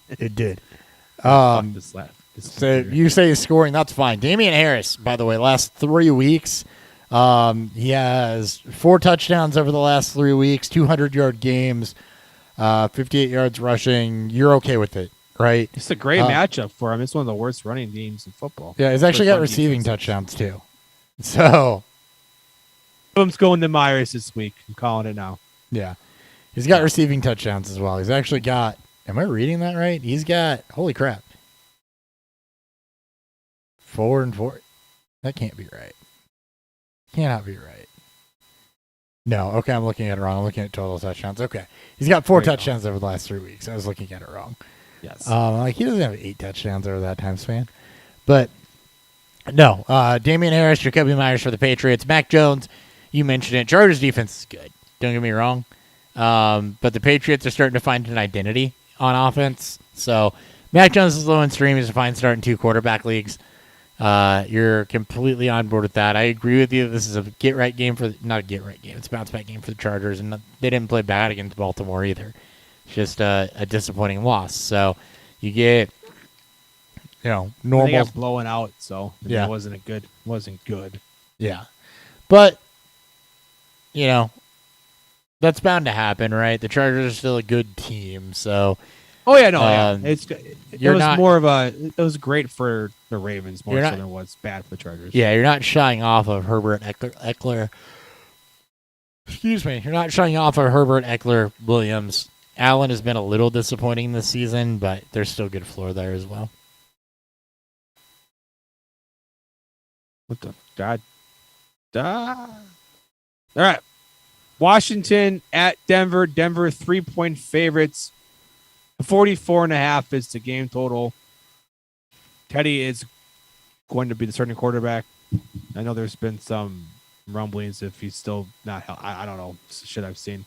It did. So you say he's scoring, that's fine. Damian Harris, by the way, last 3 weeks, he has 4 touchdowns over the last 3 weeks, 200-yard games, 58 yards rushing. You're okay with it, right? It's a great matchup for him. It's one of the worst running teams in football. Yeah, he's actually got receiving touchdowns, too. So I'm going to Myers this week. I'm calling it now. Yeah. He's got receiving touchdowns as well. He's actually got, am I reading that right? He's got, holy crap, 4 and 4. That can't be right. Cannot be right. No, okay, I'm looking at it wrong. I'm looking at total touchdowns. Okay. He's got 4 touchdowns over the last 3 weeks. I was looking at it wrong. Yes. He doesn't have 8 touchdowns over that time span. But no, Damian Harris, Jacoby Myers for the Patriots. Mac Jones, you mentioned it. Chargers defense is good. Don't get me wrong. But the Patriots are starting to find an identity on offense. So Mac Jones is low in stream. He's a fine start in 2 quarterback leagues. You're completely on board with that. I agree with you. This is a get-right game not a get-right game. It's a bounce-back game for the Chargers, and they didn't play bad against Baltimore either. It's just a disappointing loss. So you get, normal. They got blown out, so yeah. It wasn't good. Yeah. But, that's bound to happen, right? The Chargers are still a good team, so. Oh yeah, no, it was great for the Ravens more so than it was bad for the Chargers. Yeah, you're not shying off of Herbert Eckler. Excuse me, you're not shying off of Herbert Eckler Williams. Allen has been a little disappointing this season, but there's still good floor there as well. What the God? All right. Washington at Denver. Denver 3-point favorites. 44.5 is the game total. Teddy is going to be the starting quarterback. I know there's been some rumblings if he's still not. I don't know. Shit I've seen.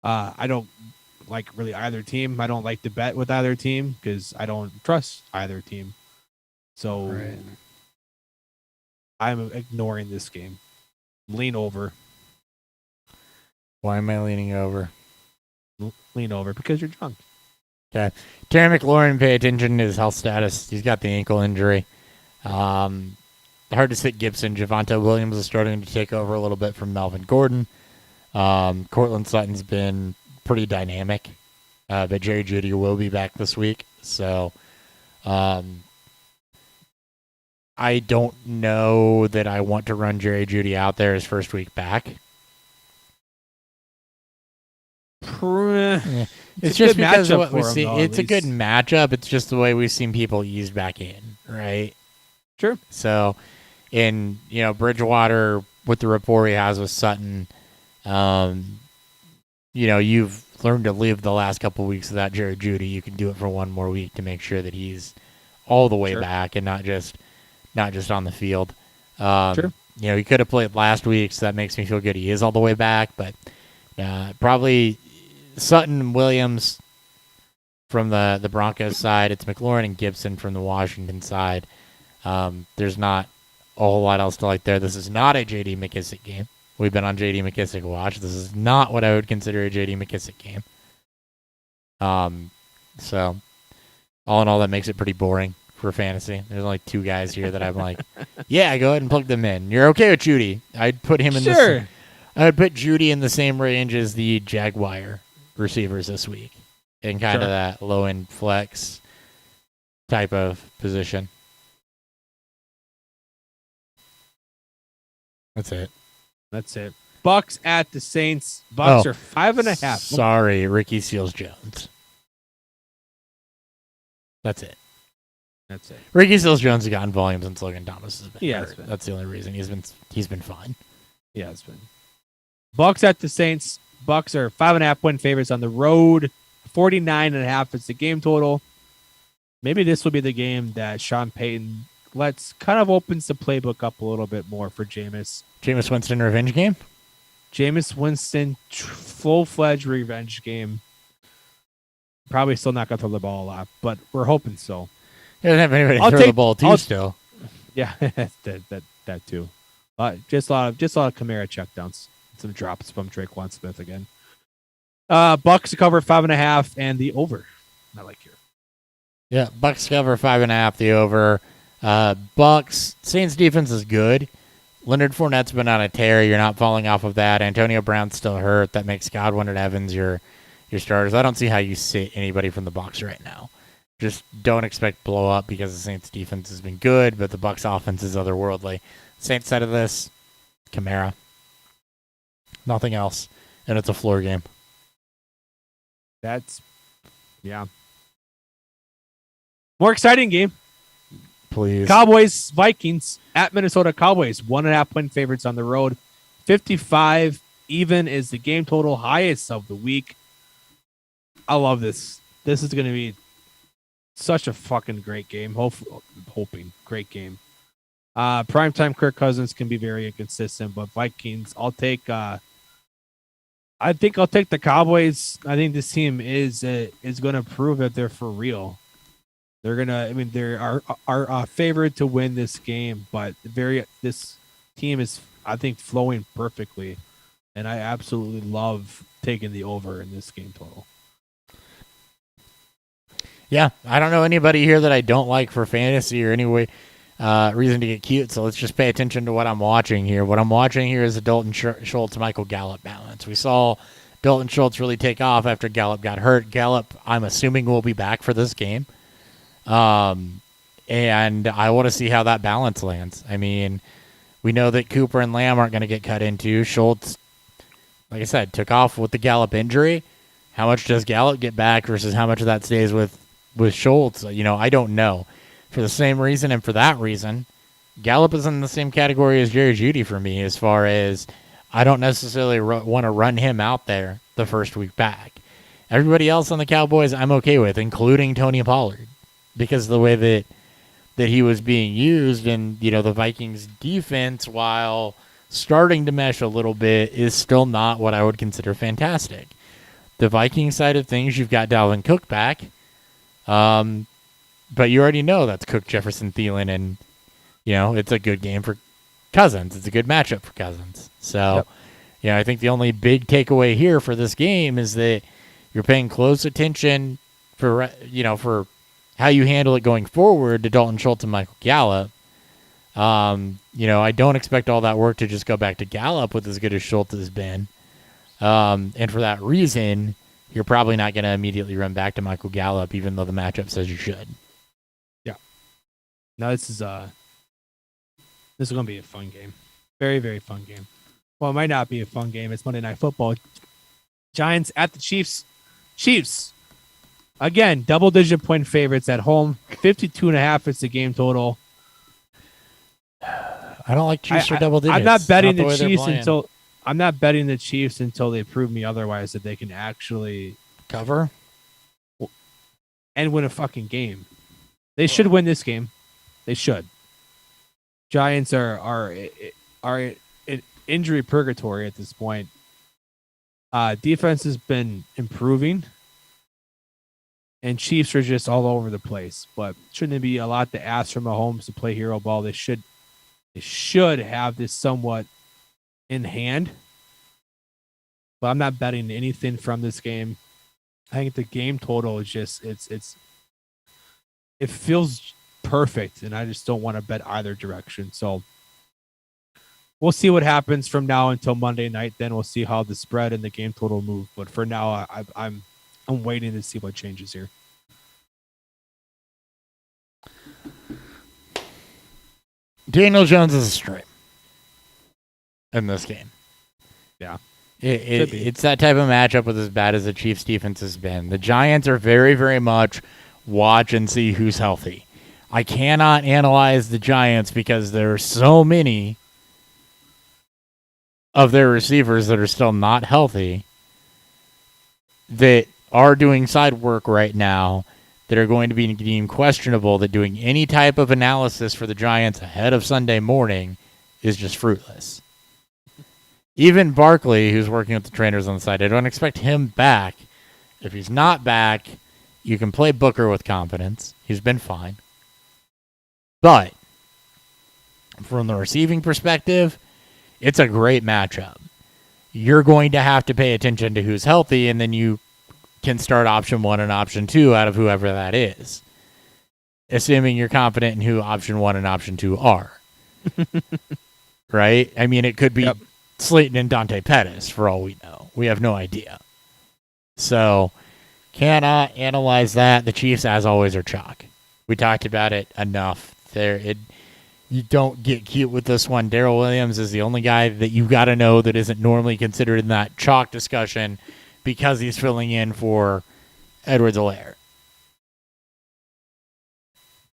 I don't like really either team. I don't like to bet with either team because I don't trust either team. So I'm ignoring this game. Lean over. Why am I leaning over? Lean over because you're drunk. Okay. Terry McLaurin, pay attention to his health status. He's got the ankle injury. Hard to sit Gibson. Javonte Williams is starting to take over a little bit from Melvin Gordon. Cortland Sutton's been pretty dynamic. But Jerry Jeudy will be back this week. So I don't know that I want to run Jerry Jeudy out there his first week back. It's just because of what we see. It's a good matchup. It's just the way we've seen people ease back in, right? Sure. So, in Bridgewater, with the rapport he has with Sutton, you've learned to live the last couple of weeks without Jerry Jeudy. You can do it for one more week to make sure that he's all the way back and not just on the field. Sure. He could have played last week, so that makes me feel good. He is all the way back, but probably Sutton and Williams from the Broncos side. It's McLaurin and Gibson from the Washington side. There's not a whole lot else to like there. This is not a J.D. McKissick game. We've been on J.D. McKissick watch. This is not what I would consider a J.D. McKissick game. So all in all, that makes it pretty boring for fantasy. There's only two guys here that I'm like, yeah, go ahead and plug them in. You're okay with Jeudy? I'd put him in I would put Jeudy in the same range as the Jaguar receivers this week, in kind of that low end flex type of position. That's it. Bucks at the Saints. Bucks are 5.5. Sorry, Ricky Seals-Jones. That's it. Ricky Seals-Jones has gotten volume since Logan Thomas has been hurt. That's the only reason he's been fine. Yeah, it's been. Bucks at the Saints. Bucks are 5.5 point favorites on the road. 49.5 is the game total. Maybe this will be the game that Sean Payton opens the playbook up a little bit more for Jameis. Jameis Winston revenge game? Jameis Winston full-fledged revenge game. Probably still not going to throw the ball a lot, but we're hoping so. He doesn't have anybody to throw the ball to still. Yeah, that too. Just a lot of Kamara checkdowns. Some drops from Traquan Smith again. Bucks to cover 5.5 and the over. I like here. Yeah, Bucks cover 5.5, the over. Bucks, Saints defense is good. Leonard Fournette's been on a tear. You're not falling off of that. Antonio Brown's still hurt. That makes Godwin and Evans your starters. I don't see how you sit anybody from the Bucks right now. Just don't expect blow up because the Saints defense has been good, but the Bucks offense is otherworldly. Saints side of this, Kamara. Nothing else. And it's a floor game. More exciting game. Please. Cowboys, Vikings at Minnesota Cowboys. 1.5 point favorites on the road. 55 even is the game total, highest of the week. I love this. This is going to be such a fucking great game. Hoping. Great game. Primetime Kirk Cousins can be very inconsistent, but Vikings, I think I'll take the Cowboys. I think this team is going to prove that they're for real. They are favored to win this game, but this team is, I think, flowing perfectly, and I absolutely love taking the over in this game total. Yeah, I don't know anybody here that I don't like for fantasy or any way reason to get cute, so let's just pay attention to what I'm watching here. What I'm watching here is a Dalton Schultz, Michael Gallup balance. We saw Dalton Schultz really take off after Gallup got hurt. Gallup, I'm assuming, will be back for this game. And I want to see how that balance lands. I mean, we know that Cooper and Lamb aren't going to get cut into. Schultz, like I said, took off with the Gallup injury. How much does Gallup get back versus how much of that stays with Schultz? I don't know. For the same reason and for that reason, Gallup is in the same category as Jerry Jeudy for me as far as I don't necessarily want to run him out there the first week back. Everybody else on the Cowboys I'm okay with, including Tony Pollard, because of the way that he was being used, and the Vikings defense, while starting to mesh a little bit, is still not what I would consider fantastic. The Viking side of things, you've got Dalvin Cook back, but you already know that's Cook, Jefferson, Thielen, and it's a good game for Cousins. It's a good matchup for Cousins. So, I think the only big takeaway here for this game is that you're paying close attention for how you handle it going forward to Dalton Schultz and Michael Gallup. I don't expect all that work to just go back to Gallup with as good as Schultz has been. And for that reason, you're probably not going to immediately run back to Michael Gallup, even though the matchup says you should. No, this is going to be a fun game. Very, very fun game. Well, it might not be a fun game. It's Monday Night Football. Giants at the Chiefs. Chiefs. Again, double-digit point favorites at home. 52.5 is the game total. I don't like Chiefs for double digits. I'm not betting the the Chiefs until I'm not betting the Chiefs until they prove me otherwise that they can actually cover and win a fucking game. They should win this game. They should. Giants are in injury purgatory at this point. Defense has been improving, and Chiefs are just all over the place. But shouldn't it be a lot to ask from Mahomes to play hero ball? They should have this somewhat in hand. But I'm not betting anything from this game. I think the game total is just it feels perfect, and I just don't want to bet either direction. So we'll see what happens from now until Monday night. Then we'll see how the spread and the game total move. But for now, I'm waiting to see what changes here. Daniel Jones is a straight in this game. Yeah. It's that type of matchup with as bad as the Chiefs defense has been. The Giants are very, very much watch and see who's healthy. I cannot analyze the Giants because there are so many of their receivers that are still not healthy that are doing side work right now that are going to be deemed questionable, that doing any type of analysis for the Giants ahead of Sunday morning is just fruitless. Even Barkley, who's working with the trainers on the side, I don't expect him back. If he's not back, you can play Booker with confidence. He's been fine. But from the receiving perspective, it's a great matchup. You're going to have to pay attention to who's healthy, and then you can start option 1 and option 2 out of whoever that is, assuming you're confident in who option 1 and option 2 are. Right? I mean, it could be Slayton and Dante Pettis, for all we know. We have no idea. So, cannot analyze that. The Chiefs, as always, are chalk. We talked about it enough. You don't get cute with this one. Darrell Williams is the only guy that you got to know that isn't normally considered in that chalk discussion because he's filling in for Edwards-Helaire.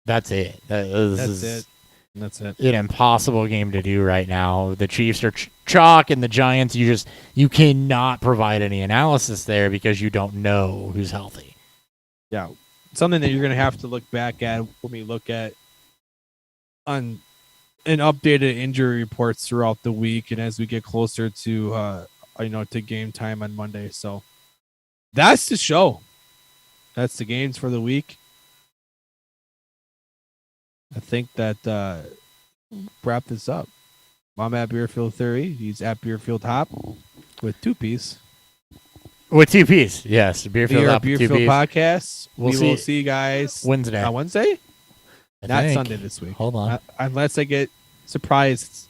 That's it. That's it. An impossible game to do right now. The Chiefs are chalk, and the Giants, you cannot provide any analysis there because you don't know who's healthy. Yeah, something that you're going to have to look back at when we look at on an updated injury reports throughout the week, and as we get closer to to game time on Monday. So that's the show. That's the games for the week. I think that wrap this up. I'm at Beerfield Theory. He's at Beerfield Hopp with 2-piece. With 2-piece, yes. Beerfield Hopp with 2-piece. Beerfield Podcast. We'll see you guys Wednesday. On Wednesday? Not think. Sunday this week. Hold on. Unless I get surprise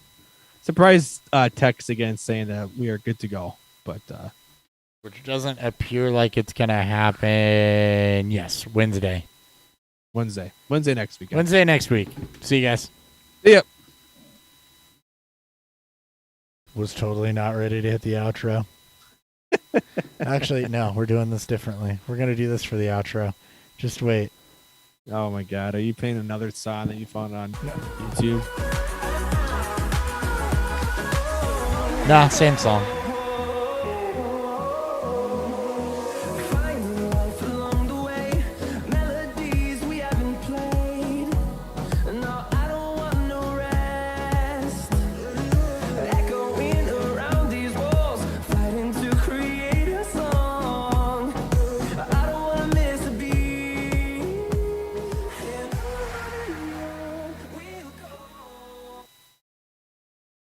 text again saying that we are good to go. But which doesn't appear like it's going to happen. Yes, Wednesday next week. Wednesday next week. See you guys. See ya. Was totally not ready to hit the outro. Actually, no, we're doing this differently. We're going to do this for the outro. Just wait. Oh my God. Are you playing another song that you found on YouTube? Nah, same song.